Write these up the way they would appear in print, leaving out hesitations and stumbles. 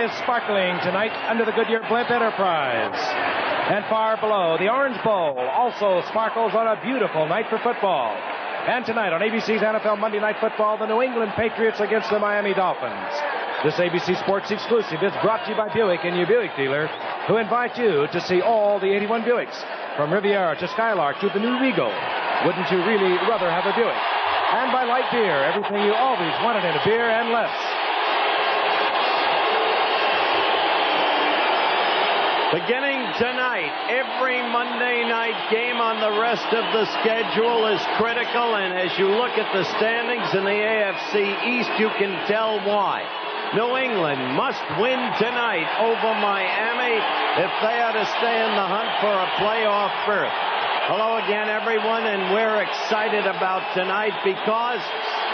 is sparkling tonight under the Goodyear Blimp Enterprise. And far below, the Orange Bowl also sparkles on a beautiful night for football. And tonight on ABC's NFL Monday Night Football, the New England Patriots against the Miami Dolphins. This ABC Sports exclusive is brought to you by Buick and your Buick dealer, who invite you to see all the 81 Buicks, from Riviera to Skylark to the new Regal. Wouldn't you really rather have a Buick? And by Light Beer, everything you always wanted in a beer and less. Beginning tonight, every Monday night game on the rest of the schedule is critical, and as you look at the standings in the AFC East, you can tell why. New England must win tonight over Miami if they are to stay in the hunt for a playoff berth. Hello again, everyone, and we're excited about tonight because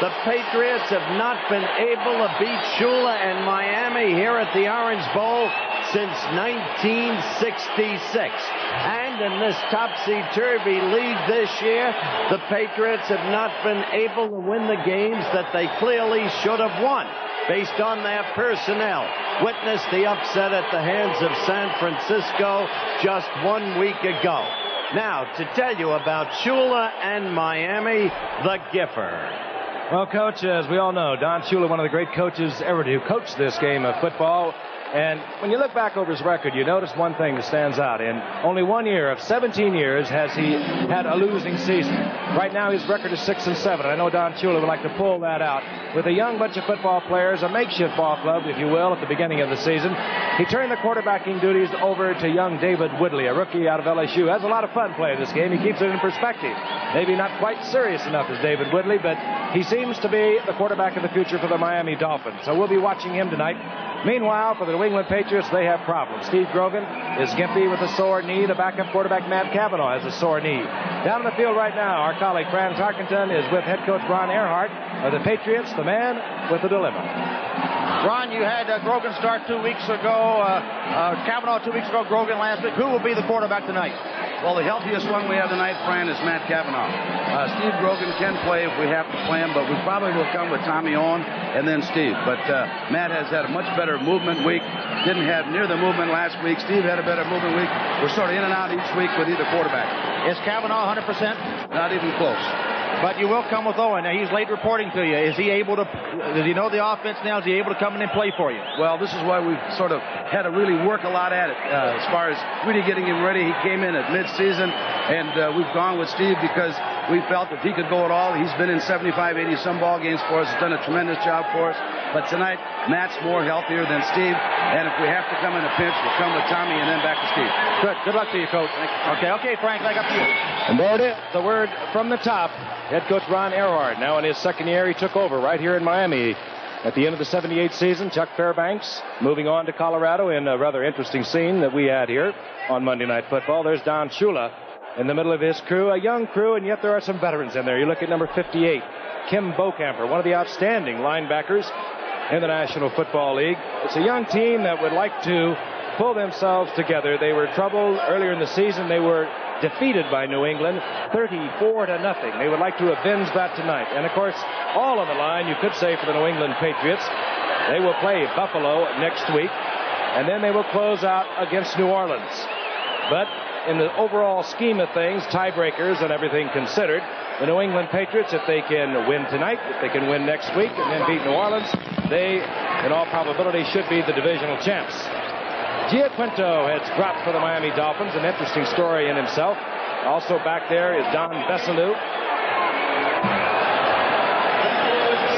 the Patriots have not been able to beat Shula and Miami here at the Orange Bowl since 1966. And in this topsy-turvy league this year, the Patriots have not been able to win the games that they clearly should have won based on their personnel. Witness the upset at the hands of San Francisco just 1 week ago. Now, to tell you about Shula and Miami, the Gifford. Well, Coach, as we all know, Don Shula, one of the great coaches ever to coach this game of football. And when you look back over his record, you notice one thing that stands out. In only 1 year of 17 years has he had a losing season. Right now his record is 6-7. I know Don Shula would like to pull that out. With a young bunch of football players, a makeshift ball club, if you will, at the beginning of the season, he turned the quarterbacking duties over to young David Woodley, a rookie out of LSU. Has a lot of fun playing this game. He keeps it in perspective. Maybe not quite serious enough as David Woodley, but he seems to be the quarterback of the future for the Miami Dolphins. So we'll be watching him tonight. Meanwhile, for the New England Patriots, they have problems. Steve Grogan is gimpy with a sore knee. The backup quarterback, Matt Cavanaugh, has a sore knee. Down in the field right now, our colleague Fran Tarkenton is with head coach Ron Earhart of the Patriots, the man with the dilemma. Ron, you had Grogan start 2 weeks ago, Cavanaugh 2 weeks ago, Grogan last week. Who will be the quarterback tonight? Well, the healthiest one we have tonight, Fran, is Matt Cavanaugh. Steve Grogan can play if we have to play him, but we probably will come with Tommy Owen and then Steve. But Matt has had a much better movement week. Didn't have near the movement last week. Steve had a better movement week. We're sort of in and out each week with either quarterback. Is Cavanaugh 100%? Not even close. But you will come with Owen. Now, he's late reporting to you. Is he able to, does he know the offense now? Is he able to come in and play for you? Well, this is why we've sort of had to really work a lot at it as far as really getting him ready. He came in at mid-season, and we've gone with Steve because we felt if he could go at all. He's been in 75, 80 some ball games for us. He's done a tremendous job for us. But tonight, Matt's more healthier than Steve, and if we have to come in a pinch, we'll come with Tommy and then back to Steve. Good luck to you, Coach. Okay, Frank, back up to you. And there it is, the word from the top. Head coach Ron Earhart, now in his second year, he took over right here in Miami. At the end of the 78 season, Chuck Fairbanks moving on to Colorado in a rather interesting scene that we had here on Monday Night Football. There's Don Shula in the middle of his crew, a young crew, and yet there are some veterans in there. You look at number 58, Kim Bokamper, one of the outstanding linebackers in the National Football League. It's a young team that would like to pull themselves together. They were troubled earlier in the season. They were defeated by New England 34-0. They would like to avenge that tonight. And of course, all on the line, you could say, for the New England Patriots. They will play Buffalo next week, and then they will close out against New Orleans. But in the overall scheme of things, tiebreakers and everything considered, the New England Patriots, if they can win tonight, if they can win next week and then beat New Orleans, they, in all probability, should be the divisional champs. Giaquinto has dropped for the Miami Dolphins, an interesting story in himself. Also back there is Don Bessalou.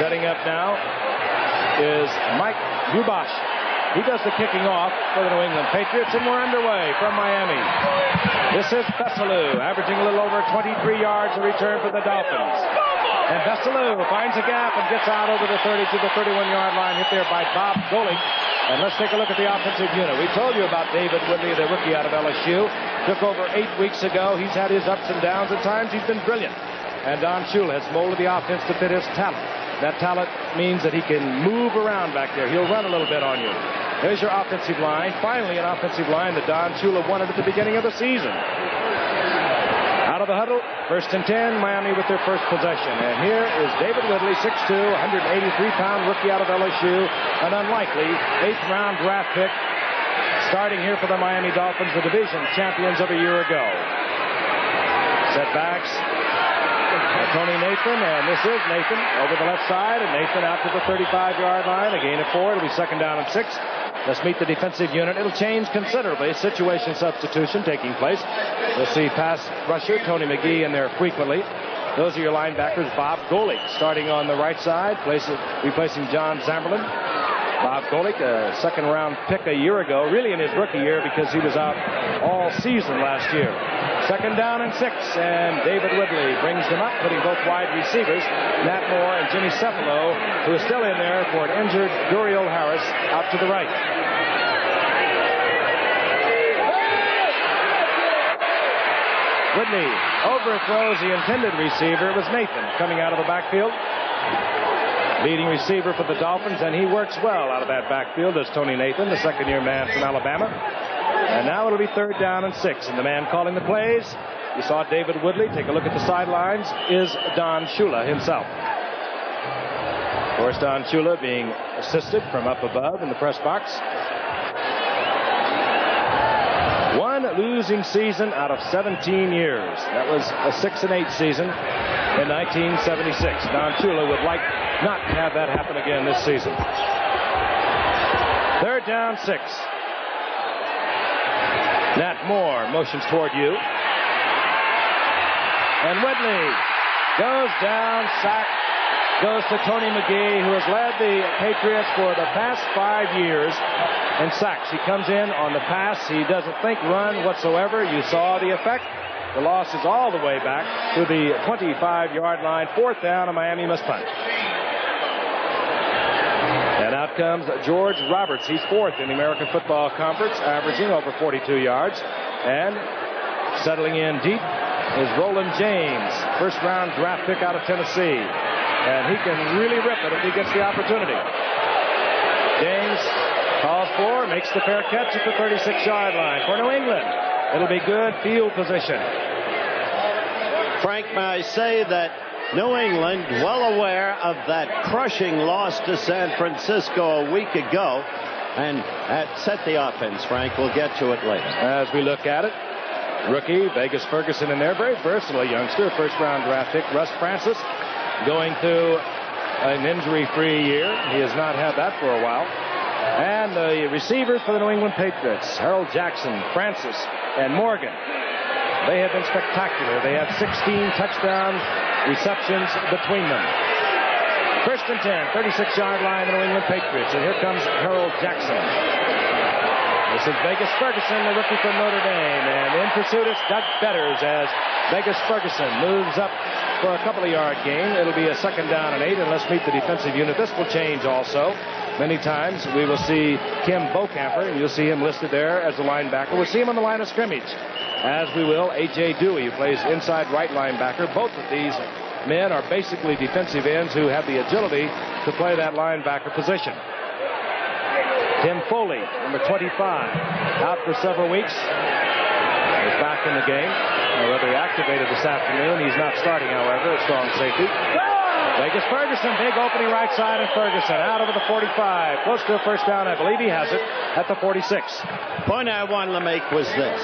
Setting up now is Mike Rubash. He does the kicking off for the New England Patriots, and we're underway from Miami. This is Bessalou, averaging a little over 23 yards a return for the Dolphins. And Bessalou finds a gap and gets out over the 30 to the 31-yard line, hit there by Bob Golick. And let's take a look at the offensive unit. We told you about David Woodley, the rookie out of LSU. Took over 8 weeks ago. He's had his ups and downs. At times, he's been brilliant. And Don Shula has molded the offense to fit his talent. That talent means that he can move around back there. He'll run a little bit on you. There's your offensive line. Finally, an offensive line that Don Shula wanted at the beginning of the season. Out of the huddle, 1st and 10, Miami with their first possession. And here is David Whitley, 6'2", 183-pound rookie out of LSU, an unlikely 8th-round draft pick, starting here for the Miami Dolphins, the division champions of a year ago. Setbacks. Tony Nathan, and this is Nathan over the left side, and Nathan out to the 35-yard line. A gain of 4. It'll be 2nd down and 6. Let's meet the defensive unit. It'll change considerably. Situation substitution taking place. We'll see pass rusher Tony McGee in there frequently. Those are your linebackers. Bob Golick starting on the right side, replacing John Zamberlin. Bob Golick, a 2nd-round pick a year ago, really in his rookie year because he was out all season last year. 2nd down and 6, and David Whitley brings them up, putting both wide receivers, Matt Moore and Jimmy Cephalo, who is still in there for an injured Duriel Harris, out to the right. Whitley overthrows the intended receiver. It was Nathan coming out of the backfield. Leading receiver for the Dolphins, and he works well out of that backfield as Tony Nathan, the 2nd-year man from Alabama. And now it'll be 3rd down and 6, and the man calling the plays, you saw David Woodley. Take a look at the sidelines, is Don Shula himself. Of course, Don Shula being assisted from up above in the press box. One losing season out of 17 years. That was a 6-8 season in 1976. Don Shula would like not to have that happen again this season. 3rd down, 6. Nat Moore motions toward you. And Whitley goes down, sacked, goes to Tony McGee, who has led the Patriots for the past 5 years in sacks. He comes in on the pass. He doesn't think run whatsoever. You saw the effect. The loss is all the way back to the 25-yard line. 4th down, and Miami must punt. And out comes George Roberts. He's 4th in the American Football Conference, averaging over 42 yards. And settling in deep is Roland James, 1st-round draft pick out of Tennessee. And he can really rip it if he gets the opportunity. James calls for, makes the fair catch at the 36-yard line for New England. It'll be good field position. Frank, may I say that New England, well aware of that crushing loss to San Francisco a week ago, and set the offense, Frank. We'll get to it later. As we look at it, rookie Vegas Ferguson in there, very versatile youngster, 1st-round draft pick. Russ Francis going through an injury-free year. He has not had that for a while. And the receivers for the New England Patriots, Harold Jackson, Francis, and Morgan. They have been spectacular. They have 16 touchdown receptions between them. 1st and 10, 36-yard line, the New England Patriots. And here comes Harold Jackson. This is Vegas Ferguson, the rookie from Notre Dame. And in pursuit is Doug Betters as Vegas Ferguson moves up for a couple of yard gain. It'll be a 2nd down and 8, and let's meet the defensive unit. This will change also. Many times we will see Kim Bocamper, and you'll see him listed there as a linebacker. We'll see him on the line of scrimmage, as we will A.J. Dewey, who plays inside right linebacker. Both of these men are basically defensive ends who have the agility to play that linebacker position. Tim Foley, number 25, out for several weeks. He's back in the game. Whether he activated this afternoon, he's not starting, however, a strong safety. Vegas Ferguson, big opening right side, and Ferguson out over the 45. Close to a 1st down. I believe he has it at the 46. Point I wanted to make was this.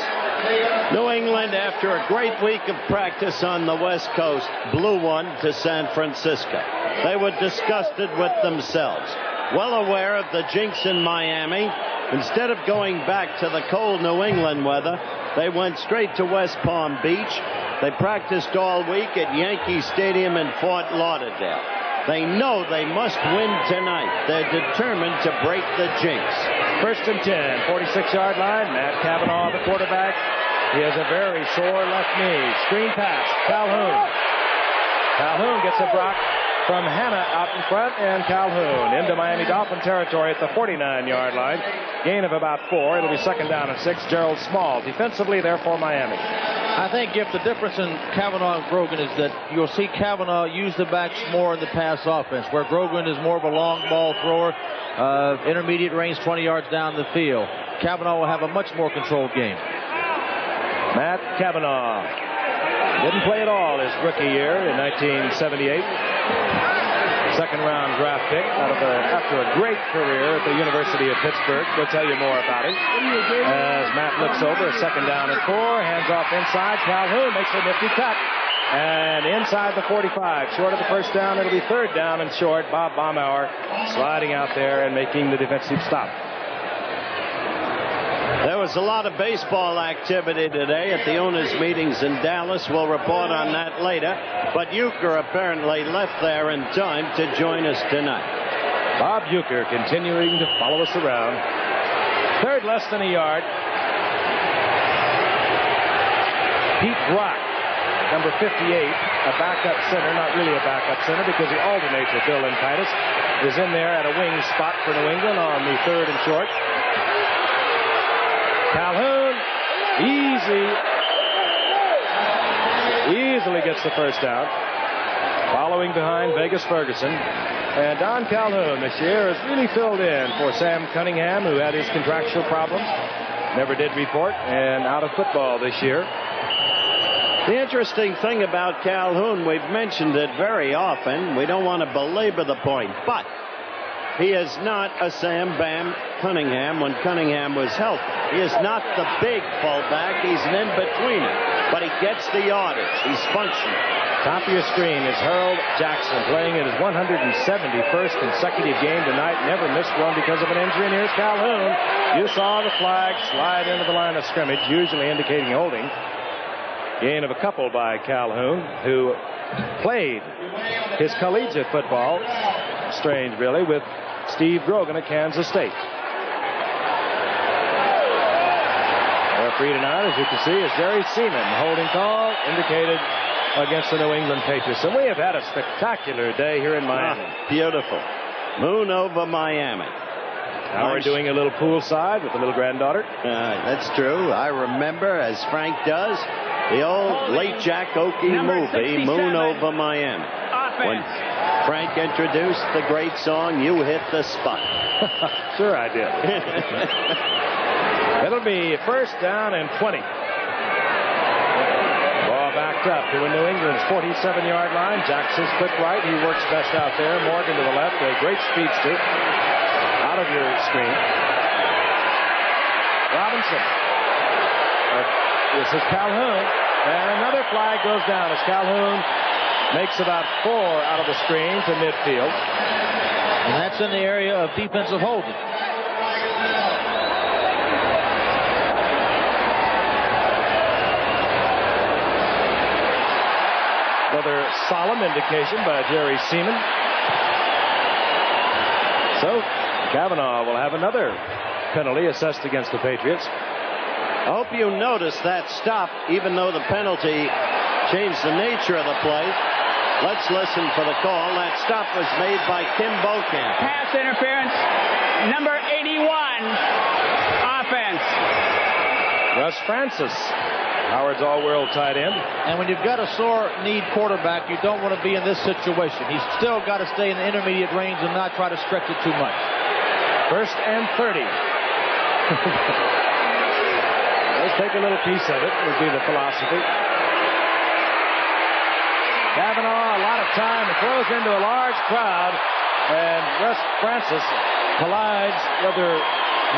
New England, after a great week of practice on the West Coast, blew one to San Francisco. They were disgusted with themselves. Well aware of the jinx in Miami, instead of going back to the cold New England weather, they went straight to West Palm Beach. They practiced all week at Yankee Stadium in Fort Lauderdale. They know they must win tonight. They're determined to break the jinx. 1st and 10, 46-yard line. Matt Cavanaugh, the quarterback. He has a very sore left knee. Screen pass, Calhoun. Calhoun gets a block from Hanna out in front, and Calhoun into Miami Dolphin territory at the 49-yard line. Gain of about 4. It'll be 2nd down and 6. Gerald Small defensively there for Miami. I think if the difference in Cavanaugh and Grogan is that you'll see Cavanaugh use the backs more in the pass offense, where Grogan is more of a long ball thrower, intermediate range 20 yards down the field. Cavanaugh will have a much more controlled game. Matt Cavanaugh Didn't play at all his rookie year in 1978. Second-round draft pick after a great career at the University of Pittsburgh. We'll tell you more about it. As Matt looks over, a second down and 4, hands off inside. Calhoun makes a nifty cut. And inside the 45, short of the first down, it'll be third down and short. Bob Baumauer sliding out there and making the defensive stop. There was a lot of baseball activity today at the owners' meetings in Dallas. We'll report on that later. But Euchre apparently left there in time to join us tonight. Bob Euchre continuing to follow us around. Third, less than a yard. Pete Brock, number 58, a backup center, not really a backup center because he alternates with Bill Titus, is in there at a wing spot for New England on the third and short. Calhoun easily gets the first down, following behind Vegas Ferguson. And Don Calhoun this year has really filled in for Sam Cunningham, who had his contractual problems, never did report, and out of football this year. The interesting thing about Calhoun, we've mentioned it very often. We don't want to belabor the point, but he is not a Sam Bam Cunningham when Cunningham was healthy. He is not the big fullback. He's an in-betweener, but he gets the yardage. He's functional. Top of your screen is Harold Jackson playing in his 171st consecutive game tonight. Never missed one because of an injury. And here's Calhoun. You saw the flag slide into the line of scrimmage, usually indicating holding. Gain of a couple by Calhoun, who played his collegiate football, strange really, with Steve Grogan at Kansas State. Referee tonight, as you can see, is Jerry Seaman. Holding call indicated against the New England Patriots. And we have had a spectacular day here in Miami. Beautiful. Moon over Miami. Now we're doing a little poolside with the little granddaughter. That's true. I remember, as Frank does, the old late Jack Oakey movie, Moon Over Miami. When Frank introduced the great song, You Hit the Spot. Sure I did. It'll be first down and 20. Ball backed up to New England's 47-yard line. Jackson's quick right. He works best out there. Morgan to the left. A great speedster. Out of your screen. Robinson. This is Calhoun. And another flag goes down as Calhoun makes about 4 out of the screen to midfield. And that's in the area of defensive holding. Another solemn indication by Jerry Seaman. So Kavanaugh will have another penalty assessed against the Patriots. I hope you noticed that stop, even though the penalty changed the nature of the play. Let's listen for the call. That stop was made by Kim Bokamp. Pass interference, number 81, offense. Russ Francis, Howard's all-world tight end. And when you've got a sore need quarterback, you don't want to be in this situation. He's still got to stay in the intermediate range and not try to stretch it too much. First and 30. Let's take a little piece of it, would be the philosophy. Kavanaugh, a lot of time, and throws into a large crowd, and Russ Francis collides rather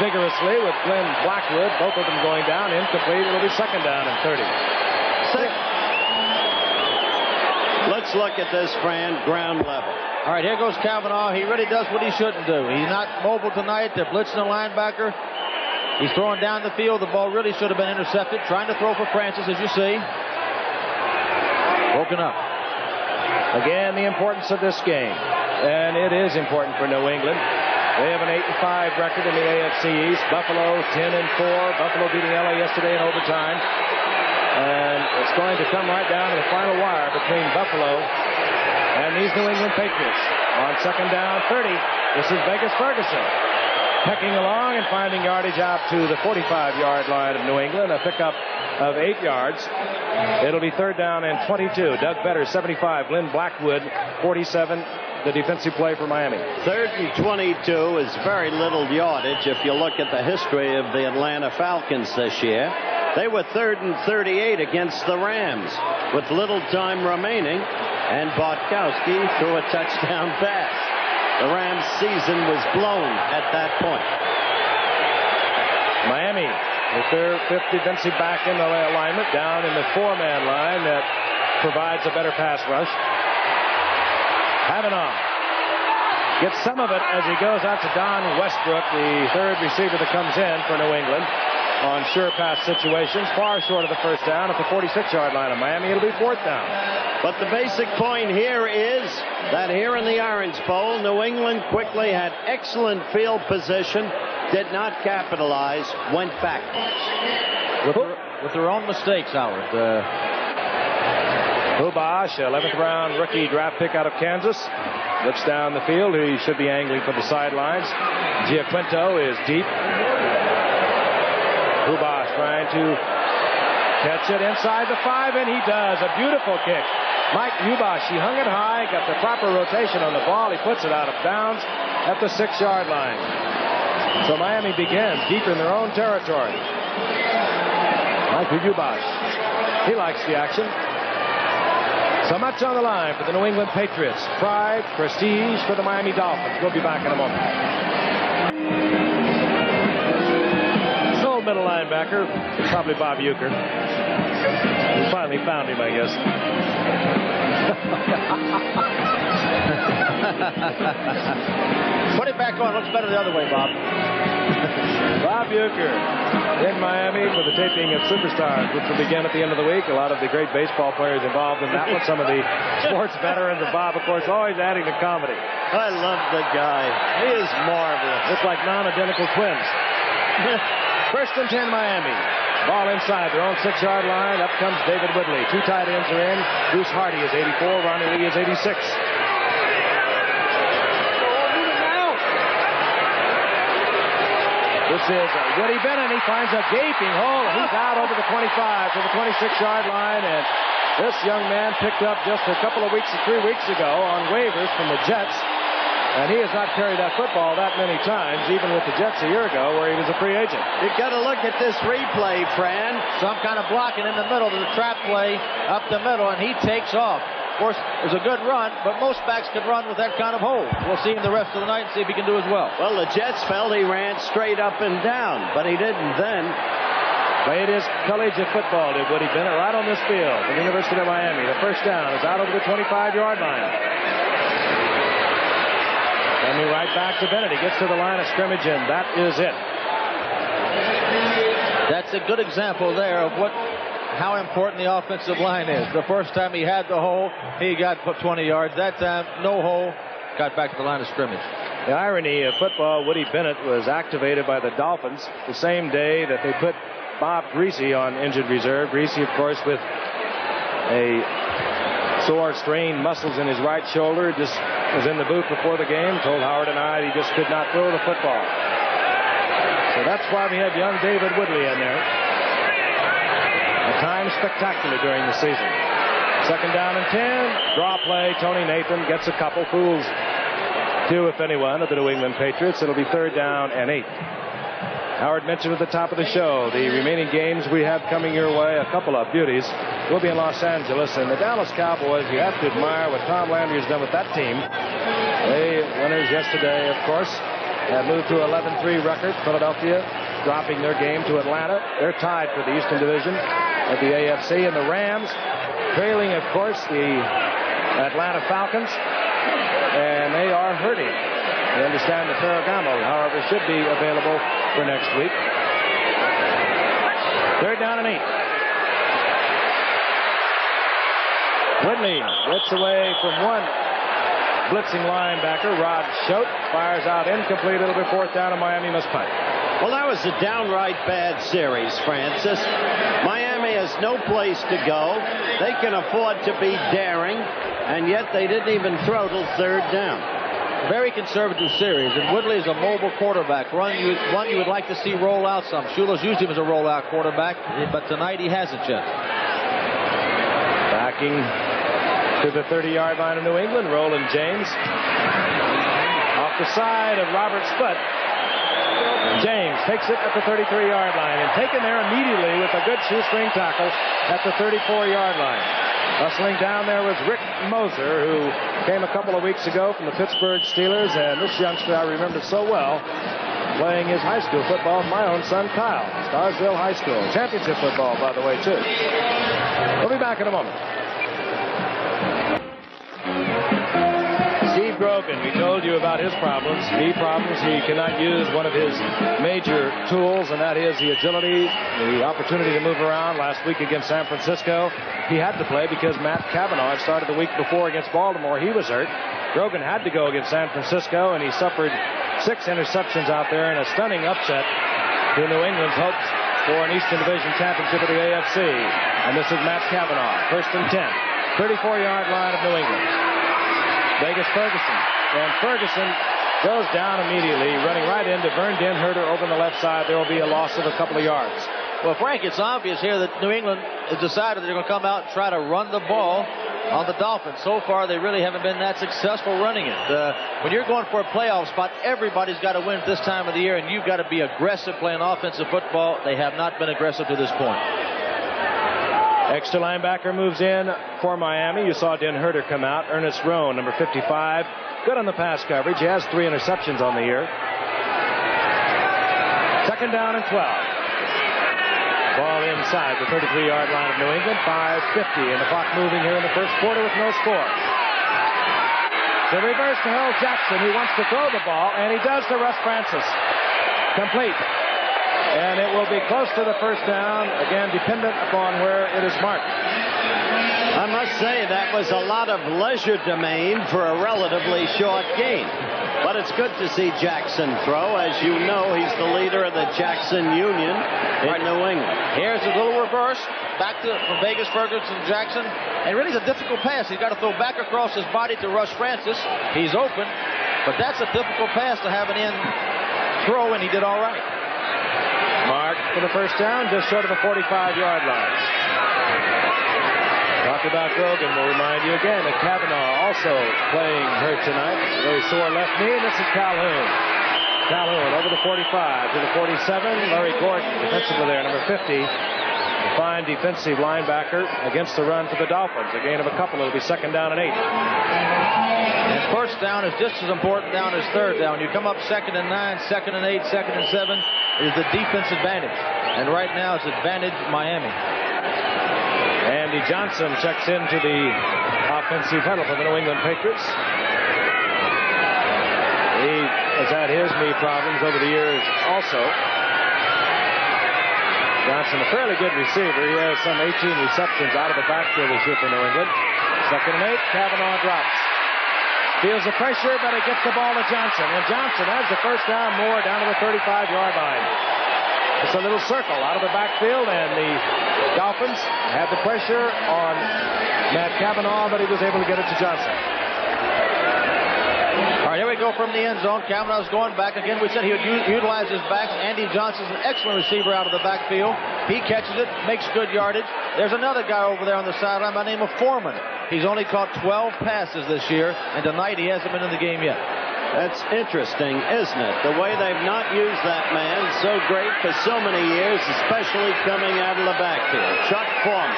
vigorously with Glenn Blackwood, both of them going down, incomplete. It'll be second down and 30. Let's look at this, Fran, ground level. All right, here goes Kavanaugh. He really does what he shouldn't do. He's not mobile tonight. They're blitzing the linebacker. He's throwing down the field. The ball really should have been intercepted. Trying to throw for Francis, as you see. Broken up. Again, the importance of this game. And it is important for New England. They have an 8-5 record in the AFC East. Buffalo 10-4. Buffalo beating LA yesterday in overtime. And it's going to come right down to the final wire between Buffalo and these New England Patriots. On second down, 30. This is Vegas Ferguson. Pecking along and finding yardage out to the 45-yard line of New England. A pickup of 8 yards. It'll be third down and 22. Doug Better, 75. Glenn Blackwood, 47. The defensive play for Miami. Third and 22 is very little yardage if you look at the history of the Atlanta Falcons this year. They were 3rd and 38 against the Rams with little time remaining, and Bartkowski threw a touchdown pass. The Rams' season was blown at that point. Miami with their fifth defensive back in the alignment, down in the 4-man line that provides a better pass rush. Kavanaugh gets some of it as he goes out to Don Westbrook, the third receiver that comes in for New England on sure pass situations, far short of the first down at the 46-yard line of Miami. It'll be 4th down. But the basic point here is that here in the Orange Bowl, New England quickly had excellent field position, did not capitalize, went backwards. With their own mistakes, Howard. Hubash, 11th round rookie draft pick out of Kansas, looks down the field. He should be angling for the sidelines. Giaquinto is deep. Hubash trying to catch it inside the 5, and he does. A beautiful kick. Mike Hubash, he hung it high, got the proper rotation on the ball. He puts it out of bounds at the 6-yard line. So Miami begins deep in their own territory. Mike Hubash, he likes the action. So much on the line for the New England Patriots. Pride, prestige for the Miami Dolphins. We'll be back in a moment. Middle linebacker, probably Bob Uecker. We finally found him, I guess. Put it back on. Looks better the other way, Bob. Bob Uecker in Miami for the taping of Superstars, which will begin at the end of the week. A lot of the great baseball players involved in that one. Some of the sports veterans, and Bob, of course, always adding to comedy. I love the guy. He is marvelous. It's like non-identical twins. 1st and 10 Miami. Ball inside their own 6-yard line. Up comes David Woodley. 2 tight ends are in. Bruce Hardy is 84. Ronnie Lee is 86. This is Woody Bennett. He finds a gaping hole. He's out over the 25 to the 26-yard line. And this young man picked up just a couple of weeks, 3 weeks ago on waivers from the Jets. And he has not carried that football that many times, even with the Jets a year ago where he was a free agent. You've got to look at this replay, Fran. Some kind of blocking in the middle to the trap play up the middle, and he takes off. Of course, it was a good run, but most backs can run with that kind of hold. We'll see him the rest of the night and see if he can do as well. Well, the Jets felt he ran straight up and down, but he didn't then. Played his collegiate football, did Woody Bennett, right on this field at the University of Miami. The first down is out over the 25-yard line. Coming right back to Bennett. He gets to the line of scrimmage, and that is it. That's a good example there of how important the offensive line is. The first time he had the hole, he got 20 yards. That time, no hole, got back to the line of scrimmage. The irony of football, Woody Bennett was activated by the Dolphins the same day that they put Bob Greasy on injured reserve. Greasy, of course, with a sore, strained muscles in his right shoulder, just was in the booth before the game, told Howard and I he just could not throw the football. So that's why we had young David Woodley in there. A time spectacular during the season. 2nd down and 10. Draw play. Tony Nathan gets a couple. Fools 2, if anyone, of the New England Patriots. It'll be 3rd down and 8. Howard mentioned at the top of the show the remaining games we have coming your way, a couple of beauties. We'll be in Los Angeles, and the Dallas Cowboys, you have to admire what Tom Landry has done with that team. They, winners yesterday, of course, have moved to an 11-3 record. Philadelphia dropping their game to Atlanta. They're tied for the Eastern Division of the AFC, and the Rams trailing, of course, the Atlanta Falcons, and they are hurting. We understand that Ferragamo, however, should be available for next week. 3rd down and 8. Woodley gets away from one blitzing linebacker. Rod Schote fires out incomplete. It'll be 4th down, and Miami must punt. Well, that was a downright bad series, Francis. Miami has no place to go. They can afford to be daring, and yet they didn't even throw till 3rd down. Very conservative series, and Woodley is a mobile quarterback. One you would like to see roll out some. Shula's used him as a rollout quarterback, but tonight he hasn't yet. Backing to the 30-yard line of New England, Roland James. Off the side of Robert's foot. James takes it at the 33-yard line and taken there immediately with a good shoestring tackle at the 34-yard line. Hustling down there was Rick Moser, who came a couple of weeks ago from the Pittsburgh Steelers, and this youngster I remember so well, playing his high school football with my own son, Kyle. Starsville High School. Championship football, by the way, too. We'll be back in a moment. Steve Grogan, we told you about his problems. Knee problems. He cannot use one of his major tools, and that is the agility, the opportunity to move around. Last week against San Francisco, he had to play because Matt Cavanaugh had started the week before against Baltimore. He was hurt. Grogan had to go against San Francisco, and he suffered 6 interceptions out there in a stunning upset to New England's hopes for an Eastern Division championship of the AFC. And this is Matt Cavanaugh, 1st and 10, 34-yard line of New England. Vegas Ferguson, and Ferguson goes down immediately, running right into Vern Denherter over on the left side. There will be a loss of a couple of yards. Well, Frank, it's obvious here that New England has decided they're going to come out and try to run the ball on the Dolphins. So far, they really haven't been that successful running it. When you're going for a playoff spot, everybody's got to win at this time of the year, and you've got to be aggressive playing offensive football. They have not been aggressive to this point. Extra linebacker moves in for Miami. You saw Denherter come out. Ernest Roan, number 55. Good on the pass coverage. He has 3 interceptions on the year. 2nd down and 12. Ball inside the 33-yard line of New England. 5:50 and the clock moving here in the first quarter with no score. The reverse to Harold Jackson, who wants to throw the ball, and he does to Russ Francis. Complete. And it will be close to the first down, again, dependent upon where it is marked. I must say that was a lot of leisure domain for a relatively short gain. But it's good to see Jackson throw. As you know, he's the leader of the Jackson Union in New England. Here's a little reverse, back to from Vegas Ferguson Jackson. And really it's a difficult pass. He's got to throw back across his body to Russ Francis. He's open, but that's a difficult pass to have an in throw, and he did all right. Mark for the first down, just short of the 45-yard line. Talk about Grogan. We'll remind you again that Cavanaugh also playing hurt tonight. Very sore left knee, and this is Calhoun. Calhoun over the 45 to the 47. Larry Gordon, defensively there, number 50. A fine defensive linebacker against the run for the Dolphins. A gain of a couple. It'll be 2nd down and 8. And first down is just as important down as 3rd down. You come up 2nd and 9, 2nd and 8, 2nd and 7. It is the defense advantage. And right now it's advantage Miami. Andy Johnson checks into the offensive huddle for the New England Patriots. He has had his knee problems over the years also. Johnson, a fairly good receiver. He has some 18 receptions out of the backfield this year for New England. 2nd and 8, Cavanaugh drops. Feels the pressure, but he gets the ball to Johnson. And Johnson has the first down more down to the 35-yard line. It's a little circle out of the backfield, and the Dolphins had the pressure on Matt Cavanaugh, but he was able to get it to Johnson. All right, here we go from the end zone. Cavanaugh's going back again. We said he would utilize his backs. Andy Johnson's an excellent receiver out of the backfield. He catches it, makes good yardage. There's another guy over there on the sideline by the name of Foreman. He's only caught 12 passes this year, and tonight he hasn't been in the game yet. That's interesting, isn't it? The way they've not used that man so great for so many years, especially coming out of the backfield. Chuck Foreman.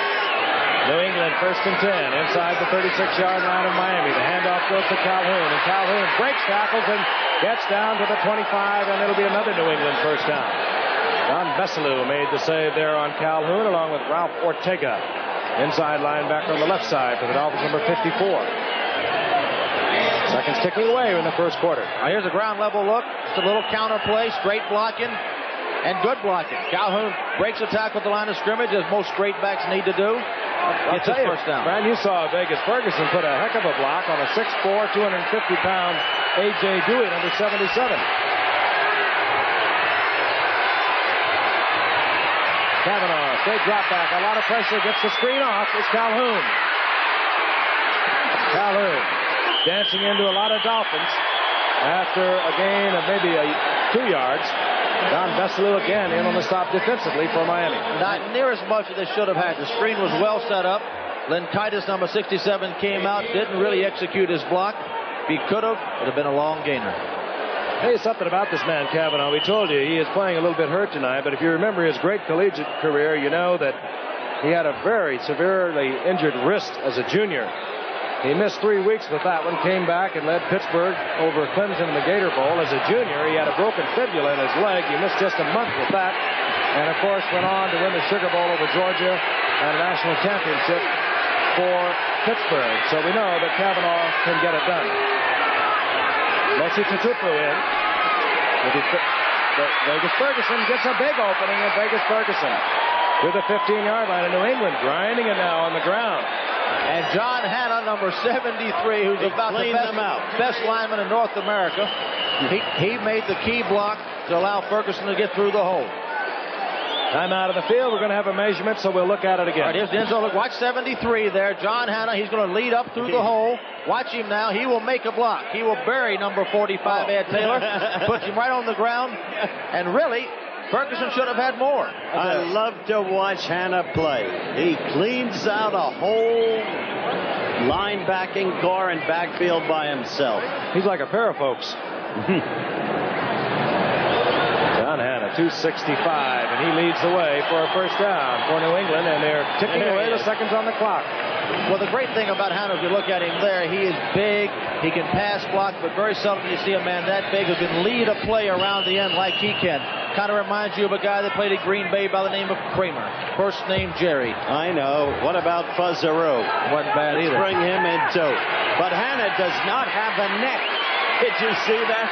New England 1st and 10 inside the 36-yard line of Miami. The handoff goes to Calhoun, and Calhoun breaks tackles and gets down to the 25, and it'll be another New England first down. Don Veselu made the save there on Calhoun along with Ralph Ortega. Inside linebacker on the left side for the Dolphins, number 54. Seconds ticking away in the first quarter. Now here's a ground level look. It's a little counter play, straight blocking, and good blocking. Calhoun breaks a tackle at the line of scrimmage, as most straight backs need to do. I'll tell you, first down. Fran, you saw Vegas Ferguson put a heck of a block on a 6'4", 250-pound A.J. Dewey, number 77. Cavanaugh, straight drop back, a lot of pressure, gets the screen off. It's Calhoun. Calhoun dancing into a lot of Dolphins after a gain of maybe 2 yards. Don Veselu again in on the stop defensively for Miami. Not near as much as they should have had. The screen was well set up. Len Titus, number 67, came out, didn't really execute his block. If he could have, it would have been a long gainer. Tell you something about this man, Cavanaugh. We told you he is playing a little bit hurt tonight, but if you remember his great collegiate career, you know that he had a very severely injured wrist as a junior. He missed 3 weeks with that one, came back and led Pittsburgh over Clemson in the Gator Bowl. As a junior, he had a broken fibula in his leg. He missed just a month with that. And, of course, went on to win the Sugar Bowl over Georgia and a national championship for Pittsburgh. So we know that Cavanaugh can get it done. Mosi Tutupu in. Vegas Ferguson gets a big opening, and Vegas Ferguson to the 15-yard line of New England, grinding it now on the ground. And John Hanna, number 73, who's about the best lineman in North America, he made the key block to allow Ferguson to get through the hole. Time out of the field. We're going to have a measurement, so we'll look at it again. All right, here's the end zone. Look, watch 73 there. John Hanna, he's going to lead up through the hole. Watch him now. He will make a block. He will bury number 45, Ed Taylor. Puts him right on the ground. And really, Ferguson should have had more. I love to watch Hanna play. He cleans out a whole linebacking core and backfield by himself. He's like a pair of folks. John Hanna, 265, and he leads the way for a first down for New England, and they're ticking away the seconds on the clock. Well, the great thing about Hanna, if you look at him there, he is big, he can pass block, but very seldom you see a man that big who can lead a play around the end like he can. Kind of reminds you of a guy that played at Green Bay by the name of Kramer. First name Jerry. I know. What about Fuzzaroo? Wasn't bad either. Bring him in too. But Hanna does not have a neck. Did you see that?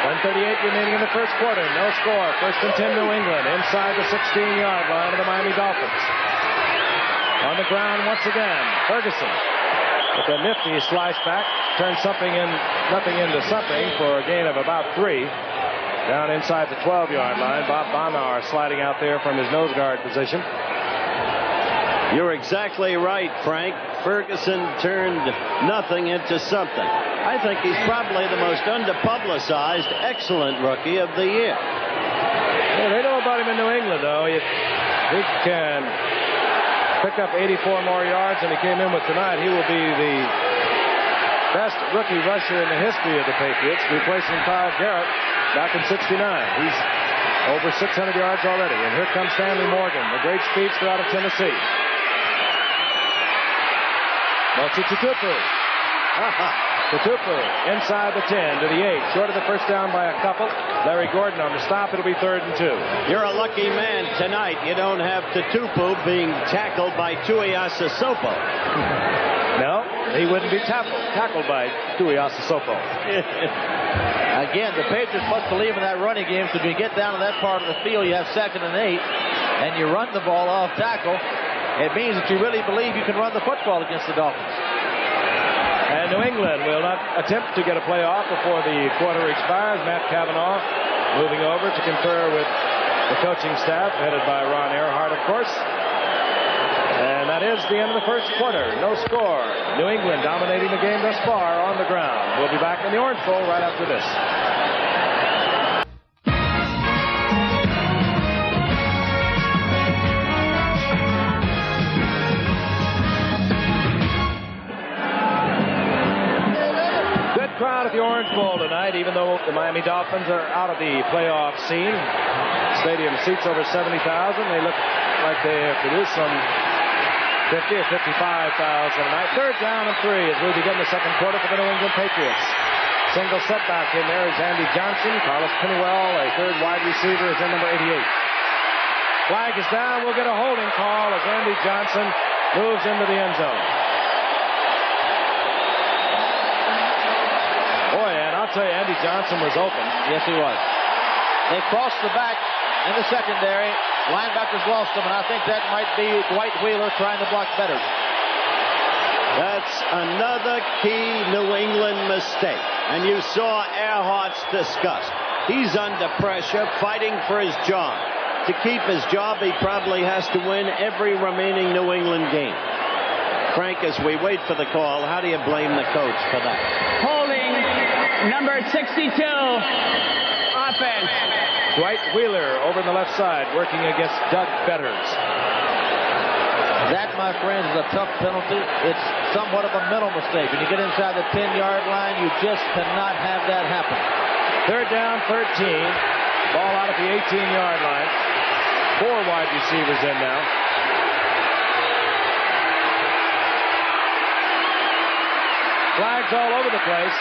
1:38 remaining in the first quarter. No score. First and 10 New England inside the 16-yard line of the Miami Dolphins. On the ground once again, Ferguson with a nifty slice back. Turns nothing into something for a gain of about 3. Down inside the 12-yard line. Bob Baumauer sliding out there from his nose guard position. You're exactly right, Frank. Ferguson turned nothing into something. I think he's probably the most underpublicized, excellent rookie of the year. Yeah, they know about him in New England, though. If he can pick up 84 more yards than he came in with tonight, he will be the best rookie rusher in the history of the Patriots, replacing Kyle Garrett back in '69. He's over 600 yards already. And here comes Stanley Morgan, the great speedster out of Tennessee. Mosi Tutupu. Tutupu inside the 10 to the 8. Short of the first down by a couple. Larry Gordon on the stop. It'll be 3rd and 2. You're a lucky man tonight. You don't have Tutupu being tackled by Tuiasosopo. No, he wouldn't be tackled by Tuiasosopo. Again, the Patriots must believe in that running game, because when you get down to that part of the field, you have 2nd and 8, and you run the ball off tackle. It means that you really believe you can run the football against the Dolphins. And New England will not attempt to get a playoff before the quarter expires. Matt Cavanaugh moving over to confer with the coaching staff, headed by Ron Earhart, of course. And that is the end of the first quarter. No score. New England dominating the game thus far on the ground. We'll be back in the Orange Bowl right after this. Crowd at the Orange Bowl tonight, even though the Miami Dolphins are out of the playoff scene. Stadium seats over 70,000. They look like they have produced some 50 or 55,000 tonight. 3rd down and 3 as we begin the second quarter for the New England Patriots. Single setback in there is Andy Johnson. Carlos Pennywell, a 3rd wide receiver, is in number 88. Flag is down. We'll get a holding call as Andy Johnson moves into the end zone. Boy, and I'll tell you, Andy Johnson was open. Yes, he was. They crossed the back in the secondary. Linebackers lost him, and I think that might be Dwight Wheeler trying to block better. That's another key New England mistake. And you saw Earhart's disgust. He's under pressure, fighting for his job. To keep his job, he probably has to win every remaining New England game. Frank, as we wait for the call, how do you blame the coach for that? Holding number 62, offense. Dwight Wheeler over on the left side, working against Doug Betters. That, my friends, is a tough penalty. It's somewhat of a mental mistake. When you get inside the 10-yard line, you just cannot have that happen. Third down, 13. Ball out at the 18-yard line. 4 wide receivers in now. Flags all over the place.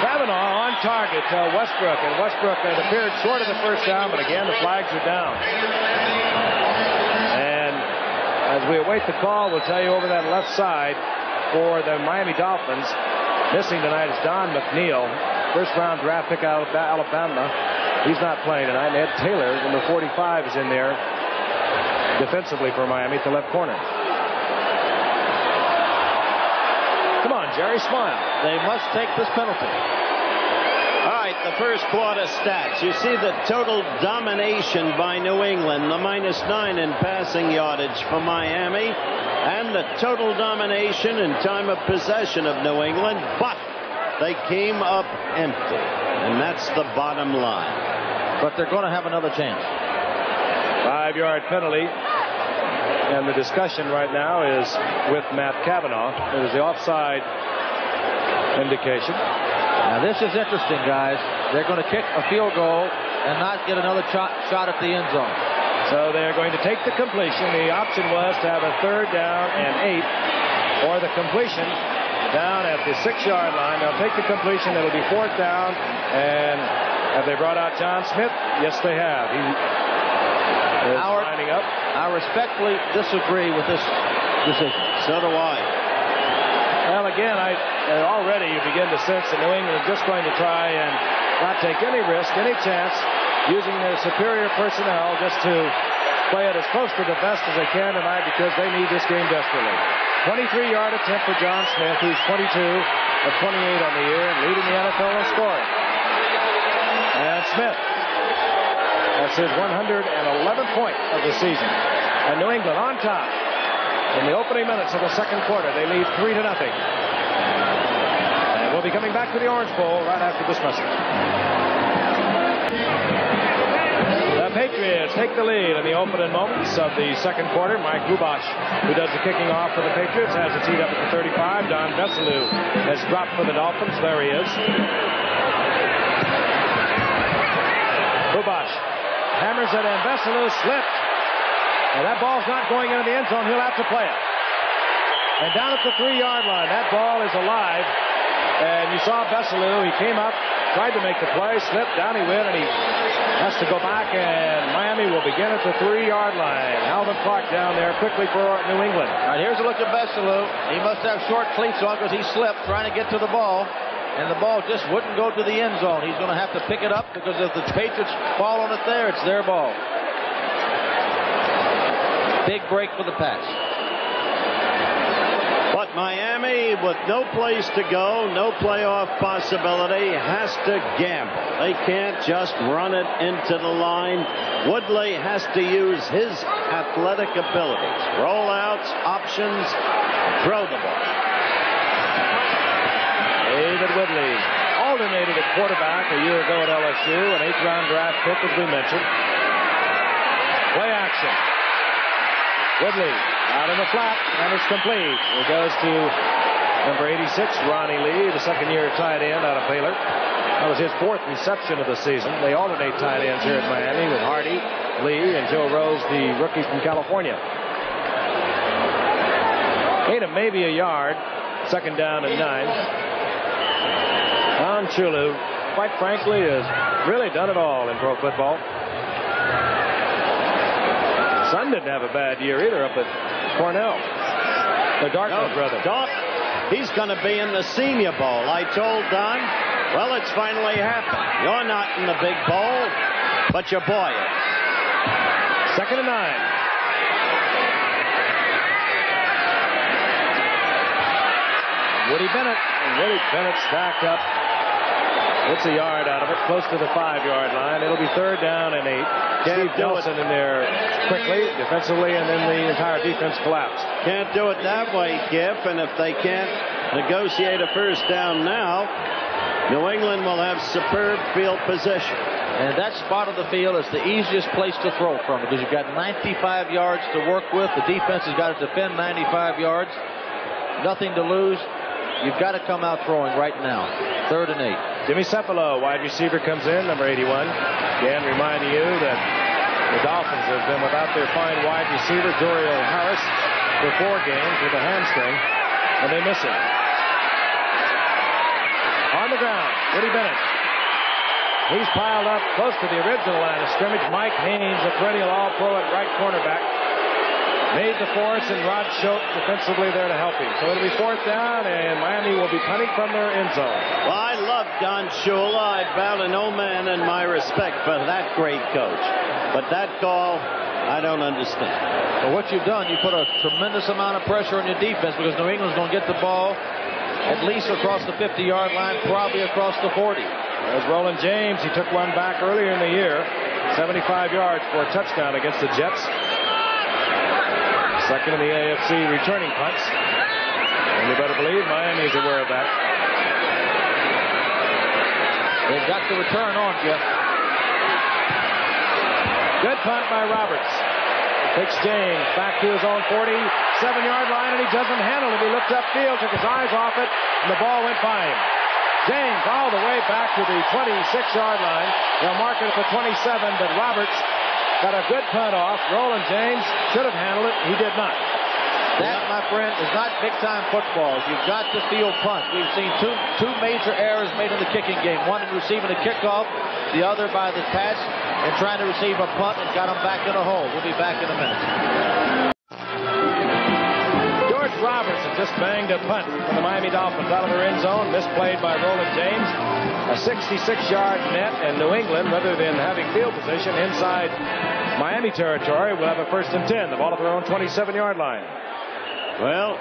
Kavanaugh on target to Westbrook, and Westbrook had appeared short of the first down, but again, the flags are down. And as we await the call, we'll tell you over that left side for the Miami Dolphins. Missing tonight is Don McNeil, first-round draft pick out of Alabama. He's not playing tonight. Ed Taylor, number 45, is in there defensively for Miami at the left corner. Come on, Jerry, smile. They must take this penalty. All right, the first quarter stats. You see the total domination by New England, the -9 in passing yardage for Miami, and the total domination in time of possession of New England, but they came up empty, and that's the bottom line. But they're going to have another chance. 5-yard penalty. And the discussion right now is with Matt Kavanaugh. It is the offside indication. Now this is interesting, guys. They're going to kick a field goal and not get another shot at the end zone. So they're going to take the completion. The option was to have a 3rd down and 8, or the completion down at the 6-yard line. They'll take the completion. It'll be 4th down. And have they brought out John Smith? Yes, they have. He is lining up. I respectfully disagree with this decision. So do I. Well, again, already you begin to sense that New England is just going to try and not take any risk, any chance, using their superior personnel just to play it as close to the best as they can tonight because they need this game desperately. 23-yard attempt for John Smith, who's 22 of 28 on the year and leading the NFL in scoring. And Smith, that's his 111th point of the season. And New England on top. In the opening minutes of the second quarter, they lead 3-0. And we'll be coming back to the Orange Bowl right after this message. The Patriots take the lead in the opening moments of the second quarter. Mike Rubash, who does the kicking off for the Patriots, has it teed up at the 35. Don Veselu has dropped for the Dolphins. There he is. Rubash hammers it, and Veselu slipped. And that ball's not going into the end zone. He'll have to play it. And down at the 3-yard line, that ball is alive. And you saw Veselu. He came up, tried to make the play, slipped, down he went, and he has to go back. And Miami will begin at the 3-yard line. Alvin Clark down there quickly for New England. All right, here's a look at Veselu. He must have short cleats on because he slipped trying to get to the ball. And the ball just wouldn't go to the end zone. He's going to have to pick it up because if the Patriots fall on it there, it's their ball. Big break for the Pats. But Miami, with no place to go, no playoff possibility, has to gamble. They can't just run it into the line. Woodley has to use his athletic abilities. Rollouts, options, throw the ball. David Woodley alternated at quarterback a year ago at LSU, an 8th-round draft pick, as we mentioned. Play action. Woodley out in the flat, and it's complete. It goes to number 86, Ronnie Lee, the second-year tight end out of Baylor. That was his 4th reception of the season. They alternate tight ends here at Miami with Hardy, Lee, and Joe Rose, the rookie from California. Gain of maybe a yard. 2nd down and 9. Don Chulu, quite frankly, has really done it all in pro football. Son didn't have a bad year either up at Cornell. The Dartmouth brother. He's going to be in the Senior Bowl. I told Don, well, it's finally happened. You're not in the big bowl, but your boy is. 2nd and 9. Woody Bennett. And Woody Bennett stacked up. It's a yard out of it, close to the 5-yard line. It'll be 3rd down and 8. Steve Nelson in there quickly, defensively, and then the entire defense collapsed. Can't do it that way, Giff, and if they can't negotiate a 1st down now, New England will have superb field position. And that spot of the field is the easiest place to throw from because you've got 95 yards to work with. The defense has got to defend 95 yards. Nothing to lose. You've got to come out throwing right now. 3rd and 8. Jimmy Cepolo, wide receiver, comes in, number 81. Again, reminding you that the Dolphins have been without their fine wide receiver, Dorial Harris, for 4 games with a hamstring, and they miss him. On the ground, Woody Bennett. He's piled up close to the original line of scrimmage. Mike Haynes, a perennial all-pro at right cornerback, made the force, and Rod Schote defensively there to help him. So it'll be 4th down, and Miami will be punting from their end zone. Well, I love Don Shula. I bow to no man in my respect for that great coach. But that call, I don't understand. Well, what you've done, you put a tremendous amount of pressure on your defense because New England's going to get the ball at least across the 50-yard line, probably across the 40. There's Roland James. He took one back earlier in the year, 75 yards for a touchdown against the Jets. Second in the AFC returning punts. And you better believe Miami's aware of that. They've got the return on, Jeff. Good punt by Roberts. Takes James back to his own 47-yard line, and he doesn't handle it. He looked upfield, took his eyes off it, and the ball went by him. James all the way back to the 26-yard line. They'll mark it at the 27, but Roberts got a good punt off. Roland James should have handled it. He did not. That, my friend, is not big-time football. You've got to field punts. We've seen two major errors made in the kicking game. One in receiving a kickoff, the other by the pass and trying to receive a punt and got them back in a hole. We'll be back in a minute. George Roberts had just banged a punt from the Miami Dolphins out of their end zone, misplayed by Roland James. A 66-yard net, and New England, rather than having field position inside Miami territory, will have a 1st and 10. The ball at their own 27-yard line. Well,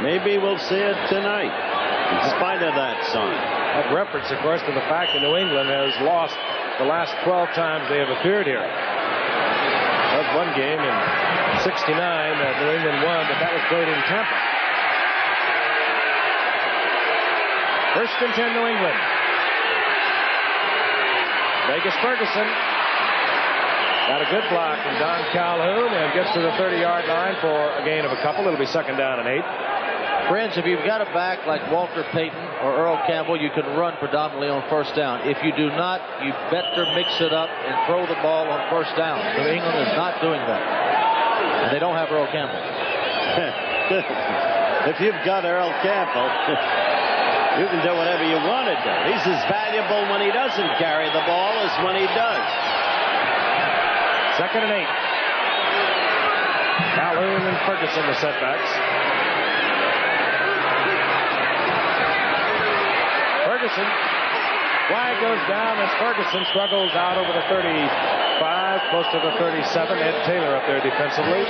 maybe we'll see it tonight, in spite of that sign. That reference, of course, to the fact that New England has lost the last 12 times they have appeared here. There was one game in '69 that New England won, but that was played in Tampa. 1st and 10, New England. Vegas Ferguson got a good block from Don Calhoun and gets to the 30-yard line for a gain of a couple. It'll be 2nd down and 8. Friends, if you've got a back like Walter Payton or Earl Campbell, you can run predominantly on 1st down. If you do not, you better mix it up and throw the ball on 1st down. New England is not doing that. And they don't have Earl Campbell. If you've got Earl Campbell, you can do whatever you want to do. He's as valuable when he doesn't carry the ball as when he does. 2nd and 8. Calhoun and Ferguson the setbacks. Ferguson. Flag goes down as Ferguson struggles out over the 35, close to the 37. Ed Taylor up there defensively.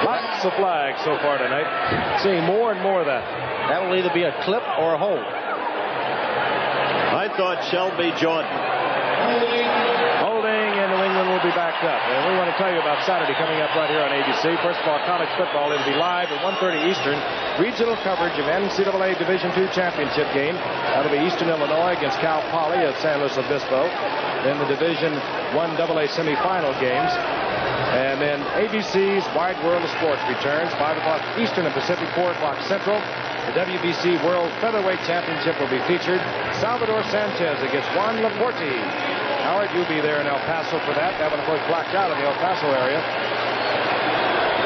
Lots of flags so far tonight. Seeing more and more of that. That will either be a clip or a hold. I thought Shelby Jordan. Holding, and New England will be backed up. And we want to tell you about Saturday coming up right here on ABC. First of all, college football. It'll be live at 1:30 Eastern. Regional coverage of NCAA Division II championship game. That'll be Eastern Illinois against Cal Poly at San Luis Obispo. Then the Division I AA semifinal games. And then ABC's Wide World of Sports returns, 5 o'clock Eastern and Pacific, 4 o'clock Central. The WBC World Featherweight Championship will be featured. Salvador Sanchez against Juan Laporte. Howard, you'll be there in El Paso for that. That one, of course, blacked out in the El Paso area.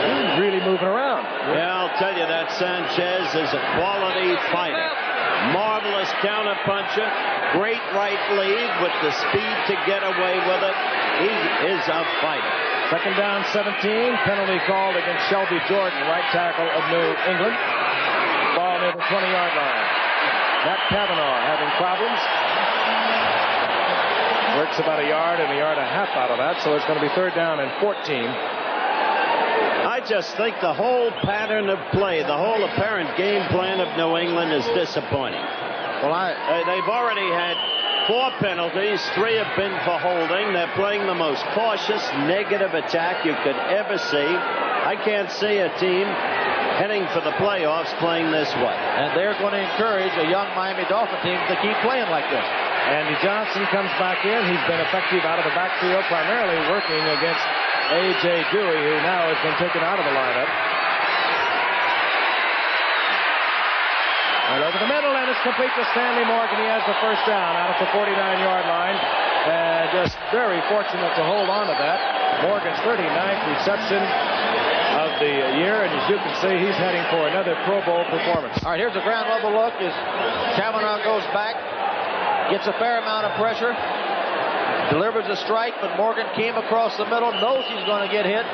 He's really moving around. Yeah, I'll tell you that Sanchez is a quality fighter. Marvelous counterpuncher. Great right lead with the speed to get away with it. He is a fighter. 2nd down, 17. Penalty called against Shelby Jordan, right tackle of New England. Ball near the 20-yard line. Matt Cavanaugh having problems. Works about a yard and a yard and a half out of that, so it's going to be 3rd down and 14. I just think the whole pattern of play, the whole apparent game plan of New England is disappointing. Well, they've already had 4 penalties. 3 have been for holding. They're playing the most cautious, negative attack you could ever see. I can't see a team heading for the playoffs playing this way. And they're going to encourage a young Miami Dolphin team to keep playing like this. Andy Johnson comes back in. He's been effective out of the backfield, primarily working against A.J. Dewey, who now has been taken out of the lineup. And over the middle, and it's complete to Stanley Morgan. He has the first down out at the 49-yard line. And just very fortunate to hold on to that. Morgan's 39th reception of the year, and as you can see, he's heading for another Pro Bowl performance. All right, here's a ground level look as Kavanaugh goes back, gets a fair amount of pressure, delivers a strike, but Morgan came across the middle, knows he's going to get hit,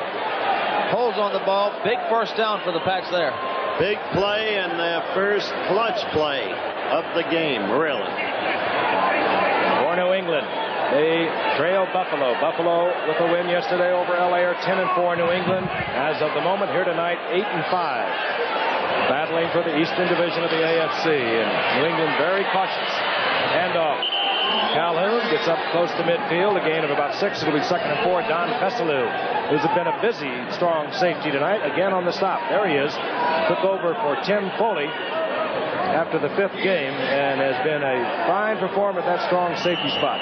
holds on the ball. Big first down for the Pats there. Big play and their first clutch play of the game, really. For New England, they trail Buffalo. Buffalo with a win yesterday over L.A. are 10-4. New England, as of the moment here tonight, 8-5. Battling for the Eastern Division of the AFC. And New England very cautious. Handoff. Calhoun gets up close to midfield. A gain of about 6. It'll be 2nd and 4. Don Veselu, who's been a busy, strong safety tonight, again on the stop. There he is. Took over for Tim Foley after the 5th game and has been a fine performer at that strong safety spot.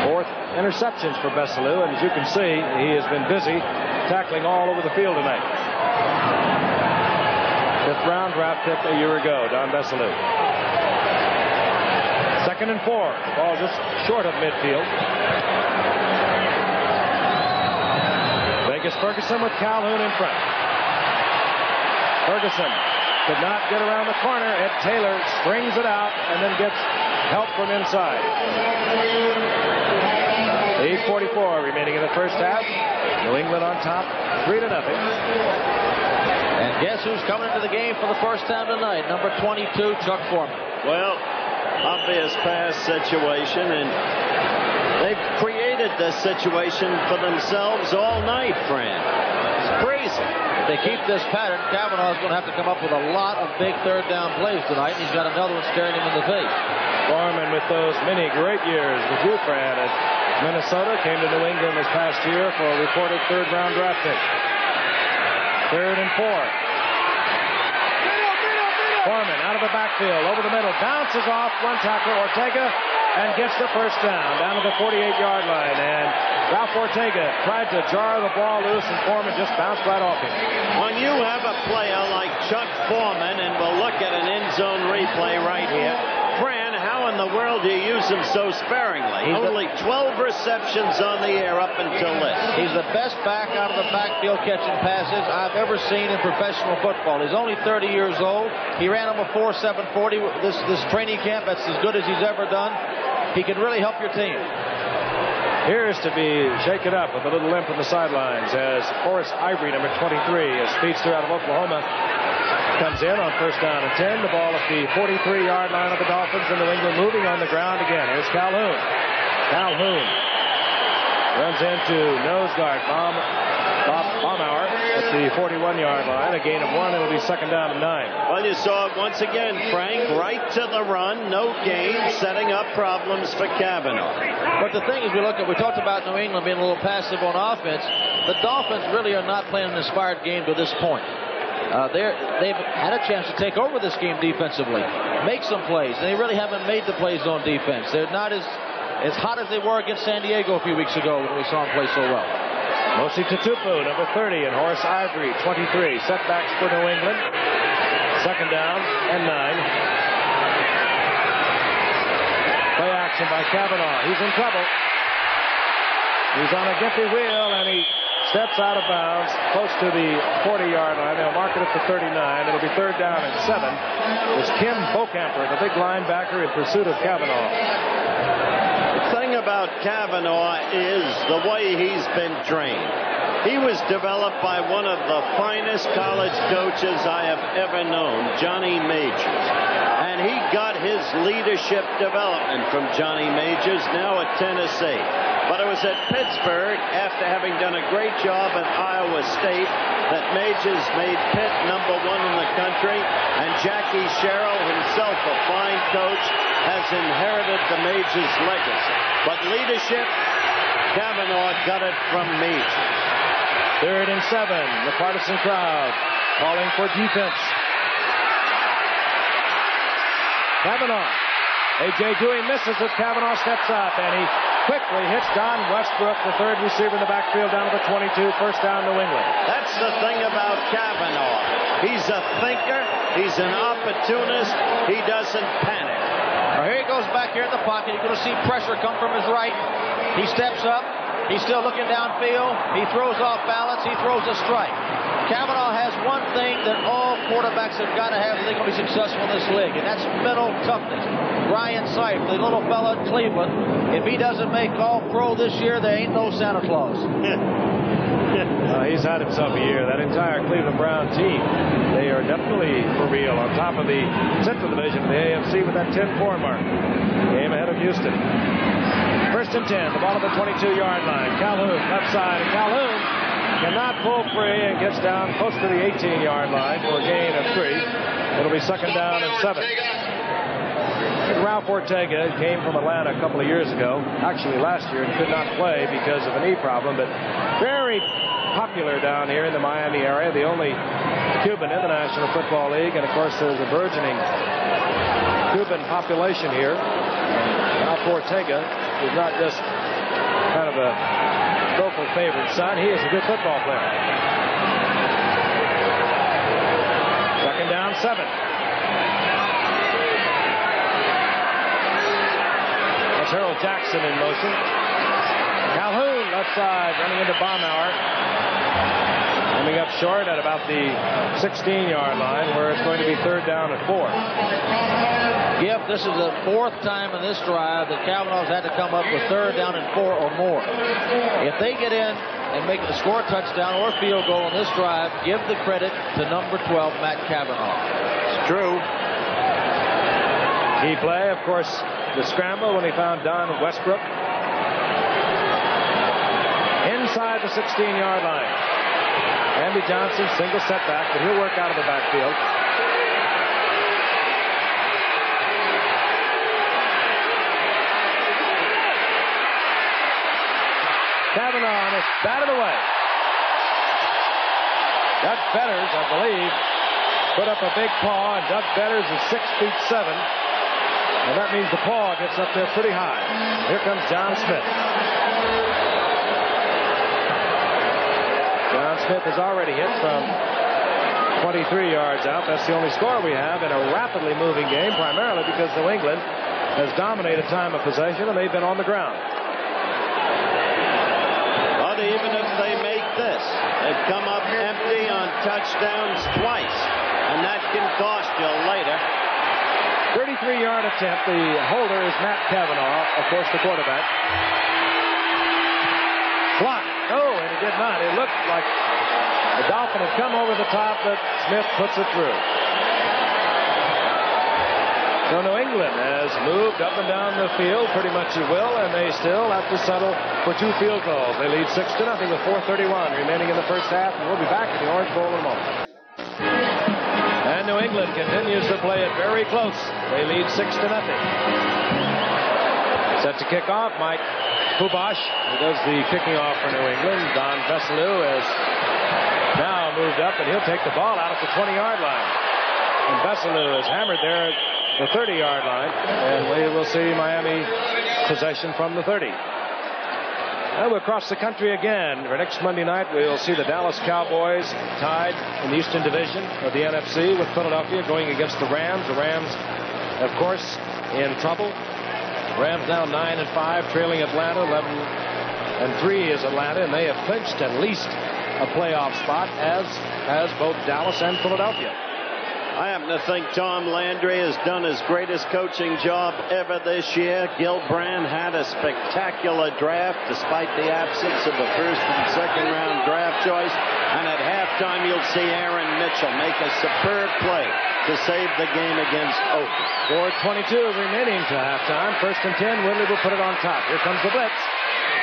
4th interceptions for Veselu, and as you can see, he has been busy tackling all over the field tonight. 5th round draft pick a year ago, Don Veselu. 2nd and 4. Ball just short of midfield. Vegas Ferguson with Calhoun in front. Ferguson could not get around the corner. Ed Taylor springs it out and then gets help from inside. 8:44 remaining in the first half. New England on top, 3-0. And guess who's coming into the game for the first time tonight? Number 22, Chuck Foreman. Well, obvious pass situation, and they've created this situation for themselves all night, Fran. It's crazy. If they keep this pattern, Kavanaugh's going to have to come up with a lot of big third down plays tonight, and he's got another one staring him in the face. Foreman with those many great years with you, Fran, at Minnesota, came to New England this past year for a reported 3rd round draft pick. 3rd and 4. Foreman out of the backfield, over the middle, bounces off one tackler, Ortega, and gets the first down to the 48-yard line. And Ralph Ortega tried to jar the ball loose, and Foreman just bounced right off him. When you have a player like Chuck Foreman, and we'll look at an end zone replay right here, Fran, how in the world do you use him so sparingly? Only 12 receptions on the air up until this. He's the best back out of the backfield catching passes I've ever seen in professional football. He's only 30 years old. He ran him a 4.740 this training camp. That's as good as he's ever done. He can really help your team. Appears to be shaken up with a little limp on the sidelines as Horace Ivory, number 23, a speedster out of Oklahoma, comes in on 1st down and 10. The ball at the 43-yard line of the Dolphins, and New England moving on the ground again. Here's Calhoun. Calhoun runs into nose guard Baumauer at the 41-yard line. A gain of 1. It'll be 2nd down and 9. Well, you saw it once again, Frank, right to the run, no gain, setting up problems for Kavanaugh. But the thing is, we talked about New England being a little passive on offense. The Dolphins really are not playing an inspired game to this point. They've had a chance to take over this game defensively, make some plays, and they really haven't made the plays on defense. They're not as hot as they were against San Diego a few weeks ago when we saw them play so well. Mosi Tutupu, number 30, and Horace Ivory, 23. Setbacks for New England. 2nd down and 9. Play action by Kavanaugh. He's in trouble. He's on a gimpy wheel, and he steps out of bounds close to the 40-yard line. They'll mark it at the 39. It'll be 3rd down and 7. It's Kim Bocamper, the big linebacker, in pursuit of Kavanaugh. The thing about Kavanaugh is the way he's been trained. He was developed by one of the finest college coaches I have ever known, Johnny Majors. And he got his leadership development from Johnny Majors, now at Tennessee. But it was at Pittsburgh, after having done a great job at Iowa State, that Majors made Pitt number 1 in the country. And Jackie Sherrill, himself a fine coach, has inherited the Majors legacy. But leadership, Kavanaugh got it from Majors. 3rd and 7. The partisan crowd calling for defense. Kavanaugh. A.J. Dewey misses it. Kavanaugh steps up, and he quickly hits Don Westbrook, the third receiver in the backfield, down to the 22. First down, New England. That's the thing about Kavanaugh. He's a thinker. He's an opportunist. He doesn't panic. Well, here he goes back here in the pocket. You're going to see pressure come from his right. He steps up. He's still looking downfield. He throws off balance. He throws a strike. Kavanaugh has one thing that all quarterbacks have got to have if they're going to be successful in this league, and that's mental toughness. Ryan Seif, the little fella in Cleveland, if he doesn't make All-Pro this year, there ain't no Santa Claus. He's had himself a year. That entire Cleveland Brown team, they are definitely for real on top of the Central Division of the AFC with that 10-4 mark. Game ahead of Houston. First and 10, the ball at the 22-yard line. Calhoun, left side, and Calhoun cannot pull free and gets down close to the 18-yard line for a gain of 3. It'll be second down and 7. And Ralph Ortega came from Atlanta a couple of years ago, actually last year, and could not play because of a knee problem, but very popular down here in the Miami area, the only Cuban in the National Football League, and of course there's a burgeoning Cuban population here. Ralph Ortega is not just kind of a local favorite son, he is a good football player. Second down, 7. That's Harold Jackson in motion. Calhoun, left side, running into Baumauer. Coming up short at about the 16-yard line, where it's going to be third down and 4. Giff, this is the 4th time in this drive that Kavanaugh's had to come up with third down and 4 or more. If they get in and make the score touchdown or field goal in this drive, give the credit to number 12, Matt Kavanaugh. It's true. Key play, of course, the scramble when he found Don Westbrook. Inside the 16-yard line. Andy Johnson, single setback, but he'll work out of the backfield. Kavanaugh is batted away. Doug Betters, I believe, put up a big paw, and Doug Betters is 6'7", and that means the paw gets up there pretty high. Here comes John Smith. John Smith has already hit from 23 yards out. That's the only score we have in a rapidly moving game, primarily because New England has dominated time of possession, and they've been on the ground. Even if they make this, they've come up empty on touchdowns twice, and that can cost you later. 33-yard attempt. The holder is Matt Kavanaugh, of course, the quarterback. Blocked. Oh, and he did not. It looked like the Dolphin had come over the top, but Smith puts it through. So New England has moved up and down the field pretty much at will, and they still have to settle for 2 field goals. They lead 6-0 with 4:31 remaining in the first half, and we'll be back at the Orange Bowl in a moment. And New England continues to play it very close. They lead 6-0. Set to kick off, Mike Kubash, who does the kicking off for New England. Don Veselu has now moved up, and he'll take the ball out at the 20-yard line. And Veselu is hammered there at the 30-yard line, and we will see Miami possession from the 30. Now we'll cross the country again. For next Monday night, we'll see the Dallas Cowboys tied in the Eastern Division of the NFC with Philadelphia going against the Rams. The Rams, of course, in trouble. Rams now 9-5, trailing Atlanta. 11-3 is Atlanta, and they have clinched at least a playoff spot, as has both Dallas and Philadelphia. I happen to think Tom Landry has done his greatest coaching job ever this year. Gil Brandt had a spectacular draft despite the absence of the first and second round draft choice. And at halftime, you'll see Aaron Mitchell make a superb play to save the game against Oakland. 4:22 remaining to halftime. First and 10, Whitley will put it on top. Here comes the blitz.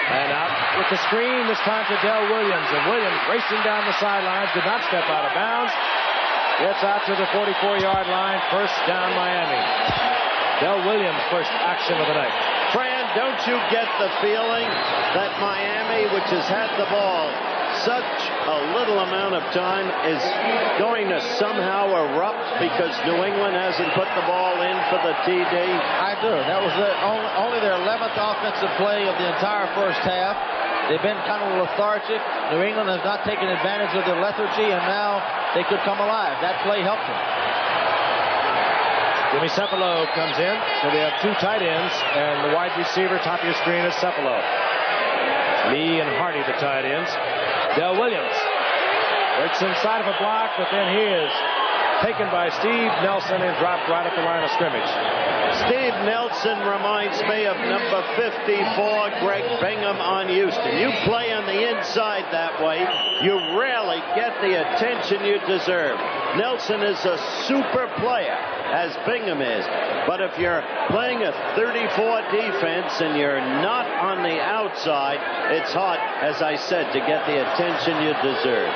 And out with the screen, this time to Del Williams. And Williams racing down the sidelines, did not step out of bounds. Gets out to the 44-yard line. First down, Miami. Del Williams, first action of the night. Fran, don't you get the feeling that Miami, which has had the ball such a little amount of time is going to somehow erupt because New England hasn't put the ball in for the TD? I do. That was only their 11th offensive play of the entire first half. They've been kind of lethargic. New England has not taken advantage of their lethargy, and now they could come alive. That play helped them. Jimmy Cepolo comes in, so they have two tight ends, and the wide receiver top of your screen is Cepolo. Lee and Hardy, the tight ends. Del Williams works inside of a block, but then he is taken by Steve Nelson and dropped right at the line of scrimmage. Steve Nelson reminds me of number 54, Greg Bingham on Houston. You play on the inside that way, you rarely get the attention you deserve. Nelson is a super player, as Bingham is. But if you're playing a 34 defense and you're not on the outside, it's hard, as I said, to get the attention you deserve.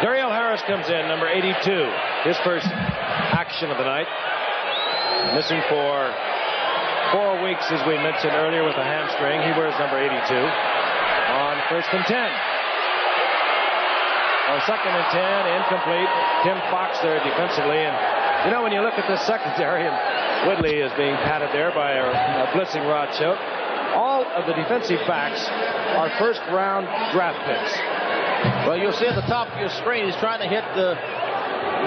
Daryl Harris comes in, number 82. His first action of the night. Missing for 4 weeks, as we mentioned earlier, with a hamstring. He wears number 82 on 1st and 10. Or 2nd and 10, incomplete. Tim Fox there defensively. And, you know, when you look at this secondary, and Whitley is being patted there by a blitzing Rod Choate, all of the defensive backs are first-round draft picks. Well, you'll see at the top of your screen, he's trying to hit the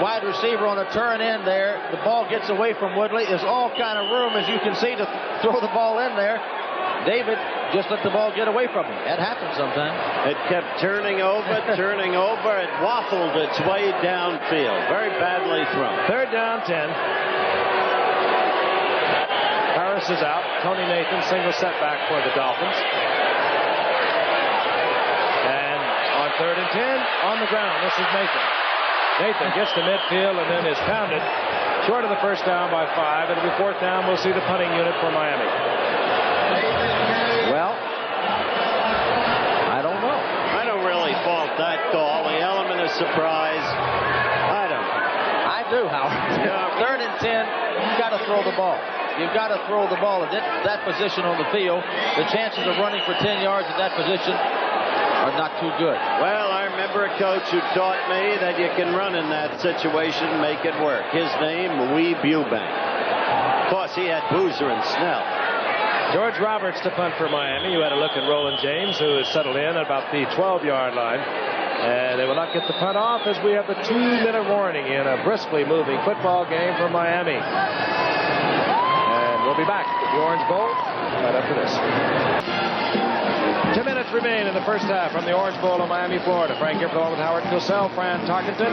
wide receiver on a turn in there. The ball gets away from Woodley. There's all kind of room, as you can see, to throw the ball in there. David just let the ball get away from him. That happens sometimes. It kept turning over, turning over. It waffled its way downfield. Very badly thrown. 3rd down, 10. Harris is out. Tony Nathan, single setback for the Dolphins. And on 3rd and 10, on the ground, this is Nathan. Nathan gets to midfield and then is pounded short of the first down by 5. It'll be 4th down. We'll see the punting unit for Miami. Well, I don't know. I don't really fault that call. The element of surprise, I don't. I do, Howard. Yeah. 3rd and 10, you've got to throw the ball. You've got to throw the ball at that position on the field. The chances of running for 10 yards at that position are not too good. Well, I remember a coach who taught me that you can run in that situation and make it work. His name, Wee Bubank. Of course, he had Boozer and Snell. George Roberts to punt for Miami. You had a look at Roland James, who is settled in at about the 12-yard line. And they will not get the punt off as we have the 2-minute warning in a briskly moving football game for Miami. And we'll be back at the Orange Bowl right after this. 2 minutes remain in the first half from the Orange Bowl of Miami, Florida. Frank Gifford along with Howard Cosell, Fran, Tarkenton.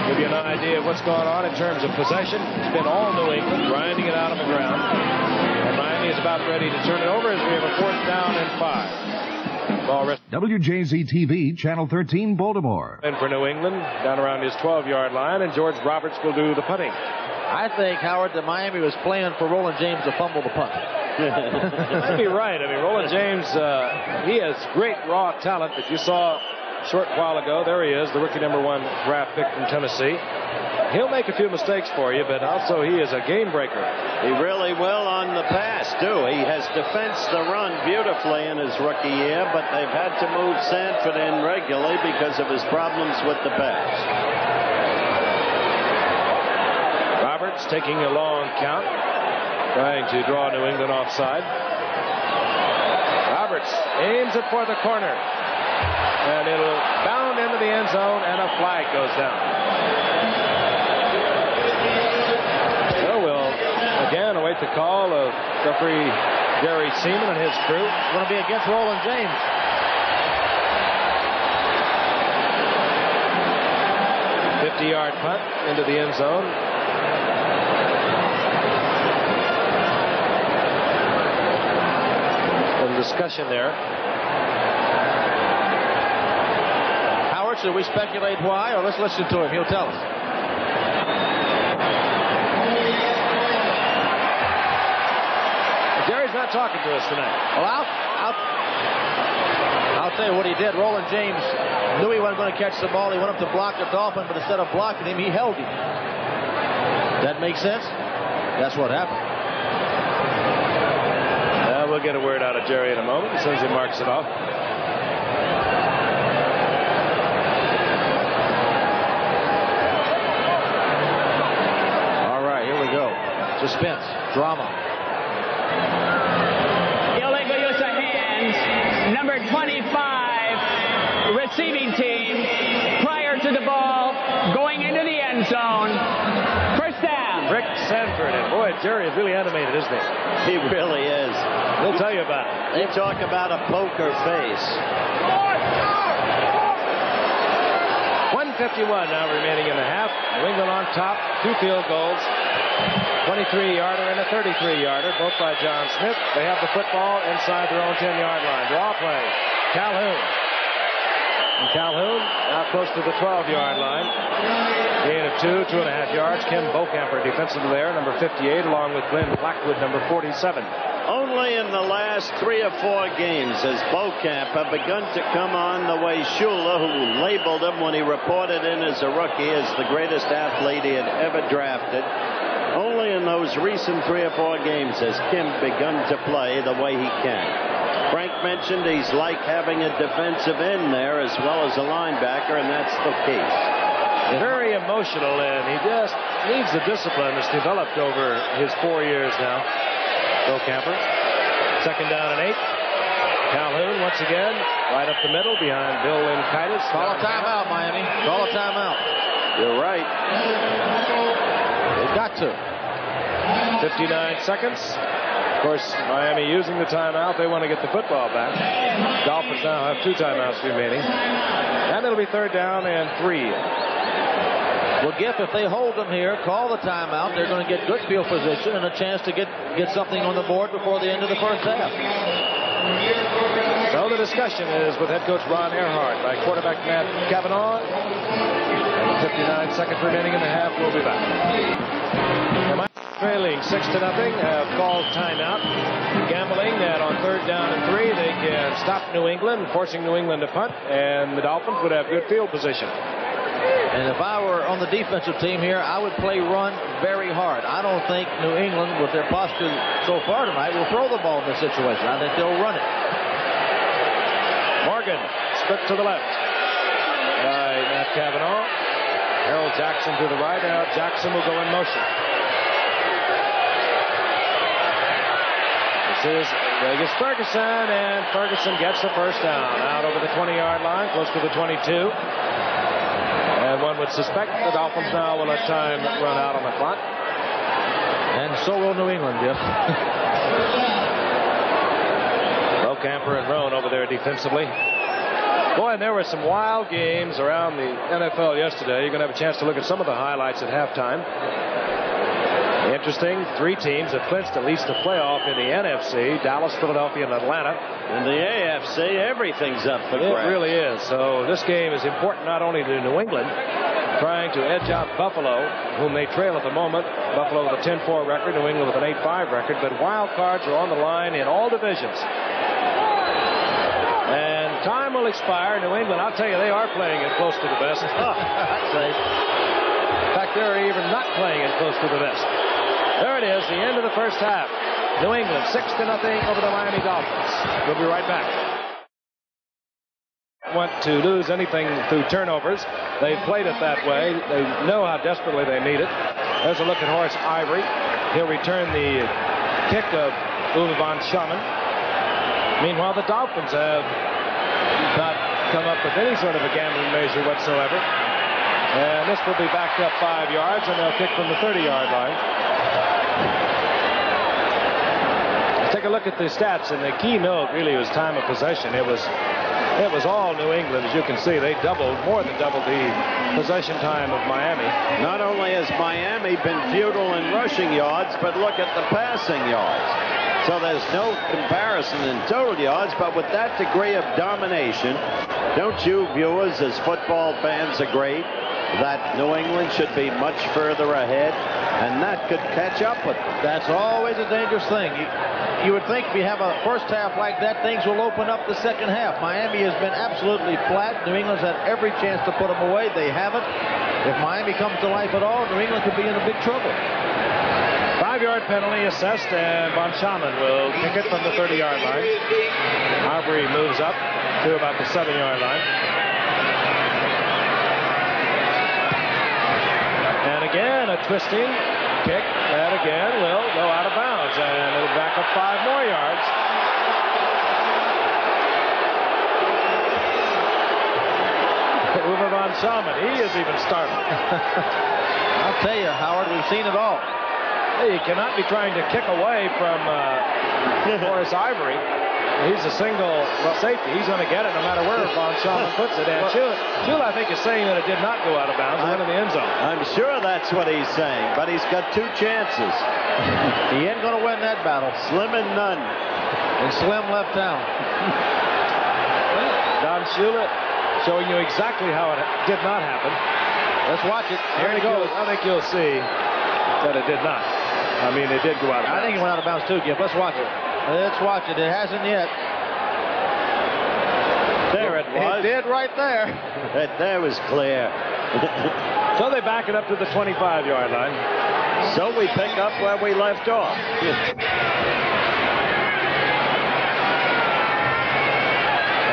Give you an idea of what's going on in terms of possession. It's been all New England, grinding it out on the ground. And Miami is about ready to turn it over as we have a 4th down and 5. Ball rest. WJZ-TV, Channel 13, Baltimore. And for New England, down around his 12-yard line, and George Roberts will do the punting. I think, Howard, that Miami was playing for Roland James to fumble the punt. That'd be right. I mean, Roland James, he has great raw talent that you saw a short while ago. There he is, the rookie number 1 draft pick from Tennessee. He'll make a few mistakes for you, but also he is a game breaker. He really will on the pass, too. He has defensed the run beautifully in his rookie year, but they've had to move Sanford in regularly because of his problems with the pass. Roberts taking a long count, trying to draw New England offside. Roberts aims it for the corner, and it'll bound into the end zone, and a flag goes down. So we'll again await the call of referee Jerry Seaman and his crew. It's going to be against Roland James. A 50-yard punt into the end zone. Discussion there. Howard, should we speculate why, or let's listen to him? He'll tell us. Jerry's not talking to us tonight. Well, I'll tell you what he did. Roland James knew he wasn't going to catch the ball. He went up to block the Dolphin, but instead of blocking him, he held him. That makes sense? That's what happened. We'll get a word out of Jerry in a moment as soon as he marks it off. Suspense, drama. Illegal use of hands. Number 25, receiving team, prior to the ball, going into the end zone. First down. Rick Sanford. And boy, Jerry is really animated, isn't he? He really is. He'll tell you about it. They talk about a poker face. 1:51 now remaining in the half. New England on top. 2 field goals. 23-yarder and a 33-yarder, both by John Smith. They have the football inside their own 10-yard line. Draw play. Calhoun. And Calhoun now close to the 12-yard line. Gain of 2.5 yards. Ken Bocamper defensively there, number 58, along with Glenn Blackwood, number 47. Only in the last 3 or 4 games has Bocamper begun to come on the way Shula, who labeled him when he reported in as a rookie as the greatest athlete he had ever drafted. Only in those recent 3 or 4 games has Kim begun to play the way he can. Frank mentioned he's like having a defensive end there as well as a linebacker, and that's the case. Very emotional, and he just needs the discipline that's developed over his 4 years now. Bocamper. 2nd down and 8. Calhoun once again right up the middle behind Bill Linkaitis. Call a timeout, Miami. Call a timeout. You're right. They've got to. 59 seconds. Of course, Miami using the timeout. They want to get the football back. Dolphins now have 2 timeouts remaining. And it'll be 3rd down and 3. Well, Giff, if they hold them here, call the timeout, they're going to get good field position and a chance to get something on the board before the end of the first half. So the discussion is with head coach Ron Earhart by quarterback Matt Cavanaugh. And 59 seconds remaining in the half. We'll be back. Trailing 6-0, have called timeout. Gambling that on 3rd down and 3, they can stop New England, forcing New England to punt, and the Dolphins would have good field position. And if I were on the defensive team here, I would play run very hard. I don't think New England, with their posture so far tonight, will throw the ball in this situation. I think they'll run it. Morgan, split to the left by Matt Cavanaugh. Harold Jackson to the right. Now Jackson will go in motion. This is Vegas Ferguson, and Ferguson gets the first down. Out over the 20-yard line, close to the 22. And one would suspect the Dolphins now will let time run out on the clock. And so will New England, Jeff. Bocamper and Roan over there defensively. Boy, and there were some wild games around the NFL yesterday. You're going to have a chance to look at some of the highlights at halftime. Interesting, 3 teams have clinched at least a playoff in the NFC, Dallas, Philadelphia, and Atlanta. In the AFC, everything's up for grabs. It really is. So this game is important not only to New England, trying to edge out Buffalo, whom they trail at the moment. Buffalo with a 10-4 record, New England with an 8-5 record. But wild cards are on the line in all divisions. And time will expire. New England, I'll tell you, they are playing it close to the best. I'd say. In fact, they're even not playing it close to the best. There it is, the end of the first half. New England 6-0 over the Miami Dolphins. We'll be right back. Want to lose anything through turnovers. They've played it that way. They know how desperately they need it. There's a look at Horace Ivory. He'll return the kick of Uwe von Schamann. Meanwhile, the Dolphins have not come up with any sort of a gambling measure whatsoever. And this will be backed up 5 yards, and they'll kick from the 30-yard line. Take a look at the stats, and the key note really was time of possession. It was all New England, as you can see. They more than doubled the possession time of Miami. Not only has Miami been futile in rushing yards, but look at the passing yards. So there's no comparison in total yards, but with that degree of domination, don't you viewers as football fans agree that New England should be much further ahead, and that could catch up with them? That's always a dangerous thing. You would think if you have a first half like that, things will open up the second half. Miami has been absolutely flat. New England's had every chance to put them away. They haven't. If Miami comes to life at all, New England could be in a big trouble. 5-yard penalty assessed, and von Schamann will kick it from the 30-yard line. Ivory moves up to about the 7-yard line. And again, a twisting. Kick, that again will go out of bounds, and it'll back up 5 more yards. Uwe von Salmen, he is even startled. I'll tell you, Howard, we've seen it all. He cannot be trying to kick away from Horace Ivory. He's a single safety. He's going to get it no matter where von Salmen puts it. And Shula, I think, is saying that it did not go out of bounds. It went in the end zone. I'm sure that's what he's saying, but he's got 2 chances. He ain't going to win that battle. Slim and none. And Slim left town. Don Shula showing you exactly how it did not happen. Let's watch it. Here it goes. I think you'll see that it did not. I mean, it did go out of bounds. I think it went out of bounds too, Giff. Let's watch it. Let's watch it. It hasn't yet. There it was. It did right there. That there was clear. So they back it up to the 25-yard line. So we pick up where we left off.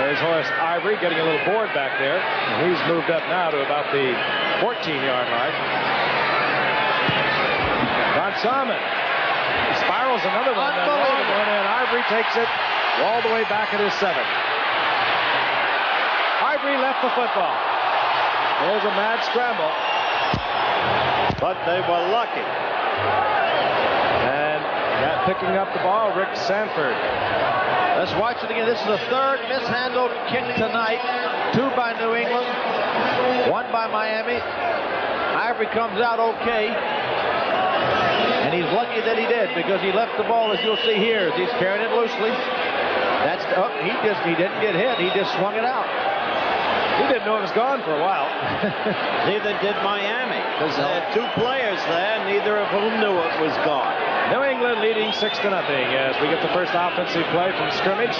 There's Horace Ivory getting a little bored back there. And he's moved up now to about the 14-yard line. Von Salmen spirals another one. Unbelievable. And Ivory takes it all the way back at his 7. Ivory left the football. There's a mad scramble. But they were lucky. And picking up the ball, Rick Sanford. Let's watch it again. This is the 3rd mishandled kick tonight. 2 by New England, 1 by Miami. Ivory comes out okay. And he's lucky that he did, because he left the ball, as you'll see here, as he's carrying it loosely. He didn't get hit. He just swung it out. He didn't know it was gone for a while. Neither did Miami, because they had 2 players there, neither of whom knew it was gone. New England leading 6-0 as we get the first offensive play from scrimmage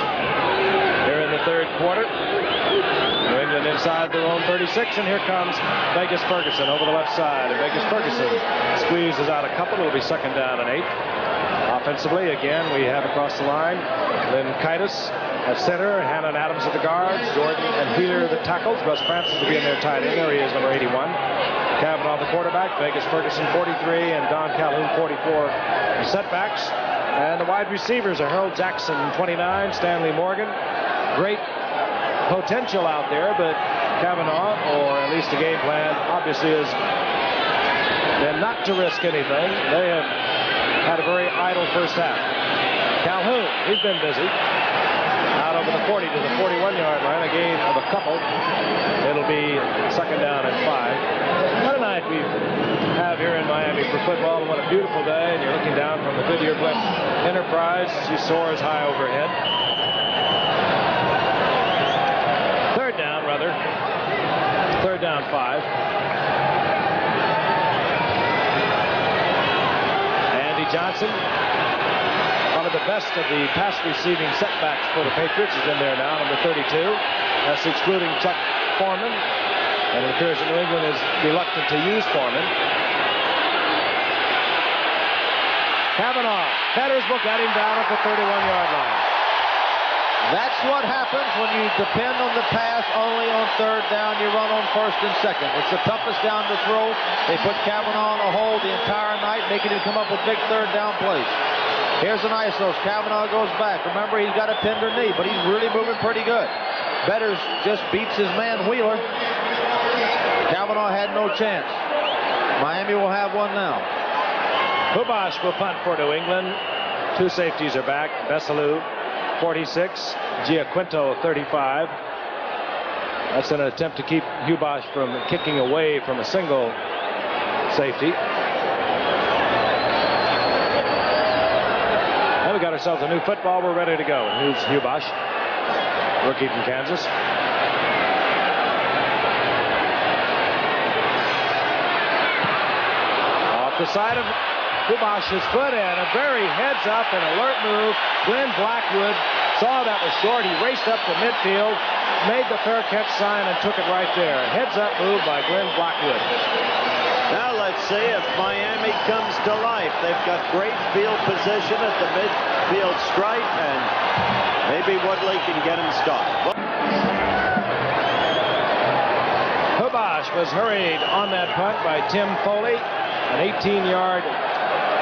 here in the 3rd quarter. New England inside their own 36, and here comes Vegas Ferguson over the left side. And Vegas Ferguson squeezes out a couple. It'll be 2nd down and 8. Offensively, again, we have across the line Lynn Kitus at center, Hannon Adams at the guards, Jordan and Wheeler the tackles. Russ Francis will be in there tight end. There he is, number 81. Kavanaugh the quarterback, Vegas Ferguson 43, and Don Calhoun 44 setbacks. And the wide receivers are Harold Jackson 29, Stanley Morgan. Great potential out there, but Kavanaugh, or at least the game plan, obviously is then not to risk anything. They have had a very idle first half. Calhoun, he's been busy. Out over the 40 to the 41-yard line, a gain of a couple. It'll be 2nd down and 5. What a night we have here in Miami for football, and what a beautiful day. And you're looking down from the Goodyear Blimp Enterprise. She soars high overhead. 3rd down, rather. 3rd down, 5. Andy Johnson, one of the best of the pass receiving setbacks for the Patriots, is in there now, number 32. That's excluding Chuck Foreman. And it appears that New England is reluctant to use Foreman. Kavanaugh, Fetters will get him down at the 31-yard line. That's what happens when you depend on the pass only on 3rd down. You run on 1st and 2nd. It's the toughest down to throw. They put Kavanaugh on a hold the entire night, making him come up with big 3rd down plays. Here's an ISO. Kavanaugh goes back. Remember, he's got a tender knee, but he's really moving pretty good. Betters just beats his man Wheeler. Kavanaugh had no chance. Miami will have one now. Hubash will punt for New England. 2 safeties are back. Besalou, 46. Giaquinto, 35. That's an attempt to keep Hubash from kicking away from a single safety. And we got ourselves a new football. We're ready to go. Here's Hubash, rookie from Kansas. Off the side of Hubash's foot, and a very heads-up and alert move. Glenn Blackwood saw that was short. He raced up to midfield, made the fair catch sign, and took it right there. A heads-up move by Glenn Blackwood. Now let's see if Miami comes to life. They've got great field position at the midfield stripe, and maybe Woodley can get him stopped. Hubash was hurried on that punt by Tim Foley. An 18-yard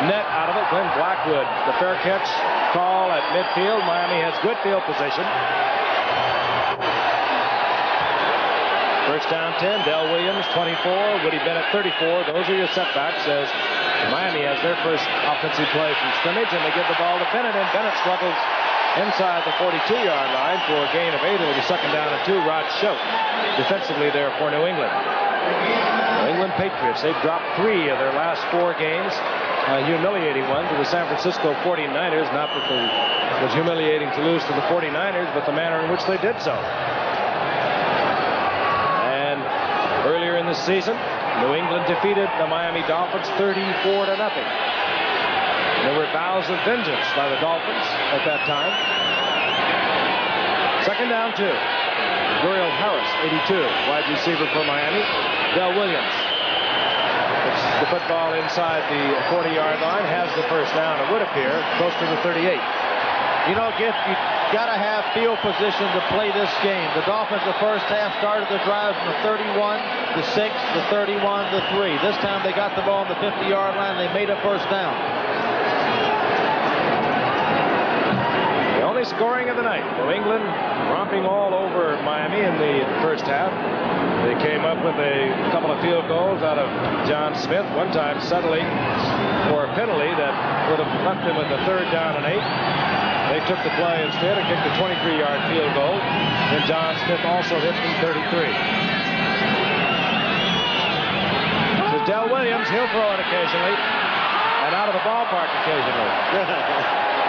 net out of it. Glenn Blackwood, the fair catch call at midfield. Miami has good field position. First down 10. Del Williams, 24. Woody Bennett, 34. Those are your setbacks as Miami has their first offensive play from scrimmage, and they give the ball to Bennett, and Bennett struggles inside the 42-yard line for a gain of 8. It'll be second down and 2. Rod Shote defensively there for New England. New England Patriots, they've dropped 3 of their last 4 games. A humiliating one to the San Francisco 49ers. Not that it was humiliating to lose to the 49ers, but the manner in which they did so. And earlier in the season, New England defeated the Miami Dolphins 34-0. There were vows of vengeance by the Dolphins at that time. Second down 2. Duriel Harris, 82, wide receiver for Miami. Del Williams puts the football inside the 40-yard line, has the first down, it would appear, close to the 38. You know, Giff, you got to have field position to play this game. The Dolphins, the first half, started the drive from the 31, the 6, the 31, the 3. This time they got the ball on the 50-yard line. They made a first down. The only scoring of the night. New England romping all over Miami in the first half. They came up with a couple of field goals out of John Smith, one time suddenly for a penalty that would have left him with a third down and 8. They took the play instead and kicked a 23-yard field goal. And John Smith also hit from 33. So Del Williams, he'll throw it occasionally. And out of the ballpark occasionally.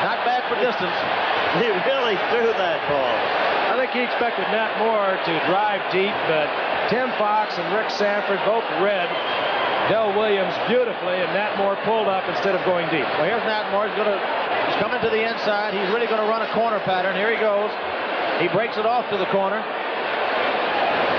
Not bad for distance. He really threw that ball. I think he expected Nat Moore to drive deep, but Tim Fox and Rick Sanford both read Del Williams beautifully, and Nat Moore pulled up instead of going deep. Well, here's Nat Moore. He's coming to the inside. He's really going to run a corner pattern. Here he goes. He breaks it off to the corner.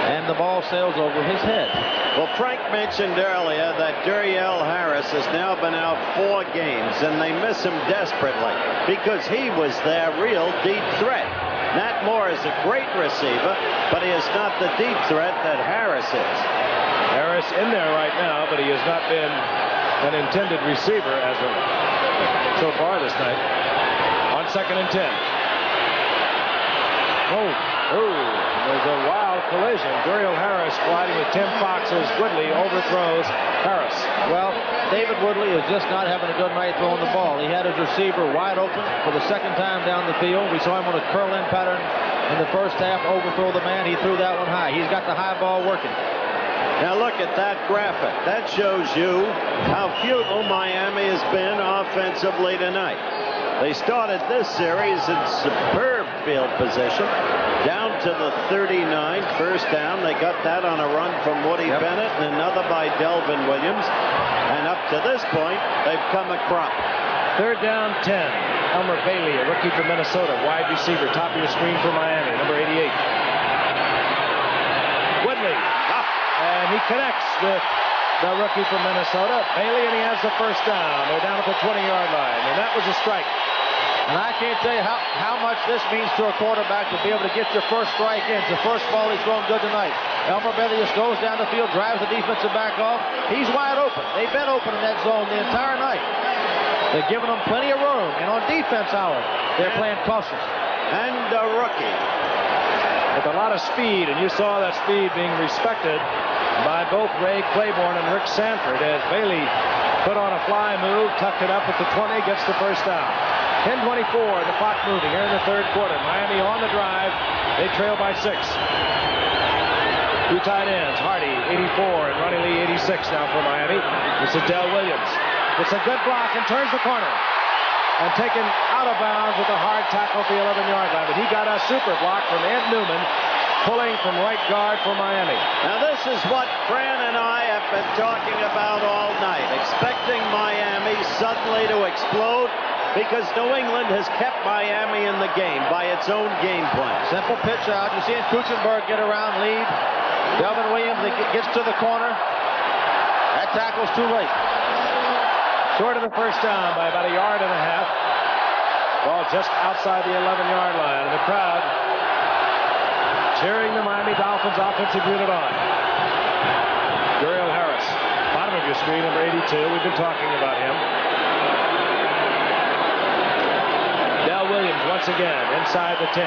And the ball sails over his head. Well, Frank mentioned earlier that Duriel Harris has now been out 4 games, and they miss him desperately because he was their real deep threat. Nat Moore is a great receiver, but he is not the deep threat that Harris is. Harris in there right now, but he has not been an intended receiver as of so far this night. On second and 10. There's a wild collision. Duriel Harris colliding with Tim Fox as Woodley overthrows Harris. Well, David Woodley is just not having a good night throwing the ball. He had his receiver wide open for the second time down the field. We saw him on a curl-in pattern in the first half, overthrow the man. He threw that one high. He's got the high ball working. Now look at that graphic. That shows you how futile Miami has been offensively tonight. They started this series in superb field position, down to the 39, first down. They got that on a run from Woody Bennett and another by Delvin Williams. And up to this point, they've come a crop. Third down 10. Elmer Bailey, a rookie from Minnesota, wide receiver, top of your screen for Miami, number 88. Woodley, and he connects with the rookie from Minnesota, Bailey, and he has the first down. They're down at the 20-yard line, and that was a strike. And I can't tell you how much this means to a quarterback to be able to get your first strike in. It's the first ball he's thrown good tonight. Elmer Bailey just goes down the field, drives the defensive back off. He's wide open. They've been open in that zone the entire night. They're giving them plenty of room. And on defense, Howard, they're playing cautious. And a rookie. With a lot of speed, and you saw that speed being respected by both Ray Claiborne and Rick Sanford as Bailey put on a fly move, tucked it up at the 20, gets the first down. 10:24, the clock moving here in the third quarter. Miami on the drive. They trail by 6. 2 tight ends, Hardy, 84, and Ronnie Lee, 86 now for Miami. This is Del Williams. It's a good block and turns the corner. And taken out of bounds with a hard tackle at the 11-yard line. But he got a super block from Ed Newman, pulling from right guard for Miami. Now this is what Fran and I have been talking about all night, expecting Miami suddenly to explode because New England has kept Miami in the game by its own game plan. Simple pitch out. You see Kuchenberg get around, lead. Delvin Williams gets to the corner. That tackle's too late. Short of the first down by about 1.5 yards. Ball just outside the 11-yard line. And the crowd cheering the Miami Dolphins offensive unit on. Duriel Harris, bottom of your screen, number 82. We've been talking about him. once again inside the 10.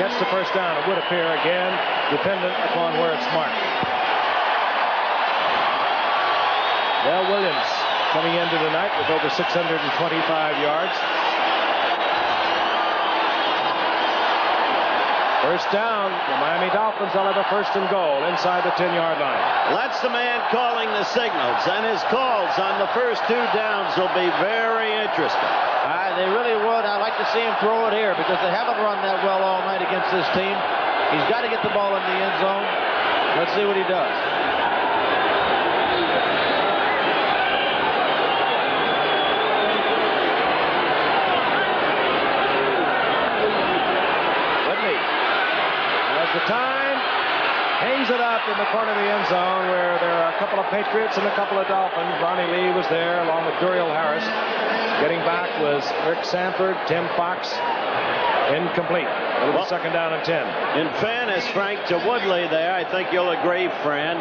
Gets the first down. It would appear again, dependent upon where it's marked. Dale Williams coming into the night with over 625 yards. First down, the Miami Dolphins will have a first and goal inside the 10-yard line. That's the man calling the signals, and his calls on the first two downs will be very interesting. They really would. I'd like to see him throw it here because they haven't run that well all night against this team. He's got to get the ball in the end zone. Let's see what he does. The time, hangs it up in the corner of the end zone where there are a couple of Patriots and a couple of Dolphins. Ronnie Lee was there along with Duriel Harris. Getting back was Rick Sanford, Tim Fox. Incomplete. It'll be second down and 10. In fairness, Frank, to Woodley there, I think you'll agree, Fran.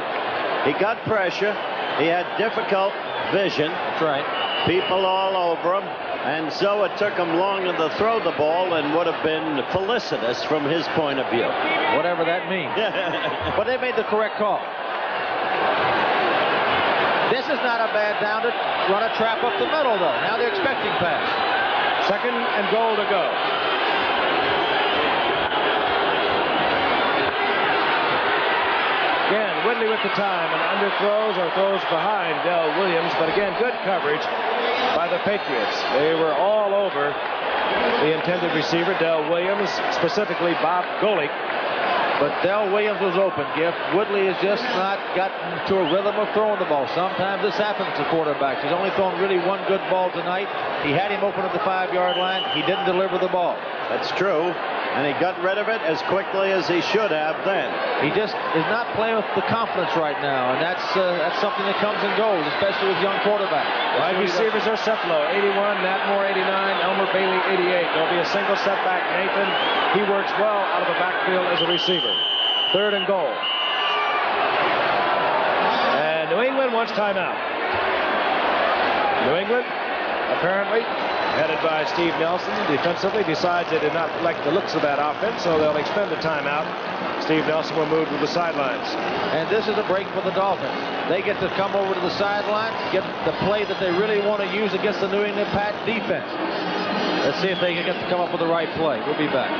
He got pressure. He had difficult vision. That's right. People all over him. And so it took him longer to throw the ball and would have been felicitous from his point of view. Whatever that means. But they made the correct call. This is not a bad down to run a trap up the middle, though. Now they're expecting pass. Second and goal to go. Again, Whitley with the time and underthrows or throws behind Dell Williams. But again, good coverage by the Patriots. They were all over the intended receiver, Dell Williams, specifically Bob Golick. But Dell Williams was open, Giff. Woodley has just not gotten to a rhythm of throwing the ball. Sometimes this happens to quarterbacks. He's only thrown really one good ball tonight. He had him open at the 5-yard line. He didn't deliver the ball. That's true. And he got rid of it as quickly as he should have then. He just is not playing with the confidence right now, and that's something that comes and goes, especially with young quarterbacks. Wide receivers are Cefalo, 81, Nat Moore, 89, Elmer Bailey, 88. There'll be a single setback. Nathan, he works well out of the backfield as a receiver. Third and goal. And New England wants timeout. New England, apparently, headed by Steve Nelson, defensively decides they did not like the looks of that offense, so they'll expend a timeout. Steve Nelson will move to the sidelines. And this is a break for the Dolphins. They get to come over to the sideline, get the play that they really want to use against the New England Pat defense. Let's see if they can get to come up with the right play. We'll be back.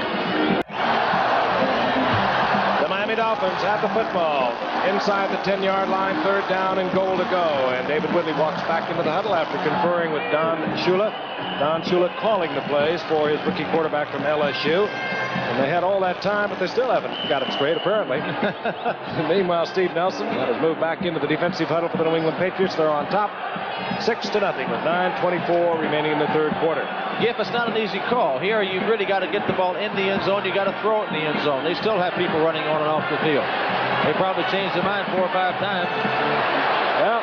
The Miami Dolphins have the football inside the 10-yard line, third down and goal to go. And David Whitley walks back into the huddle after conferring with Don Shula. Don Shula calling the plays for his rookie quarterback from LSU. And they had all that time, but they still haven't got it straight, apparently. Meanwhile, Steve Nelson has moved back into the defensive huddle for the New England Patriots. They're on top, 6-0 with 9:24 remaining in the third quarter. Giff, it's not an easy call. Here, you really got to get the ball in the end zone. You got to throw it in the end zone. They still have people running on and off the field. They probably changed their mind 4 or 5 times. Well,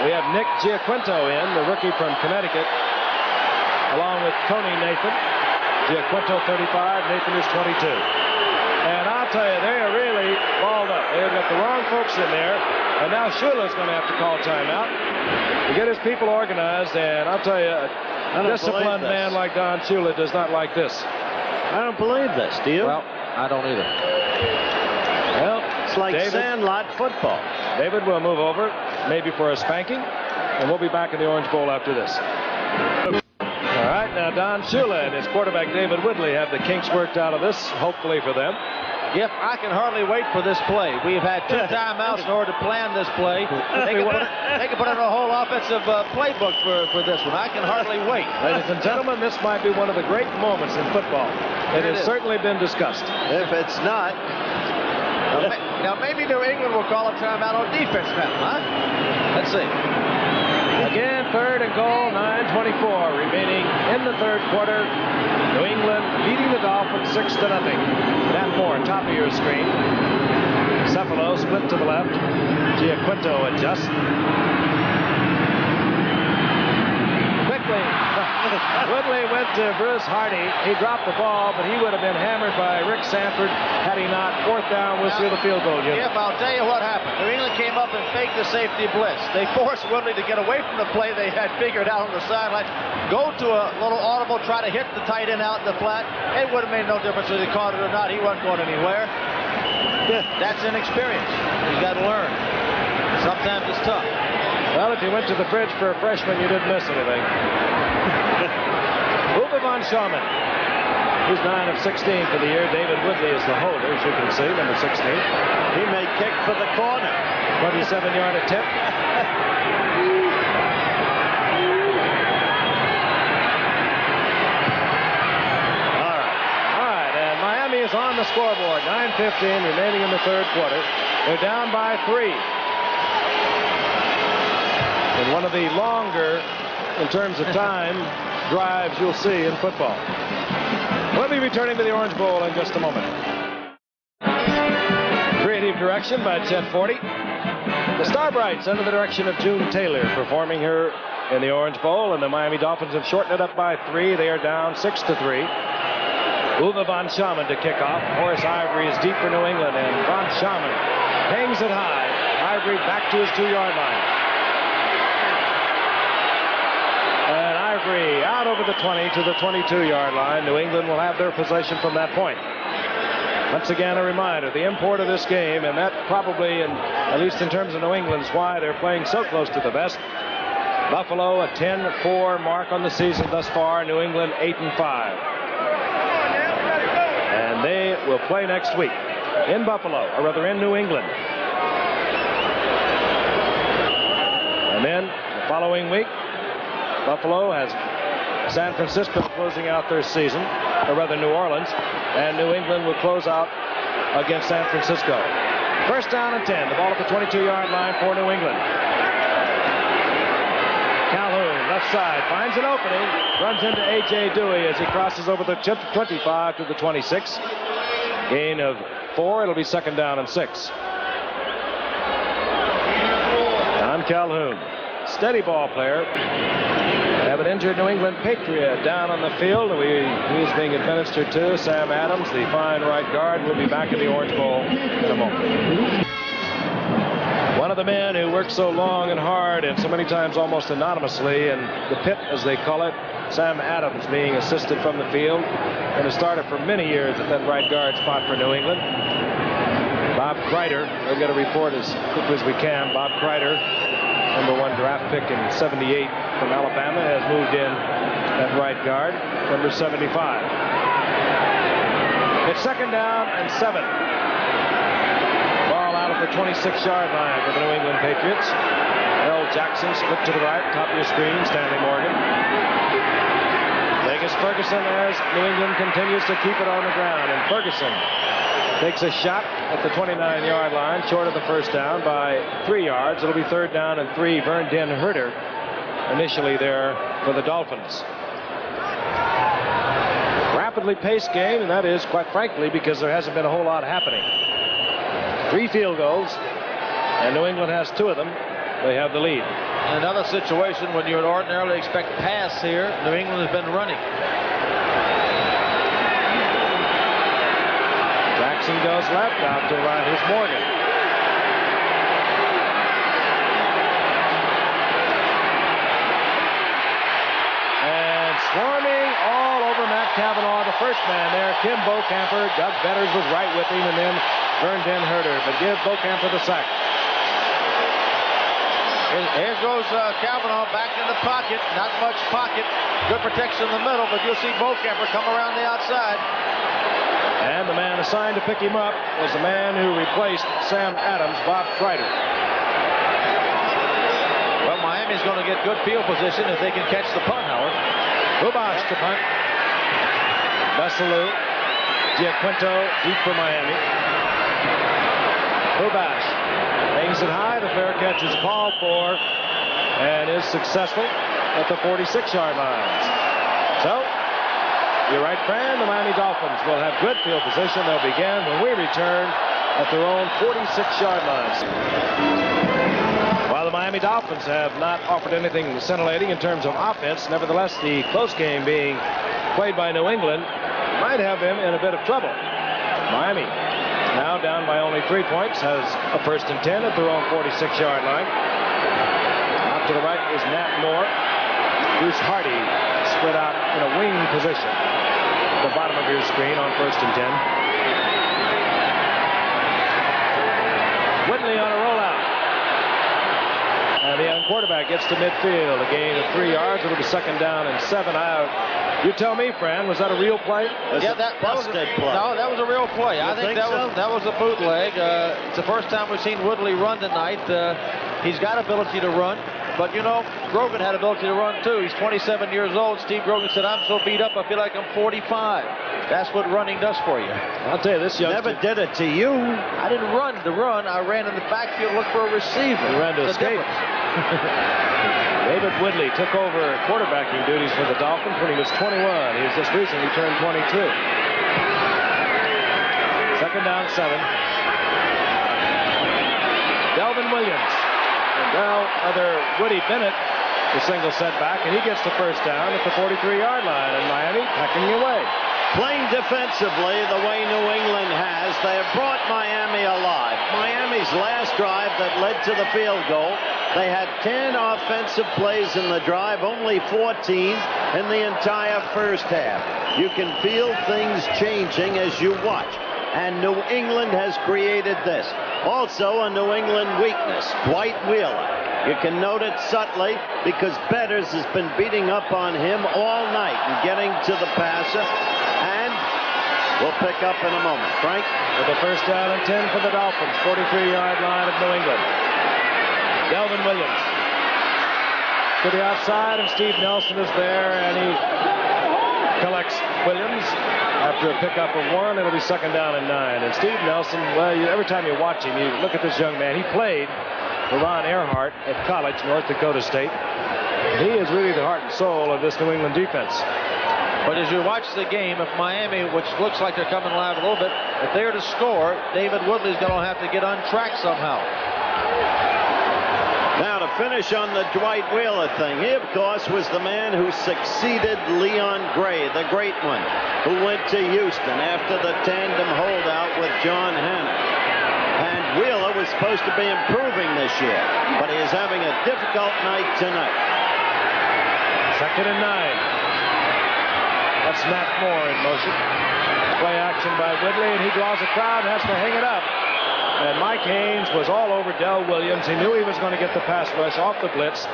we have Nick Giaquinto in, the rookie from Connecticut, along with Tony Nathan. Giaquinto 35, Nathan is 22. And I'll tell you, they are really balled up. They've got the wrong folks in there, and now Shula's going to have to call timeout to get his people organized. And I'll tell you, a disciplined man like Don Shula does not like this. I don't believe this, do you? Well, I don't either. Well, it's like sandlot football. David will move over, maybe for a spanking, and we'll be back in the Orange Bowl after this. All right, now Don Shula and his quarterback David Whitley have the kinks worked out of this, hopefully for them. Yep, I can hardly wait for this play. We've had 2 timeouts in order to plan this play. They can put in a whole offensive playbook for this one. I can hardly wait. Ladies and gentlemen, this might be one of the great moments in football. It has certainly been discussed. If it's not... Now, maybe New England will call a timeout on defense now, huh? Let's see. Again, third and goal, 9:24 remaining in the third quarter. New England leading the Dolphins 6-0. Nat Moore, top of your screen. Cefalo split to the left. Giaquinto adjusts. Quickly, Woodley went to Bruce Hardy. He dropped the ball, but he would have been hammered by Rick Sanford had he not. Fourth down was through the field goal unit. If I'll tell you what happened. New England came up and faked the safety blitz. They forced Woodley to get away from the play they had figured out on the sideline, go to a little audible, try to hit the tight end out in the flat. It would have made no difference whether he caught it or not. He wasn't going anywhere. That's inexperience. You got to learn. Sometimes it's tough. Well, if you went to the bridge for a freshman, you didn't miss anything. Uwe von Schaumann. He's 9 of 16 for the year. David Woodley is the holder, as you can see, number 16. He may kick for the corner. 27-yard attempt. All right, and Miami is on the scoreboard. 9:15 remaining in the third quarter. They're down by 3. And one of the longer, in terms of time, drives you'll see in football. We'll be returning to the Orange Bowl in just a moment. Creative direction by Chet Forty. The Starbrights under the direction of June Taylor performing here in the Orange Bowl, and the Miami Dolphins have shortened it up by 3. They are down 6-3. Uwe von Schaumann to kick off. Horace Ivory is deep for New England, and von Schaumann hangs it high. Ivory back to his 2-yard line. And Ivory out over the 20 to the 22-yard line. New England will have their possession from that point. Once again, a reminder, the import of this game, and that probably, at least in terms of New England's, why they're playing so close to the vest. Buffalo, a 10-4 mark on the season thus far. New England, 8-5. And they will play next week in Buffalo, or rather in New England. And then the following week, Buffalo has San Francisco closing out their season, or rather New Orleans, and New England will close out against San Francisco. First down and 10. The ball at the 22-yard line for New England. Calhoun, left side, finds an opening, runs into A.J. Dewey as he crosses over the 25 to the 26. Gain of 4. It'll be second down and 6. Don Calhoun, steady ball player. Have an injured New England Patriot down on the field. He is being administered to. Sam Adams, the fine right guard, will be back in the Orange Bowl in a moment. One of the men who worked so long and hard and so many times almost anonymously in the pit, as they call it, Sam Adams being assisted from the field and has started for many years at that right guard spot for New England. Bob Kreider, we'll get a report as quickly as we can. Bob Kreider, number 1 draft pick in '78 from Alabama, has moved in at right guard, number 75. It's second down and 7. Ball out of the 26-yard line for the New England Patriots. Earl Jackson split to the right, top of your screen, Stanley Morgan. Vegas Ferguson as New England continues to keep it on the ground, and Ferguson takes a shot at the 29-yard line, short of the first down by 3 yards. It'll be third down and 3. Vern Den Herder initially there for the Dolphins. Rapidly paced game, and that is, quite frankly, because there hasn't been a whole lot happening. 3 field goals, and New England has 2 of them. They have the lead. In another situation, when you would ordinarily expect pass here, New England has been running. Jackson goes left, out to the right. Here's Morgan. And swarming all over Matt Cavanaugh, the first man there, Tim Bocamper. Doug Betters was right with him, and then Vern Den Herder. But give Bocamper the sack. Here goes Cavanaugh back in the pocket. Not much pocket. Good protection in the middle, but you'll see Bocamper come around the outside. And the man assigned to pick him up was the man who replaced Sam Adams, Bob Kreider. Well, Miami's going to get good field position if they can catch the punt, Howard. Hubash to punt. Bussalou. Giaquinto deep for Miami. Hubash hangs it high. The fair catch is called for and is successful at the 46-yard line. So, you're right, Fran. The Miami Dolphins will have good field position. They'll begin when we return at their own 46-yard line. While the Miami Dolphins have not offered anything scintillating in terms of offense, nevertheless, the close game being played by New England might have them in a bit of trouble. Miami now down by only 3 points, has a 1st and 10 at their own 46-yard line. Out to the right is Nat Moore. Bruce Hardy split out in a wing position. The bottom of your screen on 1st and 10. Whitley on a rollout. And the young quarterback gets to midfield. A gain of 3 yards. It'll be 2nd down and 7. You tell me, Fran, was that a real play? Yeah, that was a play. No, that was a real play. I think that was a bootleg. It's the first time we've seen Woodley run tonight. He's got ability to run. But, you know, Grogan had ability to run, too. He's 27 years old. Steve Grogan said, I'm so beat up, I feel like I'm 45. That's what running does for you. I'll tell you, this youngster never did it to you. I didn't run to run. I ran in the backfield, looked for a receiver. He ran to escape. David Woodley took over quarterbacking duties for the Dolphins when he was 21. He has just recently turned 22. 2nd down, 7. Delvin Williams. And now other Woody Bennett, the single setback, and he gets the 1st down at the 43-yard line. And Miami packing away. Playing defensively the way New England has, they have brought Miami alive. Miami's last drive that led to the field goal, they had 10 offensive plays in the drive, only 14 in the entire first half. You can feel things changing as you watch. And New England has created this. Also a New England weakness, Dwight Wheeler. You can note it subtly because Betters has been beating up on him all night and getting to the passer. And we'll pick up in a moment. Frank? With the 1st down and 10 for the Dolphins, 43-yard line of New England. Delvin Williams to the outside, and Steve Nelson is there, and he collects Williams. After a pickup of 1, it'll be 2nd down and 9. And Steve Nelson, well, every time you watch him, you look at this young man. He played for Ron Earhart at college, North Dakota State. He is really the heart and soul of this New England defense. But as you watch the game, if Miami, which looks like they're coming alive a little bit, if they're to score, David Woodley's going to have to get untracked somehow. Now to finish on the Dwight Wheeler thing, he of course was the man who succeeded Leon Gray, the great one, who went to Houston after the tandem holdout with John Hanna. And Wheeler was supposed to be improving this year, but he is having a difficult night tonight. 2nd and 9. That's Matt Moore in motion. Play action by Woodley, and he draws a crowd and has to hang it up. And Mike Haynes was all over Del Williams. He knew he was going to get the pass rush off the blitz.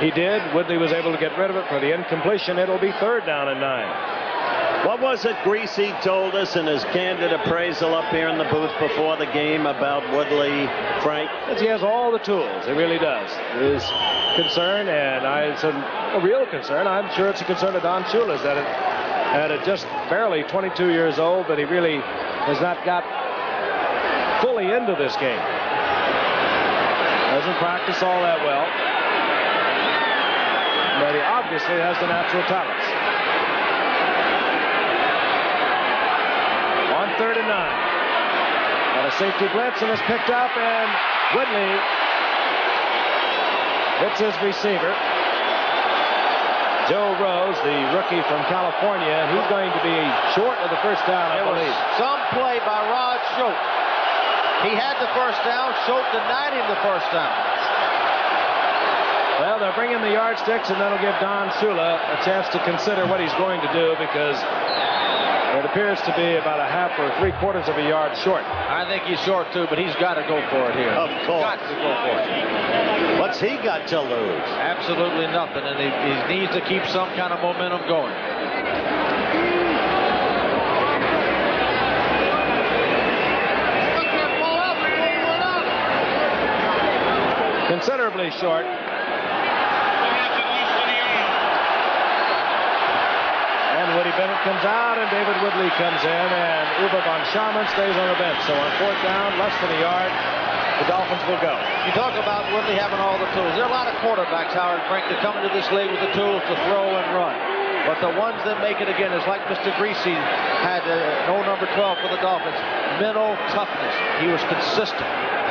He did. Woodley was able to get rid of it for the incompletion. It'll be 3rd down and 9. What was it Greasy told us in his candid appraisal up here in the booth before the game about Woodley, Frank? He has all the tools. He really does. His concern, and it's a real concern. I'm sure it's a concern of Don Shula's that at just barely 22 years old that he really has not got fully into this game. Doesn't practice all that well. But he obviously has the natural talents. On 3rd and 9. Got a safety blitz and is picked up, and Woodley hits his receiver. Joe Rose, the rookie from California, and he's going to be short of the 1st down, I believe. Some play by Rod Schultz. He had the 1st down. Schultz denied him the 1st down. Well, they're bringing the yardsticks, and that'll give Don Shula a chance to consider what he's going to do because it appears to be about a half or 3/4 of a yard short. I think he's short, too, but he's got to go for it here. Of course. Got to go for it. What's he got to lose? Absolutely nothing, and he needs to keep some kind of momentum going. Considerably short. And Woody Bennett comes out, and David Woodley comes in, and Uwe von Schamann stays on the bench. So on 4th down, less than a yard, the Dolphins will go. You talk about Woodley having all the tools. There are a lot of quarterbacks, Howard Frank, that come into this league with the tools to throw and run. But the ones that make it again is like Mr. Greasy had no number 12 for the Dolphins. Mental toughness. He was consistent.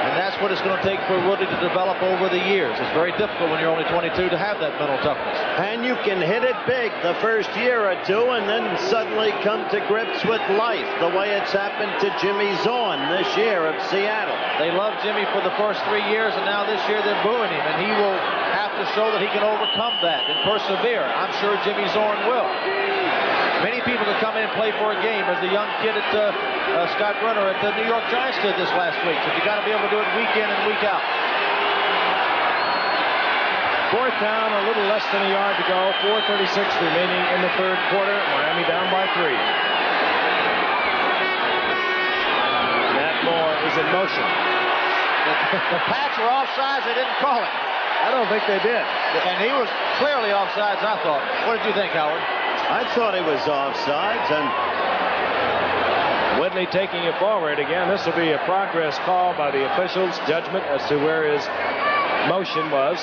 And that's what it's going to take for Woody to develop over the years. It's very difficult when you're only 22 to have that mental toughness. And you can hit it big the first year or two and then suddenly come to grips with life, the way it's happened to Jimmy Zorn this year of Seattle. They loved Jimmy for the first 3 years, and now this year they're booing him, and he will have to show that he can overcome that and persevere. I'm sure Jimmy Zorn will. Many people could come in and play for a game, as the young kid at Scott Brunner at the New York Giants did this last week. So you got to be able to do it week in and week out. Fourth down, a little less than a yard to go. 4:36 remaining in the third quarter. Miami down by 3. Matt Moore is in motion. The Pats were offsides. They didn't call it. I don't think they did. And he was clearly offsides, I thought. What did you think, Howard? I thought he was offsides, and Whitley taking it forward. Again, this will be a progress call by the officials. Judgment as to where his motion was.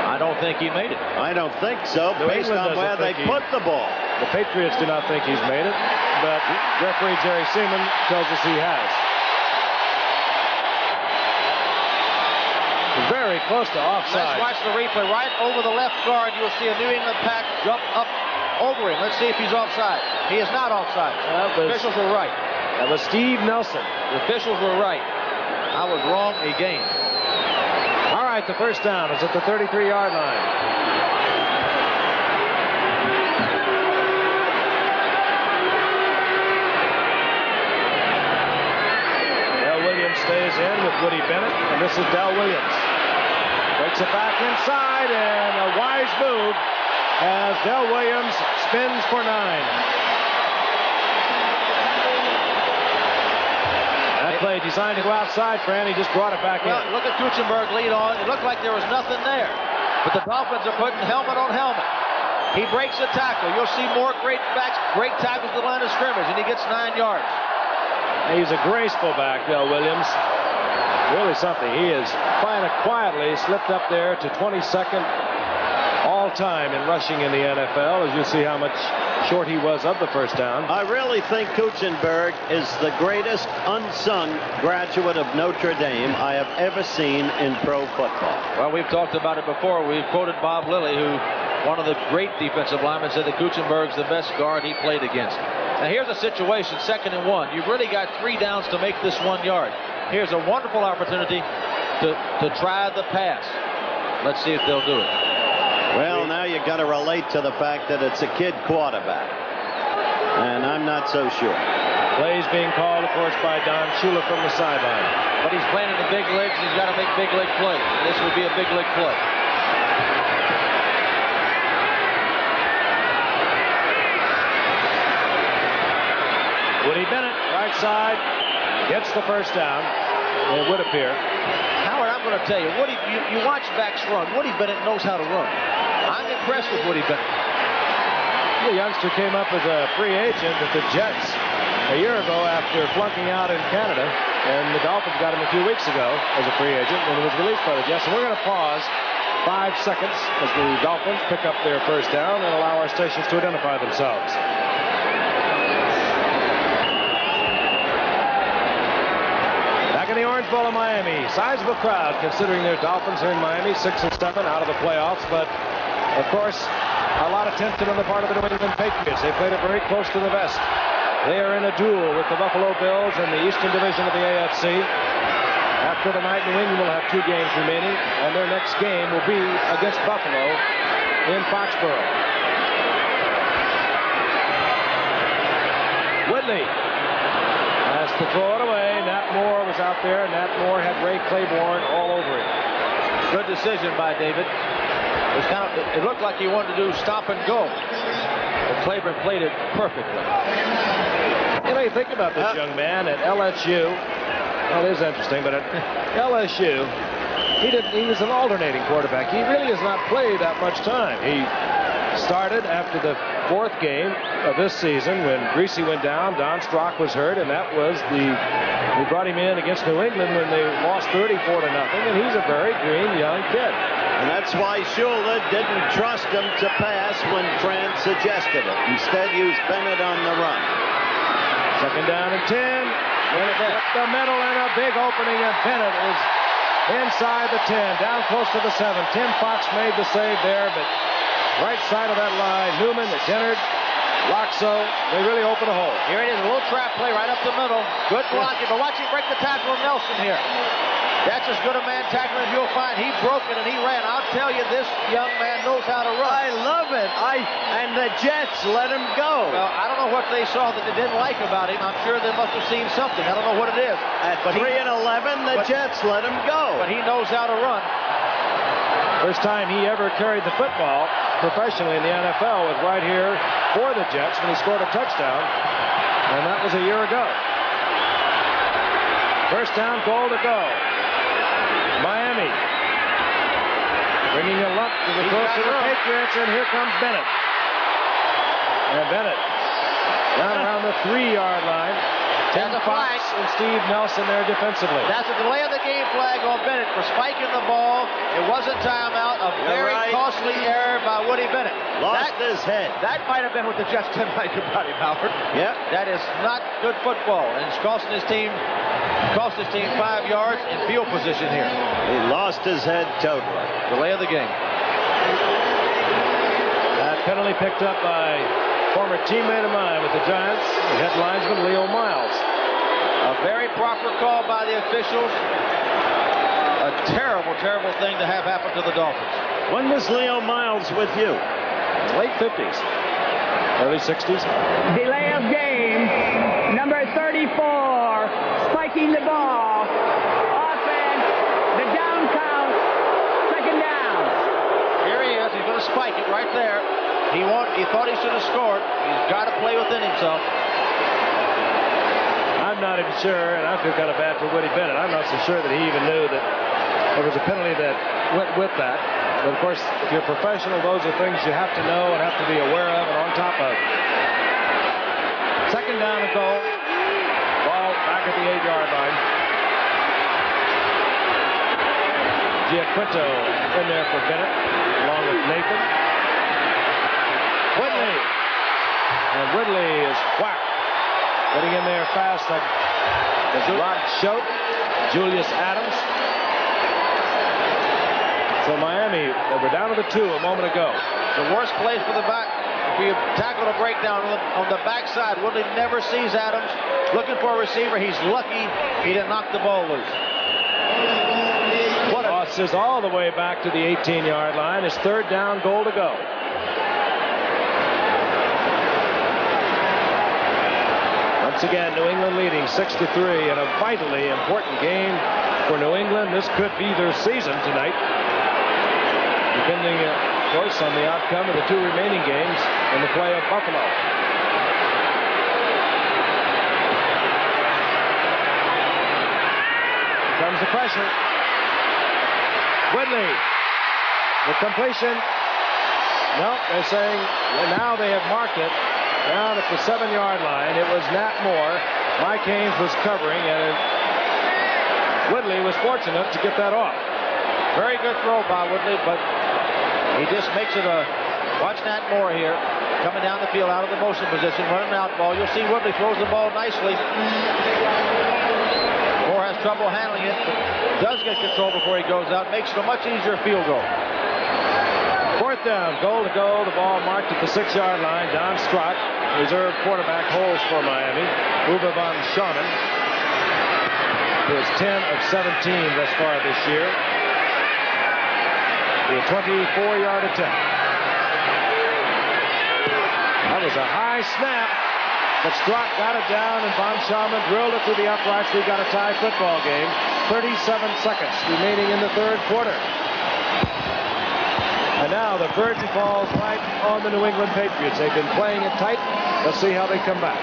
I don't think he made it. I don't think so, based on where they put the ball. The Patriots do not think he's made it, but referee Jerry Seaman tells us he has. Very close to offside. Let's watch the replay. Right over the left guard, you'll see a New England pack jump up over him. Let's see if he's offside. He is not offside. The officials were right. That was Steve Nelson. The officials were right. I was wrong again. All right, the first down is at the 33-yard line. Del Williams stays in with Woody Bennett, and this is Del Williams. Breaks it back inside, and a wise move as Del Williams spins for 9. That play designed to go outside, Fran. He just brought it back in. Look at Kuchenberg lead on. It looked like there was nothing there. But the Dolphins are putting helmet on helmet. He breaks the tackle. You'll see more great tackles at the line of scrimmage, and he gets 9 yards. He's a graceful back, Del Williams. Really something. He is quietly slipped up there to 22nd all-time in rushing in the NFL, as you see how much short he was of the first down. I really think Kuchenberg is the greatest unsung graduate of Notre Dame I have ever seen in pro football. Well, we've talked about it before. We've quoted Bob Lilly, who, one of the great defensive linemen, said that Kuchenberg's the best guard he played against. Now here's a situation, 2nd and 1. You've really got 3 downs to make this 1 yard. Here's a wonderful opportunity to try the pass. Let's see if they'll do it. Well, now you've got to relate to the fact that it's a kid quarterback. And I'm not so sure. Plays being called, of course, by Don Shula from the sideline. But he's playing in the big leagues. He's got to make big league plays. This would be a big league play. Woody Bennett, right side, gets the first down. It would appear. Howard, I'm going to tell you, Woody, you watch backs run. Woody Bennett knows how to run. I'm impressed with Woody Bennett. The youngster came up as a free agent at the Jets a year ago after flunking out in Canada, and the Dolphins got him a few weeks ago as a free agent, and he was released by the Jets. And we're going to pause 5 seconds as the Dolphins pick up their first down and allow our stations to identify themselves. In the Orange Bowl of Miami, sizable crowd considering their Dolphins are in Miami, 6 and 7 out of the playoffs, but of course a lot of tension on the part of the New England Patriots. They played it very close to the vest. They are in a duel with the Buffalo Bills in the Eastern Division of the AFC. After tonight, New England will have 2 games remaining, and their next game will be against Buffalo in Foxborough. Whitley has to throw it away. Nat Moore was out there. Nat Moore had Ray Claiborne all over him. Good decision by David. It looked like he wanted to do stop and go. But Claiborne played it perfectly. You know, you think about this young man at LSU. Well, it is interesting, but at LSU, he was an alternating quarterback. He really has not played that much time. He started after the 4th game of this season when Greasy went down. Don Strock was hurt, and that was we brought him in against New England when they lost 34-0, and he's a very green young kid. And that's why Shula didn't trust him to pass when Fran suggested it. Instead, used Bennett on the run. 2nd down and 10. The middle and a big opening, and Bennett is inside the 10, down close to the 7. Tim Fox made the save there, but right side of that line, Newman, Dennard, Loxo, they really open a hole. Here it is, a little trap play right up the middle. Good blocking, but watch him break the tackle of Nelson here. That's as good a man tackling as you'll find. He broke it and he ran. I'll tell you, this young man knows how to run. I love it. And the Jets let him go. Well, I don't know what they saw that they didn't like about him. I'm sure they must have seen something. I don't know what it is. At 3-11, the Jets let him go. But he knows how to run. First time he ever carried the football professionally in the NFL was right here for the Jets when he scored a touchdown, and that was a year ago. First down, goal to go. Miami bringing a lump to the throat to the Patriots, and here comes Bennett. And Bennett down around the 3-yard line. Tim Fox and Steve Nelson there defensively. That's a delay of the game flag on Bennett for spiking the ball. It was a timeout, a very costly error by Woody Bennett. Lost his head. That might have been what the Jets didn't like about him, Howard. Yep. That is not good football, and it's costing his team 5 yards in field position here. He lost his head totally. Delay of the game. That penalty picked up by former teammate of mine with the Giants, the head linesman Leo Miles. A very proper call by the officials. A terrible, terrible thing to have happen to the Dolphins. When was Leo Miles with you? Late 50s, early 60s. Delay of game. Number 34, spiking the ball. Offense, the down count, second down. Here he is. He's going to spike it right there. He thought he should have scored. He's got to play within himself. I'm not even sure, and I feel kind of bad for Woody Bennett. I'm not so sure that he even knew that there was a penalty that went with that. But of course, if you're a professional, those are things you have to know and have to be aware of and on top of. Second down and goal. Ball back at the 8-yard line. Giaquinto in there for Bennett, along with Nathan. Whitley. And Whitley is whacked. Getting in there fast like Rod Schote, Julius Adams. So Miami, they were down to the 2 a moment ago. The worst place for the back. If you tackle a breakdown on the backside, Whitley never sees Adams. Looking for a receiver. He's lucky he didn't knock the ball loose. Crosses all the way back to the 18-yard line. It's third down, goal to go. Once again, New England leading 6-3 in a vitally important game for New England. This could be their season tonight, depending, of course, on the outcome of the 2 remaining games in the play of Buffalo. Here comes the pressure. Whitley, the completion. No, they're saying now they have marked it. Down at the 7-yard line, it was Nat Moore. Mike Haynes was covering, and Whitley was fortunate to get that off. Very good throw by Whitley, but he just makes it a... Watch Nat Moore here, coming down the field out of the motion position, running out ball. You'll see Whitley throws the ball nicely. Moore has trouble handling it, but does get control before he goes out. Makes it a much easier field goal. Fourth down, goal to go. The ball marked at the 6-yard line. Don Strock, reserve quarterback, holds for Miami. Uwe von Schaman, who is 10 of 17 thus far this year. The 24-yard attempt. That was a high snap, but Strock got it down, and von Schaman drilled it through the uprights. We got a tie football game. 37 seconds remaining in the third quarter. And now the burden falls right on the New England Patriots. They've been playing it tight. Let's see how they come back.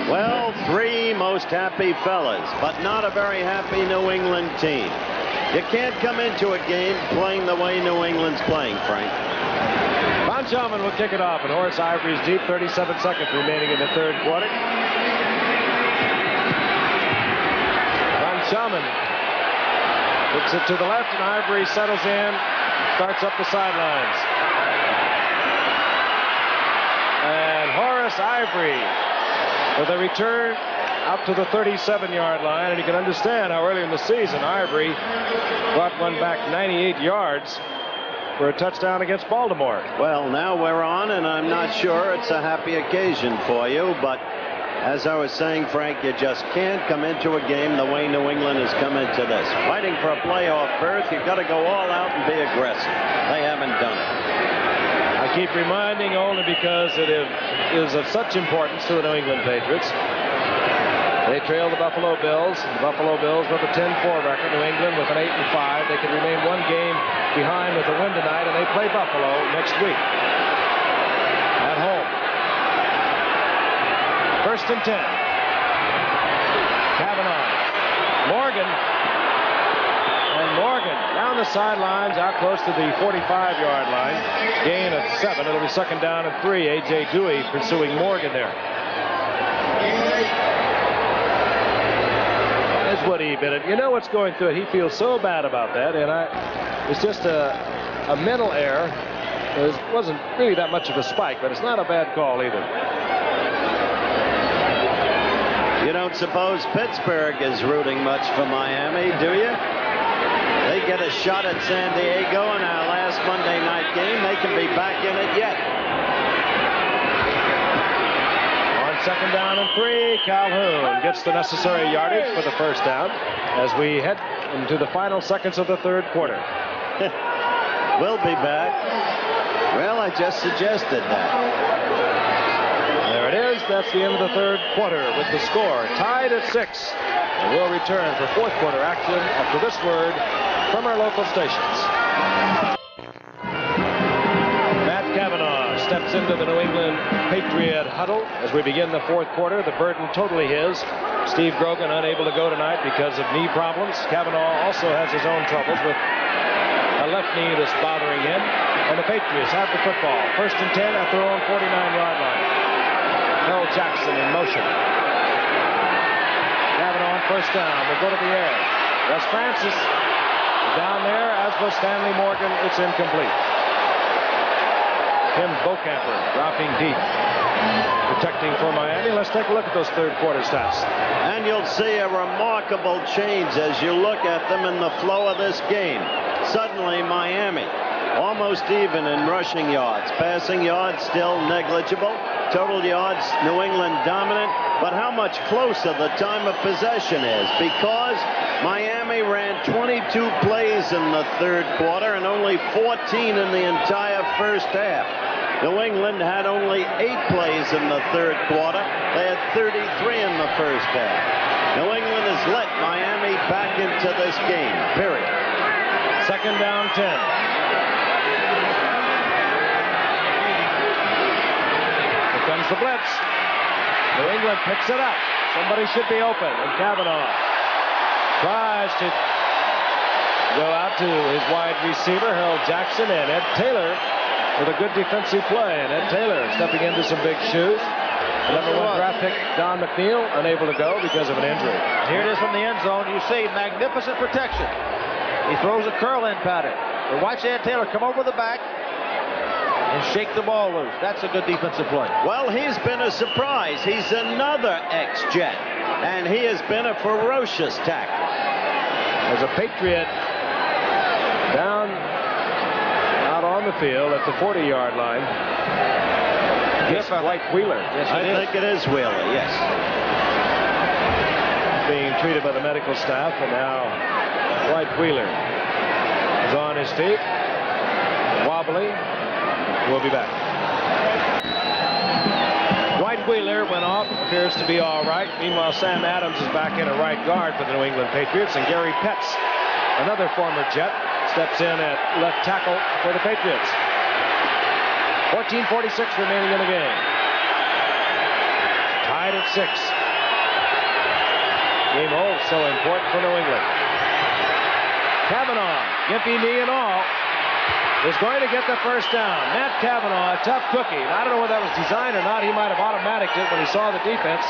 Well, 3 most happy fellas, but not a very happy New England team. You can't come into a game playing the way New England's playing, Frank. Von Schaman will kick it off, and Horace Ivory's deep. 37 seconds remaining in the third quarter. Von Schaman kicks it to the left, and Ivory settles in, starts up the sidelines. And Horace Ivory with a return up to the 37-yard line, and you can understand how early in the season Ivory brought one back 98 yards for a touchdown against Baltimore. Well, now we're on, and I'm not sure it's a happy occasion for you, but as I was saying, Frank, you just can't come into a game the way New England has come into this. Fighting for a playoff berth, you've got to go all out and be aggressive. They haven't done it. I keep reminding only because it is of such importance to the New England Patriots. They trail the Buffalo Bills. The Buffalo Bills with a 10-4 record. New England with an 8-5. They could remain one game behind with a win tonight, and they play Buffalo next week at home. 1st and 10. Kavanaugh. Morgan. And Morgan down the sidelines, out close to the 45-yard line. Gain of 7. It'll be 2nd down and 3. A.J. Dewey pursuing Morgan there. That's what he been. You know what's going through it. He feels so bad about that, and it's just a mental error. It wasn't really that much of a spike, but it's not a bad call either. You don't suppose Pittsburgh is rooting much for Miami, do you? They get a shot at San Diego in our last Monday night game. They can be back in it yet. On 2nd down and 3, Calhoun gets the necessary yardage for the 1st down as we head into the final seconds of the 3rd quarter. We'll be back. Well, I just suggested that. There it is. That's the end of the 3rd quarter with the score tied at 6. And we'll return for 4th quarter action after this word from our local stations. Matt Kavanaugh steps into the New England Patriot huddle as we begin the 4th quarter. The burden totally his. Steve Grogan unable to go tonight because of knee problems. Kavanaugh also has his own troubles with a left knee that's bothering him. And the Patriots have the football. 1st and 10 at their own 49-yard line. Earl Jackson in motion. Kavanaugh on 1st down. Will go to the air. That's Francis down there, as was Stanley Morgan. It's incomplete. Tim Bocamper dropping deep, protecting for Miami. Let's take a look at those 3rd quarter stats. And you'll see a remarkable change as you look at them in the flow of this game. Suddenly, Miami almost even in rushing yards. Passing yards still negligible. Total yards, New England dominant. But how much closer the time of possession is, because Miami ran 22 plays in the 3rd quarter and only 14 in the entire 1st half. New England had only 8 plays in the 3rd quarter. They had 33 in the 1st half. New England has let Miami back into this game, period. 2nd down 10. Comes the blitz. New England picks it up. Somebody should be open. And Kavanaugh tries to go out to his wide receiver, Harold Jackson, and Ed Taylor with a good defensive play. And Ed Taylor stepping into some big shoes. The number 1 draft pick, Don McNeil, unable to go because of an injury. Here it is from the end zone. You see magnificent protection. He throws a curl-in pattern. But watch Ed Taylor come over the back and shake the ball loose. That's a good defensive play. Well, he's been a surprise. He's another ex-Jet, and he has been a ferocious tackler. As a Patriot down out on the field at the 40-yard line. Yes, White Wheeler. Yes, I think it is Wheeler, yes. Being treated by the medical staff, and now White Wheeler is on his feet. Wobbly. We'll be back. White Wheeler went off, appears to be all right. Meanwhile, Sam Adams is back in a right guard for the New England Patriots, and Gary Petz, another former Jet, steps in at left tackle for the Patriots. 14:46 remaining in the game. Tied at 6. Game hold so important for New England. Kavanaugh, gimpy knee and all, is going to get the 1st down. Matt Kavanaugh, a tough cookie. I don't know whether that was designed or not. He might have automaticked it when he saw the defense.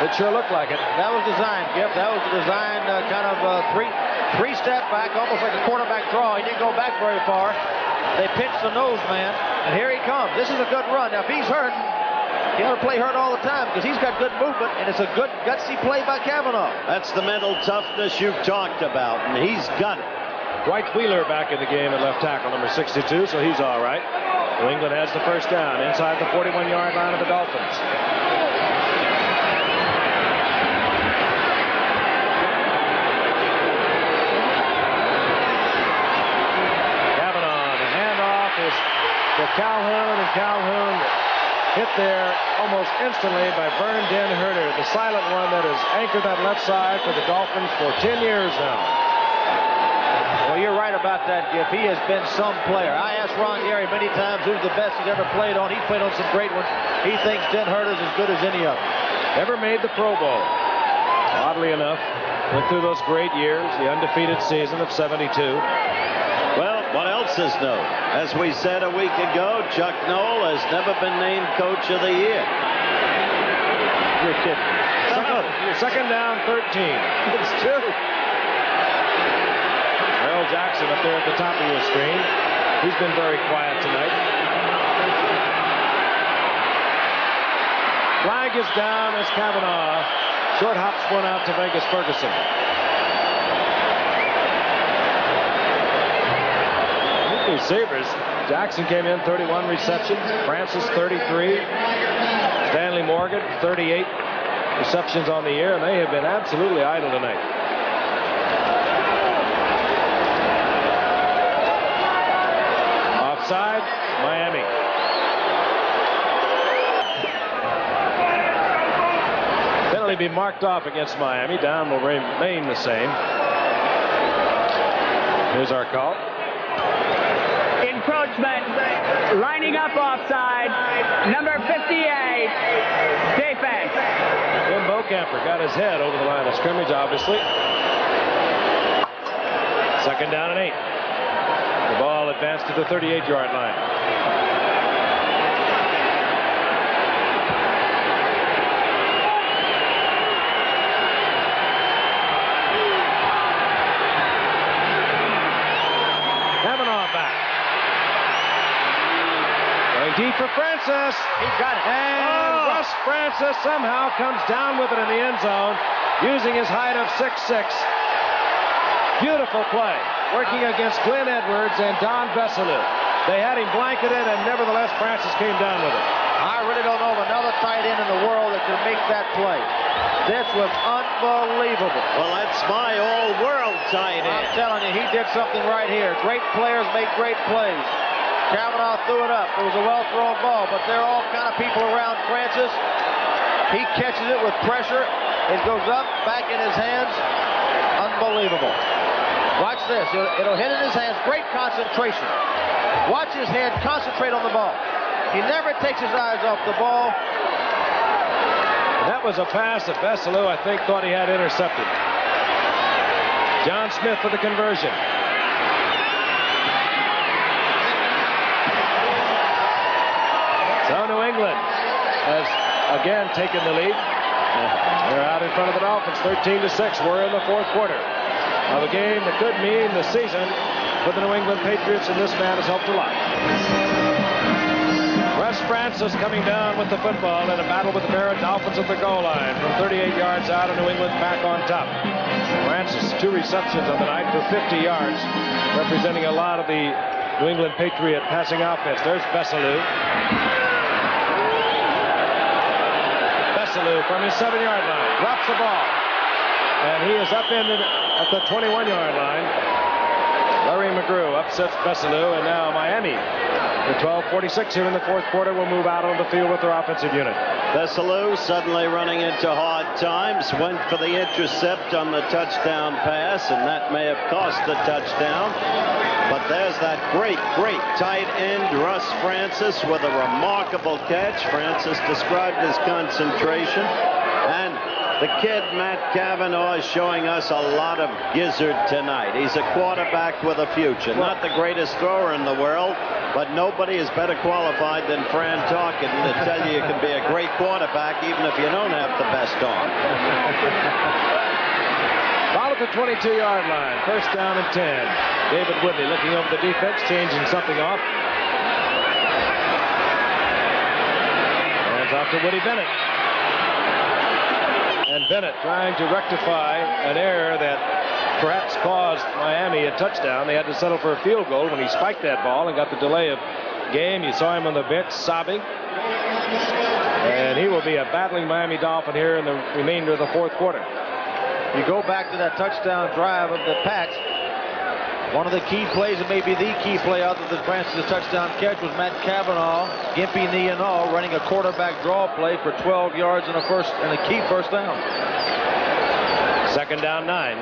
It sure looked like it. That was designed, Giff. That was designed kind of three-step back, almost like a quarterback draw. He didn't go back very far. They pinched the nose man, and here he comes. This is a good run. Now, if he's hurt, He ought to play hurt all the time because he's got good movement, and it's a good, gutsy play by Cavanaugh. That's the mental toughness you've talked about, and he's got it. Dwight Wheeler back in the game at left tackle, number 62, so he's all right. New England has the first down inside the 41-yard line of the Dolphins. Cavanaugh, the handoff is to Calhoun, and Calhoun hit there almost instantly by Vern Den Herter, the silent one that has anchored that left side for the Dolphins for 10 years now. Well, you're right about that, Giff. He has been some player. I asked Ron Gary many times who's the best he's ever played on. He's played on some great ones. He thinks Den Herter's as good as any of them. Never made the Pro Bowl. Oddly enough, went through those great years, the undefeated season of 72. Well, what else is known? As we said a week ago, Chuck Noll has never been named Coach of the Year. You're kidding. Second down, 13. It's true. Earl Jackson up there at the top of your screen. He's been very quiet tonight. Flag is down as Cavanaugh. Short hops one out to Vegas Ferguson. Receivers. Jackson came in 31 receptions. Francis 33. Stanley Morgan 38 receptions on the year, and they have been absolutely idle tonight. Offside, Miami. Penalty be marked off against Miami. Down will remain the same. Here's our call. Encroachment, lining up offside, number 58, defense. Jim Bocamper got his head over the line of scrimmage, obviously. Second down and 8. The ball advanced to the 38-yard line. Deep for Francis. He got it. And Russ Francis somehow comes down with it in the end zone using his height of 6'6". Beautiful play. Working against Glenn Edwards and Don Veselu. They had him blanketed, and nevertheless Francis came down with it. I really don't know of another tight end in the world that can make that play. This was unbelievable. Well, that's my all-world tight end. I'm telling you, he did something right here. Great players make great plays. Cavanaugh threw it up. It was a well-thrown ball, but there are all kind of people around Francis. He catches it with pressure. It goes up, back in his hands. Unbelievable. Watch this. It'll hit in his hands. Great concentration. Watch his head concentrate on the ball. He never takes his eyes off the ball. That was a pass that Veselu, I think, thought he had intercepted. John Smith for the conversion. So New England has again taken the lead. They're out in front of the Dolphins, 13-6. We're in the fourth quarter of a game that could mean the season for the New England Patriots, and this man has helped a lot. Russ Francis coming down with the football in a battle with the Barrett Dolphins at the goal line from 38 yards out, and New England back on top. Francis, 2 receptions on the night for 50 yards, representing a lot of the New England Patriot passing offense. There's Veselu. From his 7-yard line, drops the ball, and he is upended at the 21-yard line. Larry McGrew upsets Veselu, and now Miami, with 12:46 here in the fourth quarter, will move out on the field with their offensive unit. Veselu suddenly running into hard times, went for the intercept on the touchdown pass, and that may have cost the touchdown. But there's that great tight end, Russ Francis, with a remarkable catch. Francis described his concentration. And the kid, Matt Cavanaugh, is showing us a lot of gizzard tonight. He's a quarterback with a future. Not the greatest thrower in the world, but nobody is better qualified than Fran Tarkenton to tell you can be a great quarterback even if you don't have the best arm. Ball at the 22-yard line. First down and 10. David Whitley looking over the defense, changing something off. Hands off to to Woody Bennett. And Bennett trying to rectify an error that perhaps caused Miami a touchdown. They had to settle for a field goal when he spiked that ball and got the delay of game. You saw him on the bench sobbing. And he will be a battling Miami Dolphin here in the remainder of the fourth quarter. You go back to that touchdown drive of the Pats. One of the key plays, and maybe the key play other than Francis' touchdown catch, was Matt Cavanaugh, gimpy knee and all, running a quarterback draw play for 12 yards and a key first down. Second down 9.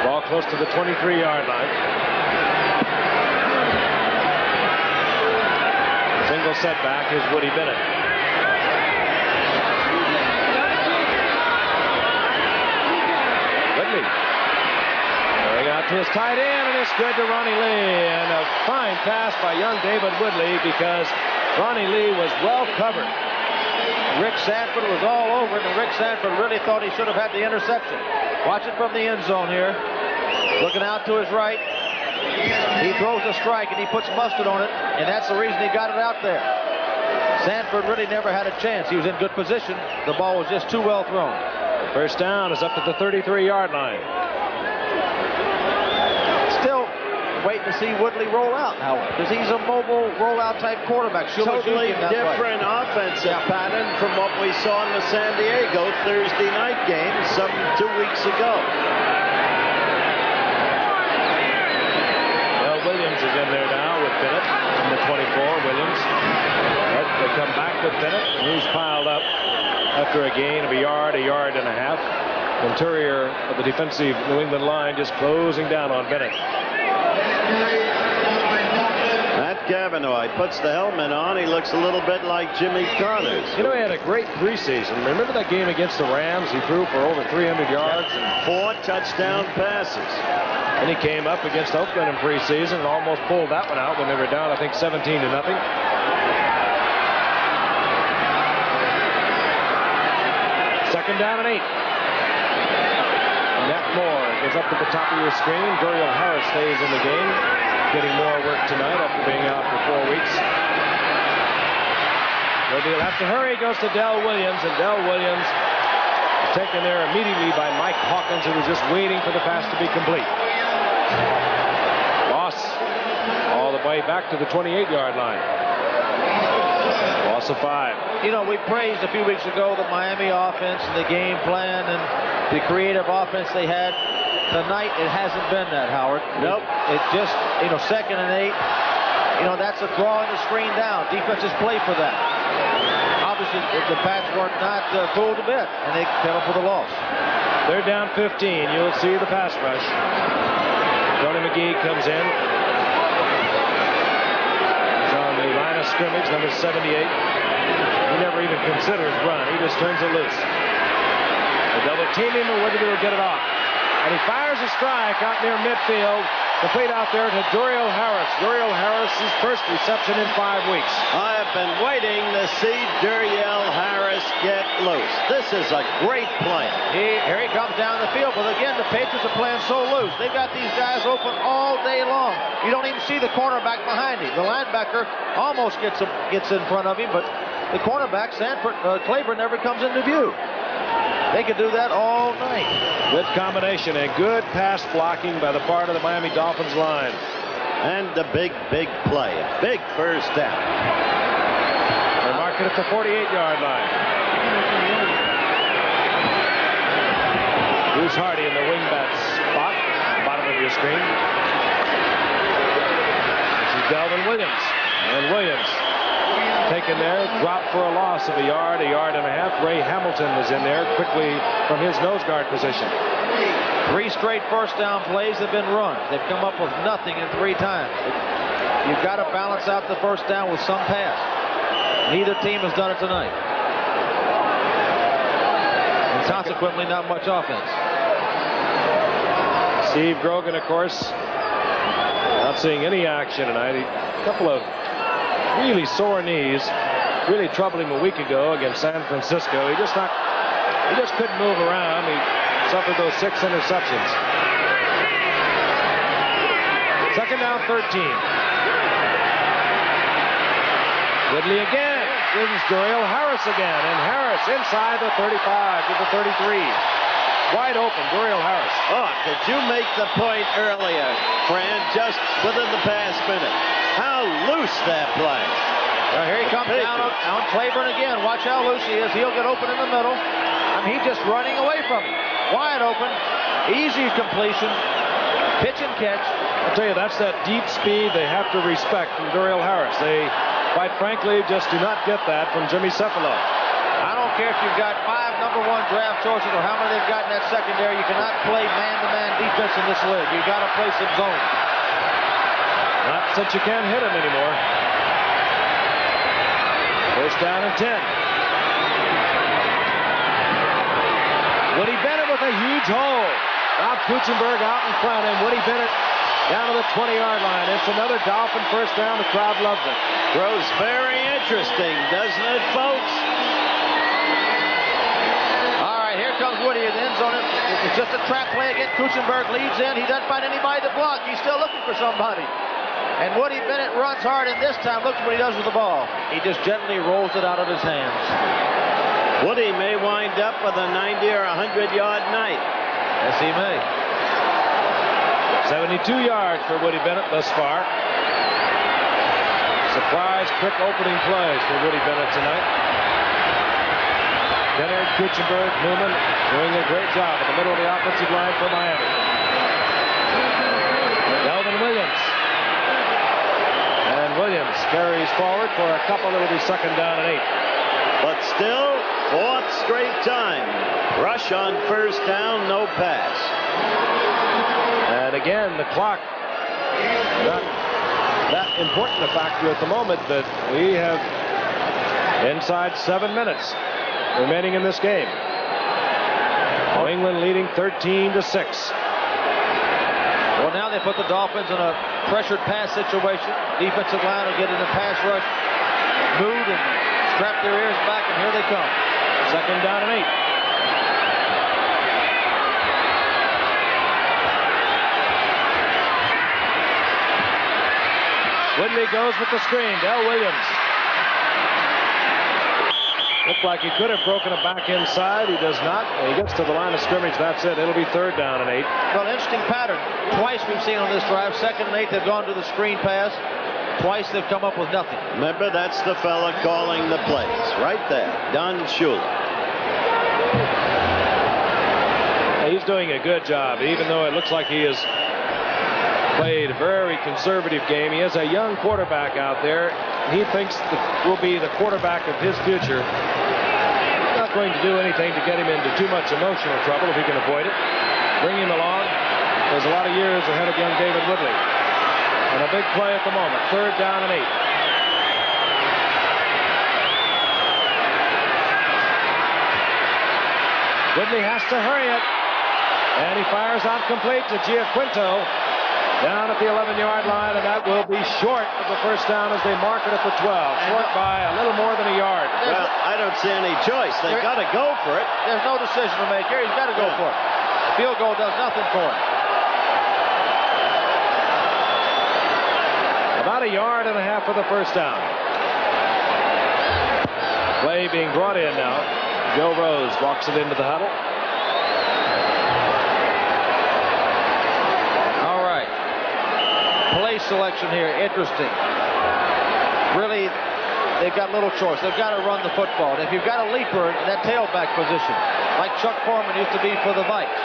Ball close to the 23-yard line. Single setback is Woody Bennett. Whitley going out to his tight end, and it's good to Ronnie Lee. And a fine pass by young David Woodley because Ronnie Lee was well covered. Rick Sanford was all over it, and Rick Sanford really thought he should have had the interception. Watch it from the end zone here. Looking out to his right. He throws a strike, and he puts mustard on it, and that's the reason he got it out there. Sanford really never had a chance. He was in good position. The ball was just too well thrown. First down is up at the 33-yard line. Still waiting to see Woodley roll out, Howard, because he's a mobile rollout type quarterback. Totally different offensive pattern from what we saw in the San Diego Thursday night game some 2 weeks ago. Well, Williams is in there now with Bennett in the 24. Williams. But they come back with Bennett, and he's piled up after a gain of a yard and a half. Interior of the defensive New England line just closing down on Bennett. Matt Cavanaugh, he puts the helmet on. He looks a little bit like Jimmy Connors. You know, he had a great preseason. Remember that game against the Rams? He threw for over 300 yards. And 4 touchdown passes. And he came up against Oakland in preseason and almost pulled that one out when they were down, I think, 17-0. Second down and 8. Matt Moore goes up to the top of your screen. Duriel Harris stays in the game, getting more work tonight after being out for 4 weeks. He'll have to hurry. Goes to Del Williams, and Del Williams is taken there immediately by Mike Hawkins, who was just waiting for the pass to be complete. Loss all the way back to the 28-yard line. Loss of 5. You know, we praised a few weeks ago the Miami offense and the game plan and the creative offense they had. Tonight, it hasn't been that, Howard. Nope. It just, you know, 2nd and 8. You know, that's a drawing the screen down. Defenses play for that. Obviously, the Pats were not fooled a bit, and they settled for the loss. They're down 15. You'll see the pass rush. Tony McGee comes in. He's on the line of scrimmage, number 78. He never even considers run. He just turns it loose. They double team him, and whether they'll get it off. And he fires a strike out near midfield. Complete out there to Duriel Harris. Duriel Harris' first reception in 5 weeks. I have been waiting to see Duriel Harris get loose. This is a great play. Here he comes down the field, but again, the Patriots are playing so loose. They've got these guys open all day long. You don't even see the cornerback behind him. The linebacker almost gets in front of him, but the cornerback, Claiborne, never comes into view. They could do that all night. Good combination and good pass blocking by the part of the Miami Dolphins line. And the big play. A big first down. They mark it at the 48-yard line. Bruce Hardy in the wingback spot, bottom of your screen. This is Delvin Williams. And Williams taken there, dropped for a loss of a yard and a half. Ray Hamilton was in there quickly from his nose guard position. 3 straight first down plays have been run. They've come up with nothing in 3 times. You've got to balance out the first down with some pass. Neither team has done it tonight. And consequently, not much offense. Steve Grogan, of course, not seeing any action tonight. A couple of really sore knees, really troubled him a week ago against San Francisco. He just couldn't move around. He suffered those 6 interceptions. Second down, 13. Woodley again. is Darrell Harris again, and Harris inside the 35 to the 33. Wide open, Darrell Harris. Oh, did you make the point earlier, Fran, just within the past minute? How loose that play. Well, here he comes down on Claiborne again. Watch how loose he is. He'll get open in the middle. I mean, he's just running away from him. Wide open, easy completion, pitch and catch. I'll tell you, that's that deep speed they have to respect from Darrell Harris. They, quite frankly, just do not get that from Jimmy Cephalo. I don't care if you've got 5 number 1 draft choices or how many they've got in that secondary. You cannot play man-to-man defense in this league. You've got to play some zone. Not since you can't hit him anymore. First down and 10. Woody Bennett with a huge hole. Rob Kuchenberg out in front, and Woody Bennett down to the 20-yard line. It's another Dolphin first down. The crowd loves it. Grows very interesting, doesn't it, folks? All right, here comes Woody in the end zone. It's just a trap play again. Kuchenberg leads in. He doesn't find anybody to block. He's still looking for somebody. And Woody Bennett runs hard, and this time, look what he does with the ball. He just gently rolls it out of his hands. Woody may wind up with a 90 or 100-yard night. Yes, he may. 72 yards for Woody Bennett thus far. Surprise, quick opening plays for Woody Bennett tonight. Kennard, Kuchenberg, Newman doing a great job in the middle of the offensive line for Miami. Delvin Williams. And Williams carries forward for a couple. It'll be second down and 8. But still, 4th straight time. Rush on first down, no pass. And again, the clock, not that important a factor at the moment, but we have inside 7 minutes remaining in this game. New England leading 13-6. Well, now they put the Dolphins in a pressured pass situation. Defensive line will get in a pass rush mood and strap their ears back, and here they come. Second down and 8. Whitley goes with the screen. Del Williams. Looked like he could have broken it back inside. He does not. When he gets to the line of scrimmage, that's it. It'll be third down and 8. Well, interesting pattern. Twice we've seen on this drive. Second and 8, they've gone to the screen pass. Twice they've come up with nothing. Remember, that's the fella calling the plays. Right there. Don Shula. He's doing a good job, even though it looks like he has played a very conservative game. He has a young quarterback out there. He thinks will be the quarterback of his future. He's not going to do anything to get him into too much emotional trouble if he can avoid it. Bring him along. There's a lot of years ahead of young David Woodley. And a big play at the moment. Third down and 8. Woodley has to hurry it. And he fires out complete to Giaquinto down at the 11-yard line, and that will be short of the first down as they mark it at the 12. Short by a little more than a yard. Well, I don't see any choice. They've got to go for it. There's no decision to make here. He's got to go for it. Field goal does nothing for him. About a yard and a half for the first down. Play being brought in now. Joe Rose walks it into the huddle. All right. Play selection here. Interesting. Really, they've got little choice. They've got to run the football. And if you've got a leaper in that tailback position, like Chuck Foreman used to be for the Vikes,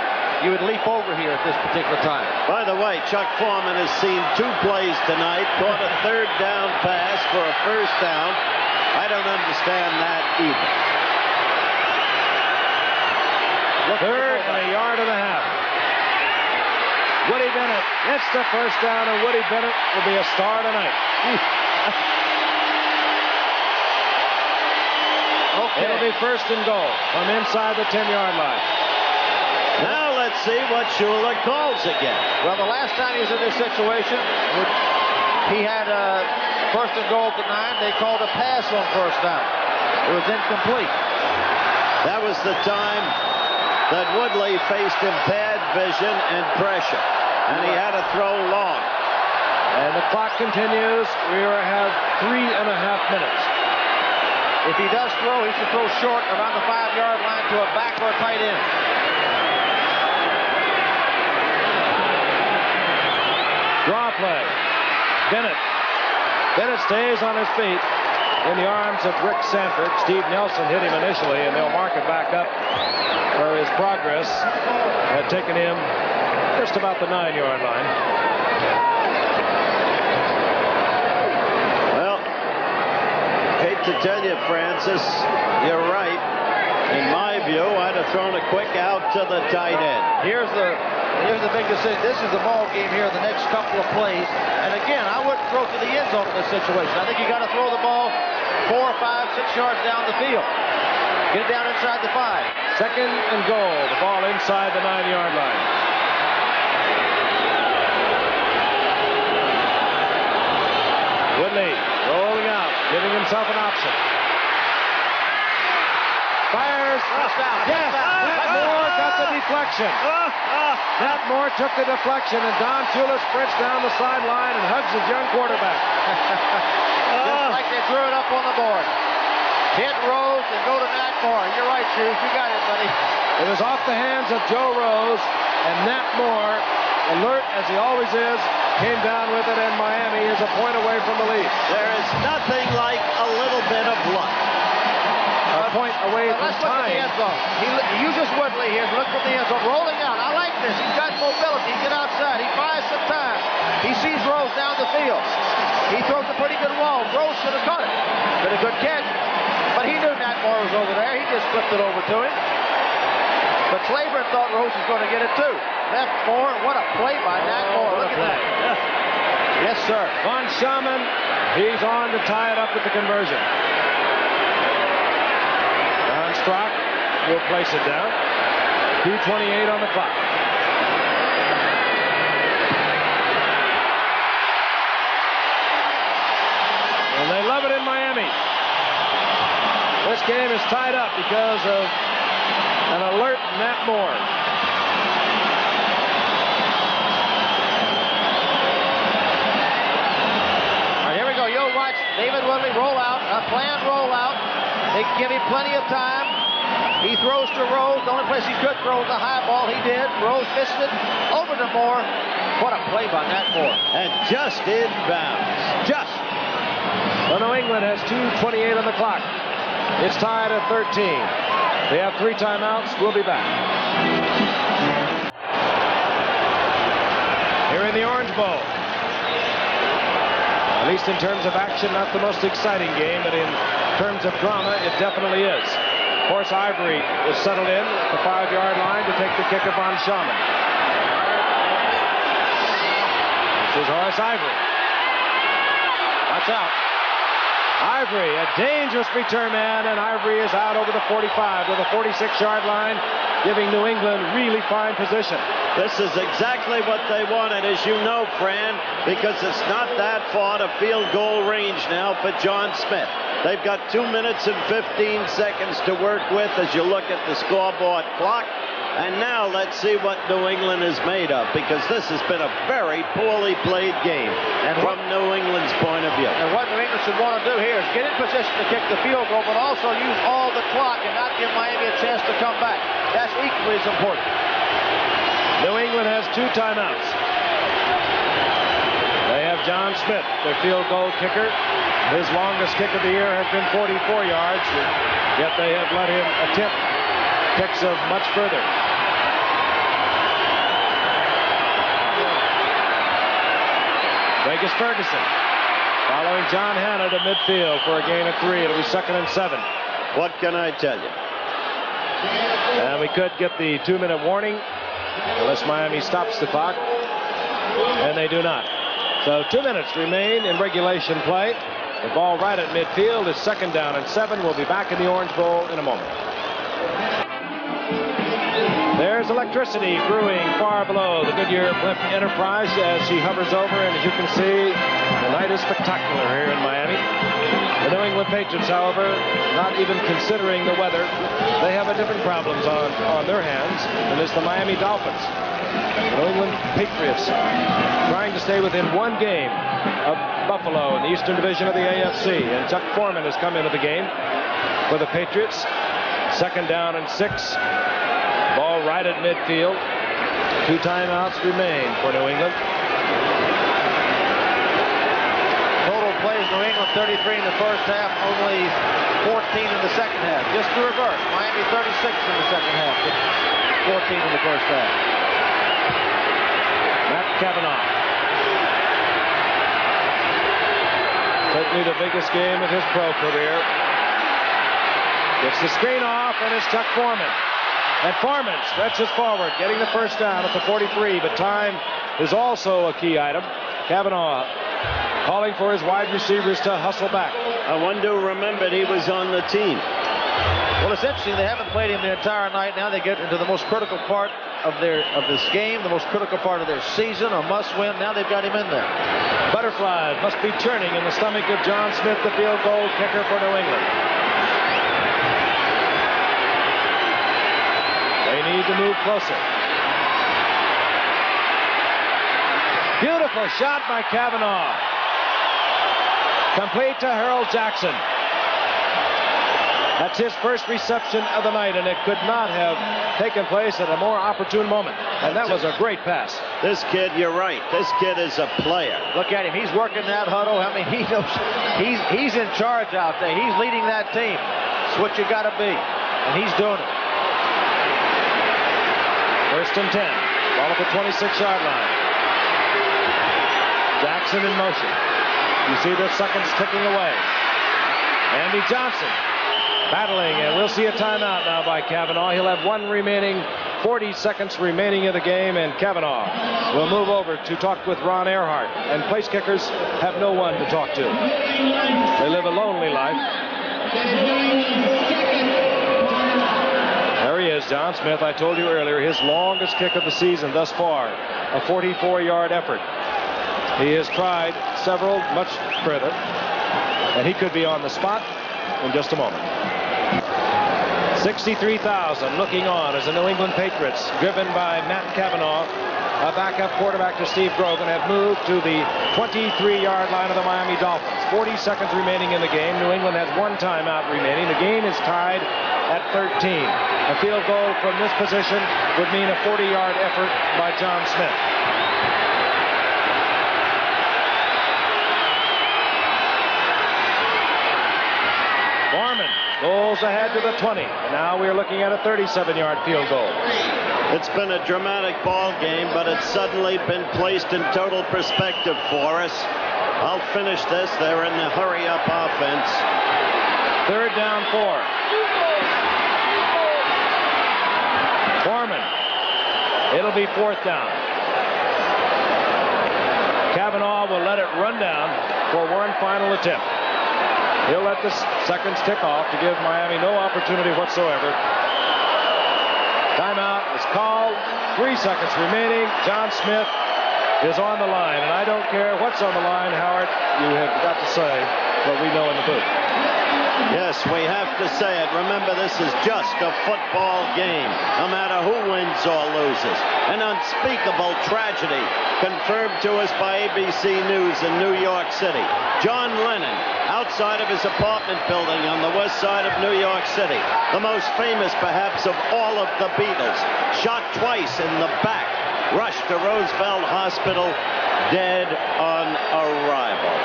you would leap over here at this particular time. By the way, Chuck Foreman has seen 2 plays tonight, caught a third down pass for a first down. I don't understand that either. Third and a yard and a half. Woody Bennett gets the first down, and Woody Bennett will be a star tonight. Okay. It'll be first and goal from inside the 10-yard line. Now let's see what Shula calls again. Well, the last time he was in this situation, he had a first and goal to 9. They called a pass on first down. It was incomplete. That was the time that Woodley faced impaired vision and pressure, and he had to throw long. And the clock continues. We have 3.5 minutes If he does throw, he should throw short around the 5-yard line to a back or a tight end. Draw play. Bennett stays on his feet in the arms of Rick Sanford. Steve Nelson hit him initially, and they'll mark it back up for his progress. Had taken him just about the 9-yard line. Well, hate to tell you, Francis, you're right. In my view, I'd have thrown a quick out to the tight end. Here's the big decision. This is the ball game here, the next couple of plays. And again, I wouldn't throw to the end zone in this situation. I think you got to throw the ball 4, 5, 6 yards down the field. Get it down inside the 5. Second and goal. The ball inside the 9-yard line. Woodley rolling out, giving himself an option. Fires. Yes, Matt Moore got the deflection. Matt Moore took the deflection, and Don Shula sprints down the sideline and hugs his young quarterback. Just like they threw it up on the board. Hit Rose and go to Nat Moore. You're right, Shoes. You got it, buddy. It was off the hands of Joe Rose, and Nat Moore, alert as he always is, came down with it, and Miami is a point away from the lead. There is nothing like a little bit of luck. A point away from let's look at the tying. end zone. He uses Woodley here. Look at the end zone. Rolling out. I like this. He's got mobility. He get outside. He buys some time. He sees Rose down the field. He throws a pretty good wall. Rose should have caught it. Been a good catch. But he knew Nat Moore was over there. He just flipped it over to him. But Claiborne thought Rose was going to get it too. Left Moore. What a play by Nat Moore. Look at that. Yes, sir. Von Schaman, he's on to tie it up with the conversion. Don Strock will place it down. 2:28 on the clock. And they love it in Miami. This game is tied up because of an alert Nat Moore. All right, here we go. You'll watch David Woodley roll out, a planned roll out. They give him plenty of time. He throws to Rose. The only place he could throw was a high ball. He did. Rose missed it. Over to Moore. What a play by Nat Moore. And just in bounds. Just. Well, New England has 2:28 on the clock. It's tied at 13. They have 3 timeouts. We'll be back. Here in the Orange Bowl. At least in terms of action, not the most exciting game, but in terms of drama, it definitely is. Horace Ivory is settled in at the 5-yard line to take the kick of Von Schaman. This is Horace Ivory. Watch out. Ivory, a dangerous return man, and Ivory is out over the 45 to the 46-yard line, giving New England really fine position. This is exactly what they wanted, as you know, Fran, because it's not that far to field goal range now for John Smith. They've got 2 minutes and 15 seconds to work with as you look at the scoreboard clock. And now let's see what New England is made of, because this has been a very poorly played game from New England's point of view. And what New England should want to do here is get in position to kick the field goal, but also use all the clock and not give Miami a chance to come back. That's equally as important. New England has 2 timeouts. They have John Smith, their field goal kicker. His longest kick of the year has been 44 yards, yet they have let him attempt kicks of much further. Vegas Ferguson following John Hanna to midfield for a gain of 3. It'll be 2nd and 7. What can I tell you? And we could get the 2-minute warning unless Miami stops the clock, and they do not. So 2 minutes remain in regulation play. The ball right at midfield is 2nd down and 7. We'll be back in the Orange Bowl in a moment. There's electricity brewing far below the Goodyear Blimp Enterprise as she hovers over, and as you can see, the night is spectacular here in Miami. The New England Patriots, however, not even considering the weather, they have a different problems on their hands, and it's the Miami Dolphins. The New England Patriots trying to stay within one game of Buffalo in the Eastern Division of the AFC. And Chuck Foreman has come into the game for the Patriots. 2nd down and 6. Ball right at midfield. 2 timeouts remain for New England. Total plays New England 33 in the first half, only 14 in the second half. Just the reverse. Miami 36 in the second half, 14 in the first half. Matt Cavanaugh. Certainly the biggest game of his pro career. Gets the screen off, and it's Chuck Foreman. And Foreman stretches forward, getting the first down at the 43, but time is also a key item. Cavanaugh calling for his wide receivers to hustle back. I wonder who remembered he was on the team. Well, it's interesting. They haven't played him the entire night. Now they get into the most critical part of this game, the most critical part of their season, a must-win. Now they've got him in there. Butterflies must be churning in the stomach of John Smith, the field goal kicker for New England. They need to move closer. Beautiful shot by Cavanaugh. Complete to Harold Jackson. That's his first reception of the night, and it could not have taken place at a more opportune moment. And that was a great pass. This kid, you're right. This kid is a player. Look at him. He's working that huddle. I mean, he knows he's in charge out there. He's leading that team. It's what you got to be, and he's doing it. 1st and 10. Ball at the 26-yard line. Jackson in motion. You see the seconds ticking away. Andy Johnson battling, and we'll see a timeout now by Cavanaugh. He'll have 40 seconds remaining in the game, and Cavanaugh will move over to talk with Ron Earhart. And place kickers have no one to talk to. They live a lonely life. There he is, John Smith. I told you earlier, his longest kick of the season thus far, a 44-yard effort. He has tried several much further, and he could be on the spot in just a moment. 63,000 looking on as the New England Patriots, driven by Matt Cavanaugh, a backup quarterback to Steve Grogan, have moved to the 23-yard line of the Miami Dolphins. 40 seconds remaining in the game. New England has 1 timeout remaining. The game is tied at 13. A field goal from this position would mean a 40-yard effort by John Smith. Foreman goes ahead to the 20. Now we're looking at a 37-yard field goal. It's been a dramatic ball game, but it's suddenly been placed in total perspective for us. I'll finish this. They're in the hurry-up offense. 3rd down 4. Foreman. It'll be 4th down. Cavanaugh will let it run down for one final attempt. He'll let the seconds tick off to give Miami no opportunity whatsoever. Timeout is called. 3 seconds remaining. John Smith is on the line, and I don't care what's on the line, Howard. You have got to say what we know in the booth. Yes, we have to say it. Remember, this is just a football game, no matter who wins or loses. An unspeakable tragedy confirmed to us by ABC News in New York City. John Lennon, outside of his apartment building on the west side of New York City, the most famous perhaps of all of the Beatles, shot twice in the back, rushed to Roosevelt Hospital, dead on arrival.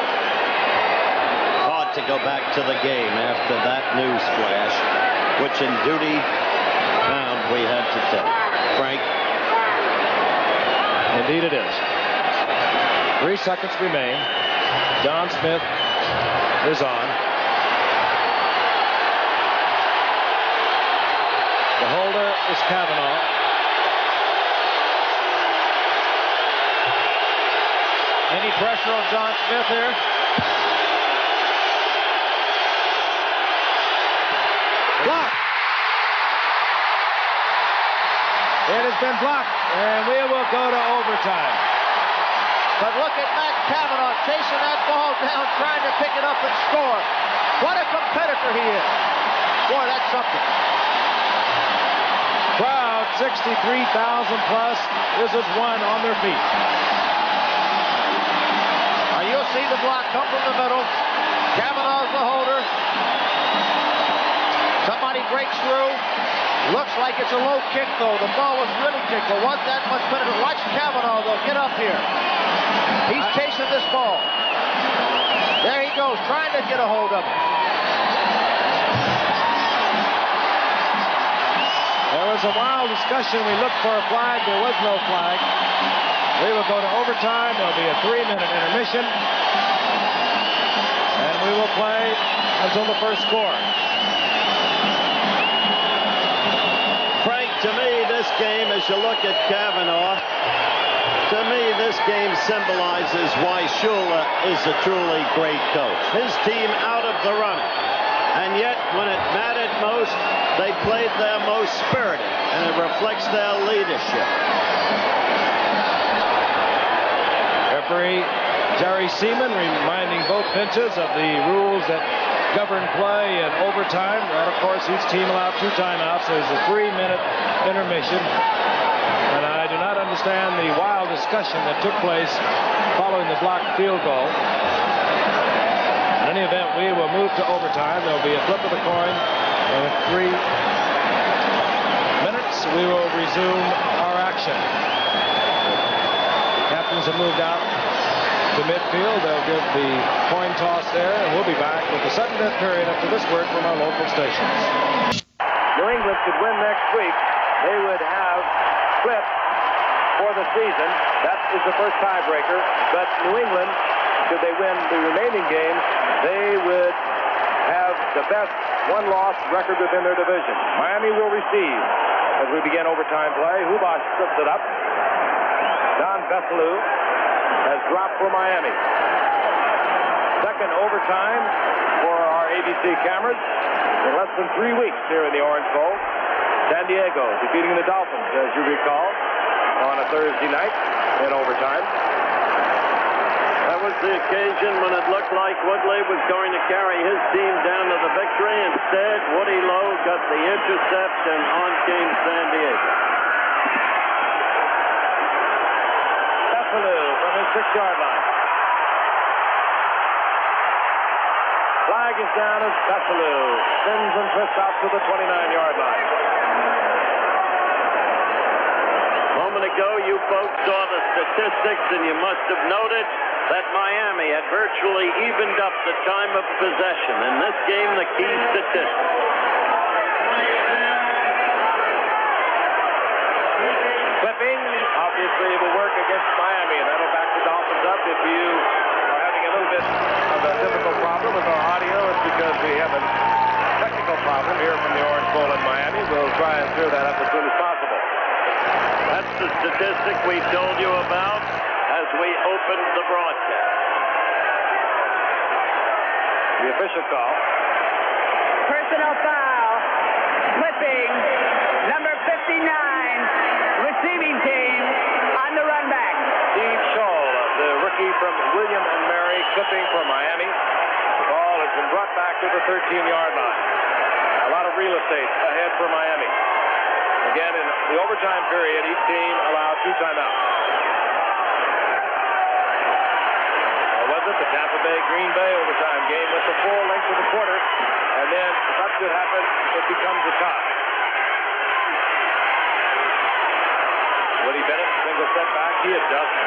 Hard to go back to the game after that news flash, which in duty bound we had to tell. Frank? Indeed it is. 3 seconds remain. John Smith is on. The holder is Cavanaugh. Any pressure on John Smith here? Blocked. It has been blocked, and we will go to overtime. But look at Matt Cavanaugh chasing that ball down, trying to pick it up and score. What a competitor he is. Boy, that's something. Crowd 63,000 plus. This is one on their feet. Now you'll see the block come from the middle. Kavanaugh's the holder. Somebody breaks through. Looks like it's a low kick, though. The ball was really kicked. There wasn't that much penalty. Watch Kavanaugh, though. Get up here. He's chasing this ball. There he goes, trying to get a hold of it. There was a wild discussion. We looked for a flag. There was no flag. We will go to overtime. There'll be a 3-minute intermission. And we will play until the first score. Frank, to me, this game, as you look at Kavanaugh, to me, this game symbolizes why Shula is a truly great coach. His team out of the running. And yet, when it mattered most, they played their most spirited, and it reflects their leadership. Referee Jerry Seaman reminding both benches of the rules that govern play in overtime. And, of course, each team allowed 2 timeouts. There's a 3-minute intermission. And I do not understand the wild discussion that took place following the blocked field goal. In any event, we will move to overtime. There will be a flip of the coin. And in 3 minutes, we will resume our action. Captains have moved out to midfield. They'll give the coin toss there, and we'll be back with the sudden death period after this word from our local stations. New England could win next week. They would have split for the season. That is the first tiebreaker. But New England, should they win the remaining games, they would have the best one-loss record within their division. Miami will receive as we begin overtime play. Hubash slips it up. Don Veselu has dropped for Miami. Second overtime for our ABC cameras in less than 3 weeks here in the Orange Bowl. San Diego defeating the Dolphins, as you recall, on a Thursday night in overtime. That was the occasion when it looked like Woodley was going to carry his team down to the victory. Instead, Woody Lowe got the intercept, and on came San Diego. Veselu from his 6-yard line. Flag is down as Veselu spins and twists out to the 29-yard line. A moment ago, you folks saw the statistics, and you must have noted that Miami had virtually evened up the time of possession. In this game, the key statistic. Clipping, obviously, will work against Miami, and that'll back the Dolphins up. If you are having a little bit of a difficult problem with our audio, it's because we have a technical problem here from the Orange Bowl in Miami. We'll try and clear that up as soon as possible. That's the statistic we told you about as we opened the broadcast. The official call. Personal foul. Clipping. Number 59. Receiving team on the run back. Steve Shull, the rookie from William and Mary, clipping for Miami. The ball has been brought back to the 13-yard line. A lot of real estate ahead for Miami. Again, in the overtime period, each team allowed 2 timeouts. Or was it the Tampa Bay Green Bay overtime game with the full length of the quarter? And then, if that should happen, it becomes a tie. Woody Bennett, single step back, he adjusts.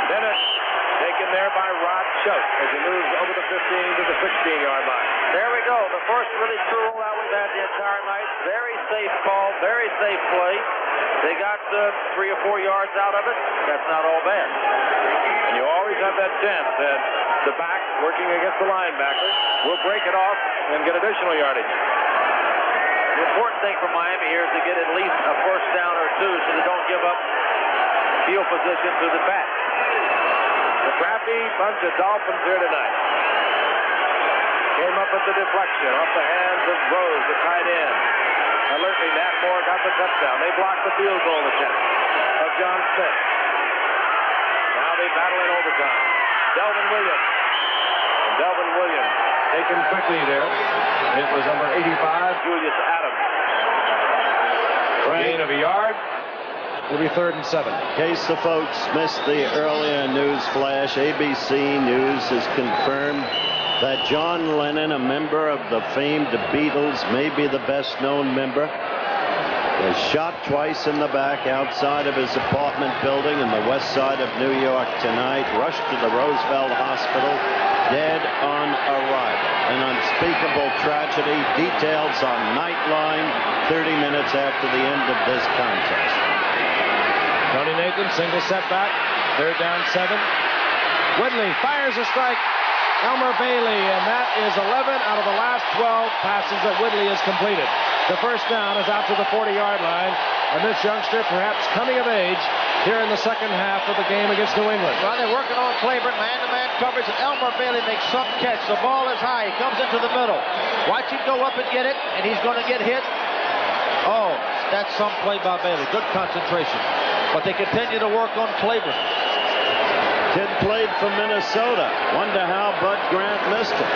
Bennett taken there by Rod Choate as he moves over the 15 to the 16-yard line. There we go. The first really true rollout we've had the entire night. Very safe call, very safe play. They got 3 or 4 yards out of it. That's not all bad. And you always have that chance that the back working against the linebacker will break it off and get additional yardage. The important thing for Miami here is to get at least a first down or 2 so they don't give up field position to the back. The crafty bunch of Dolphins here tonight. Came up with the deflection off the hands of Rose, the tight end. Alertly, Nat Moore got the touchdown. They blocked the field goal attempt of John Smith. Now they battle in overtime. Delvin Williams And Delvin Williams taken quickly there. It was number 85, Julius Adams. gain of a yard. It'll be 3rd and 7. In case the folks missed the earlier news flash, ABC News has confirmed that John Lennon, a member of the famed Beatles, maybe the best known member, was shot twice in the back outside of his apartment building in the west side of New York tonight, rushed to the Roosevelt Hospital, dead on arrival. An unspeakable tragedy. Details on Nightline 30 minutes after the end of this contest. Tony Nathan, single setback, 3rd down 7. Woodley fires a strike. Elmer Bailey, and that is 11 out of the last 12 passes that Woodley has completed. The first down is out to the 40-yard line, and this youngster perhaps coming of age here in the second half of the game against New England. Well, they're working on Claiborne, man-to-man coverage, and Elmer Bailey makes some catch. The ball is high. He comes into the middle. Watch him go up and get it, and he's going to get hit. Oh, that's some play by Bailey. Good concentration. But they continue to work on Claiborne. Kid played for Minnesota. Wonder how Bud Grant missed him.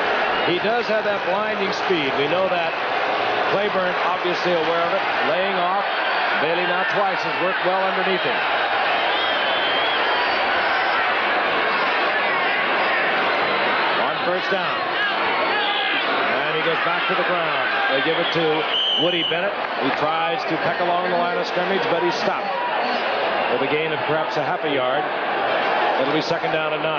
He does have that blinding speed. We know that. Claiborne obviously aware of it. Laying off. Bailey now twice has worked well underneath him. On first down. And he goes back to the ground. They give it to Woody Bennett. He tries to peck along the line of scrimmage, but he's stopped. With a gain of perhaps a half a yard. It'll be 2nd down and 9.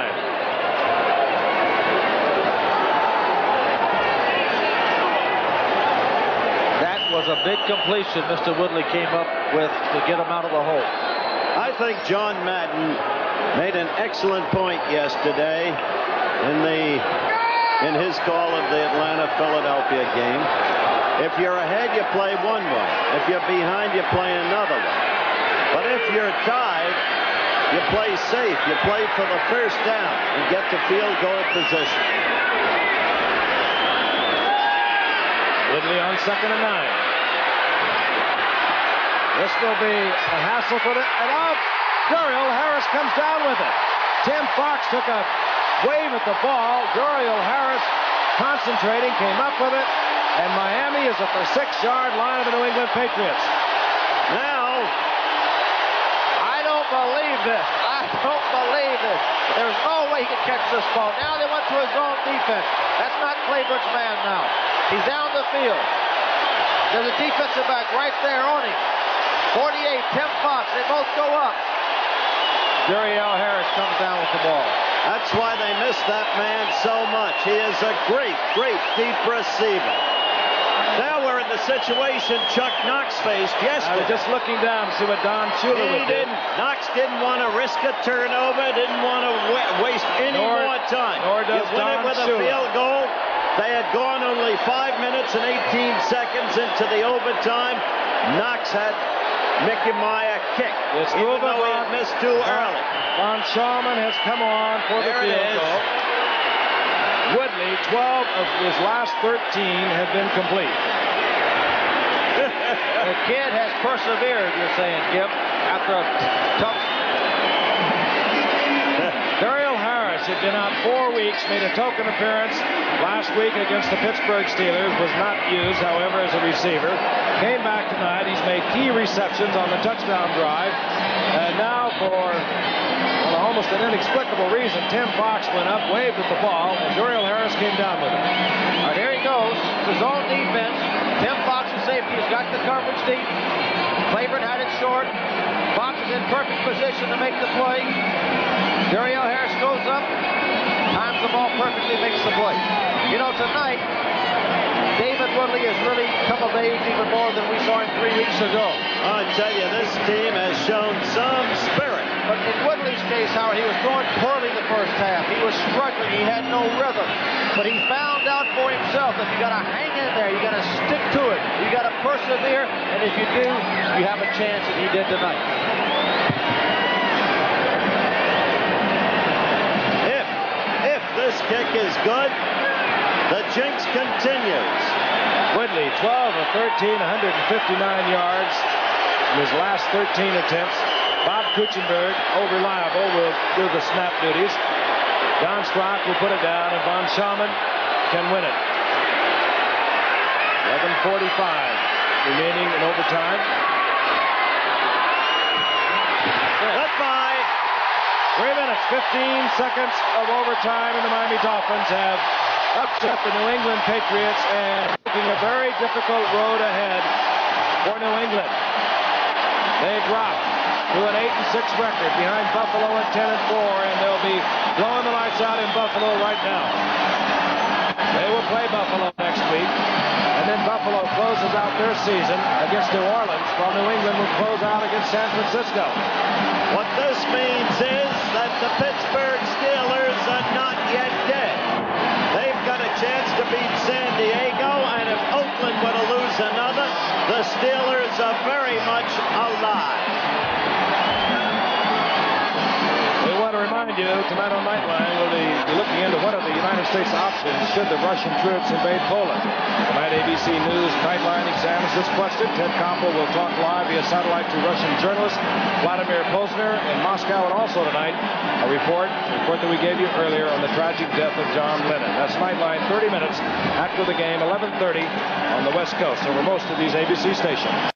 That was a big completion Mr. Woodley came up with to get him out of the hole. I think John Madden made an excellent point yesterday in his call of the Atlanta-Philadelphia game. If you're ahead, you play one way. If you're behind, you play another way. But if you're tied, you play safe. You play for the first down and get to field goal position. Woodley on 2nd and 9. This will be a hassle for and out. Duriel Harris comes down with it. Tim Fox took a wave at the ball. Duriel Harris concentrating, came up with it, and Miami is at the 6-yard line of the New England Patriots. Now, I don't believe this. I don't believe this. There's no way he can catch this ball. Now they went to his own defense. That's not Claiborne's man now. He's down the field. There's a defensive back right there on him. 48, Tim Fox. They both go up. Duriel Harris comes down with the ball. that's why they miss that man so much. He is a great, great deep receiver. Now we're in the situation Chuck Knox faced yesterday. I was just looking down to see what Don Shula would do. Knox didn't want to risk a turnover, didn't want to waste any more time. Nor does you win it with a field goal. They had gone only 5 minutes and 18 seconds into the overtime. Knox had Mickey Meyer kick, even though he had missed too early. Von Schaumann has come on for the field goal. Woodley, 12 of his last 13 have been complete. The kid has persevered, you're saying, Gip, after a tough... Duriel Harris had been out 4 weeks, made a token appearance last week against the Pittsburgh Steelers, was not used, however, as a receiver. Came back tonight. He's made key receptions on the touchdown drive. And now for almost an inexplicable reason, Tim Fox went up, waved at the ball, and Duriel Harris came down with it. All right, here he goes. His own defense. Tim Fox is safety. He's got the coverage deep. Claiborne had it short. Fox is in perfect position to make the play. Duriel Harris goes up, times the ball perfectly, makes the play. You know, tonight, David Woodley has really come of age even more than we saw him 3 weeks ago. I tell you, this team has shown some spirit. But in Woodley's case, Howard, he was throwing poorly the first half. He was struggling. He had no rhythm. But he found out for himself that you got to hang in there. You got to stick to it. You got to persevere. And if you do, you have a chance, and he did tonight. If this kick is good, the jinx continues. Woodley, 12 of 13, 159 yards in his last 13 attempts. Bob Kuchenberg, old reliable, will do the snap duties. John Strock will put it down, and von Schaumann can win it. 11:45 remaining in overtime. Good bye. 3 minutes, 15 seconds of overtime, and the Miami Dolphins have upset the New England Patriots and taking a very difficult road ahead for New England. They drop to an 8-6 record behind Buffalo at 10-4, and they'll be blowing the lights out in Buffalo right now. They will play Buffalo next week, and then Buffalo closes out their season against New Orleans, while New England will close out against San Francisco. What this means is that the Pittsburgh Steelers are not yet dead. They've got a chance to beat San Diego, and if Oakland were to lose another, the Steelers are very much alive. We want to remind you, tonight on Nightline, we'll be looking into what are the United States options should the Russian troops invade Poland. Tonight, ABC News Nightline examines this question. Ted Koppel will talk live via satellite to Russian journalist Vladimir Posner in Moscow, and also tonight, a report that we gave you earlier on the tragic death of John Lennon. That's Nightline, 30 minutes after the game, 11:30 on the West Coast over most of these ABC stations.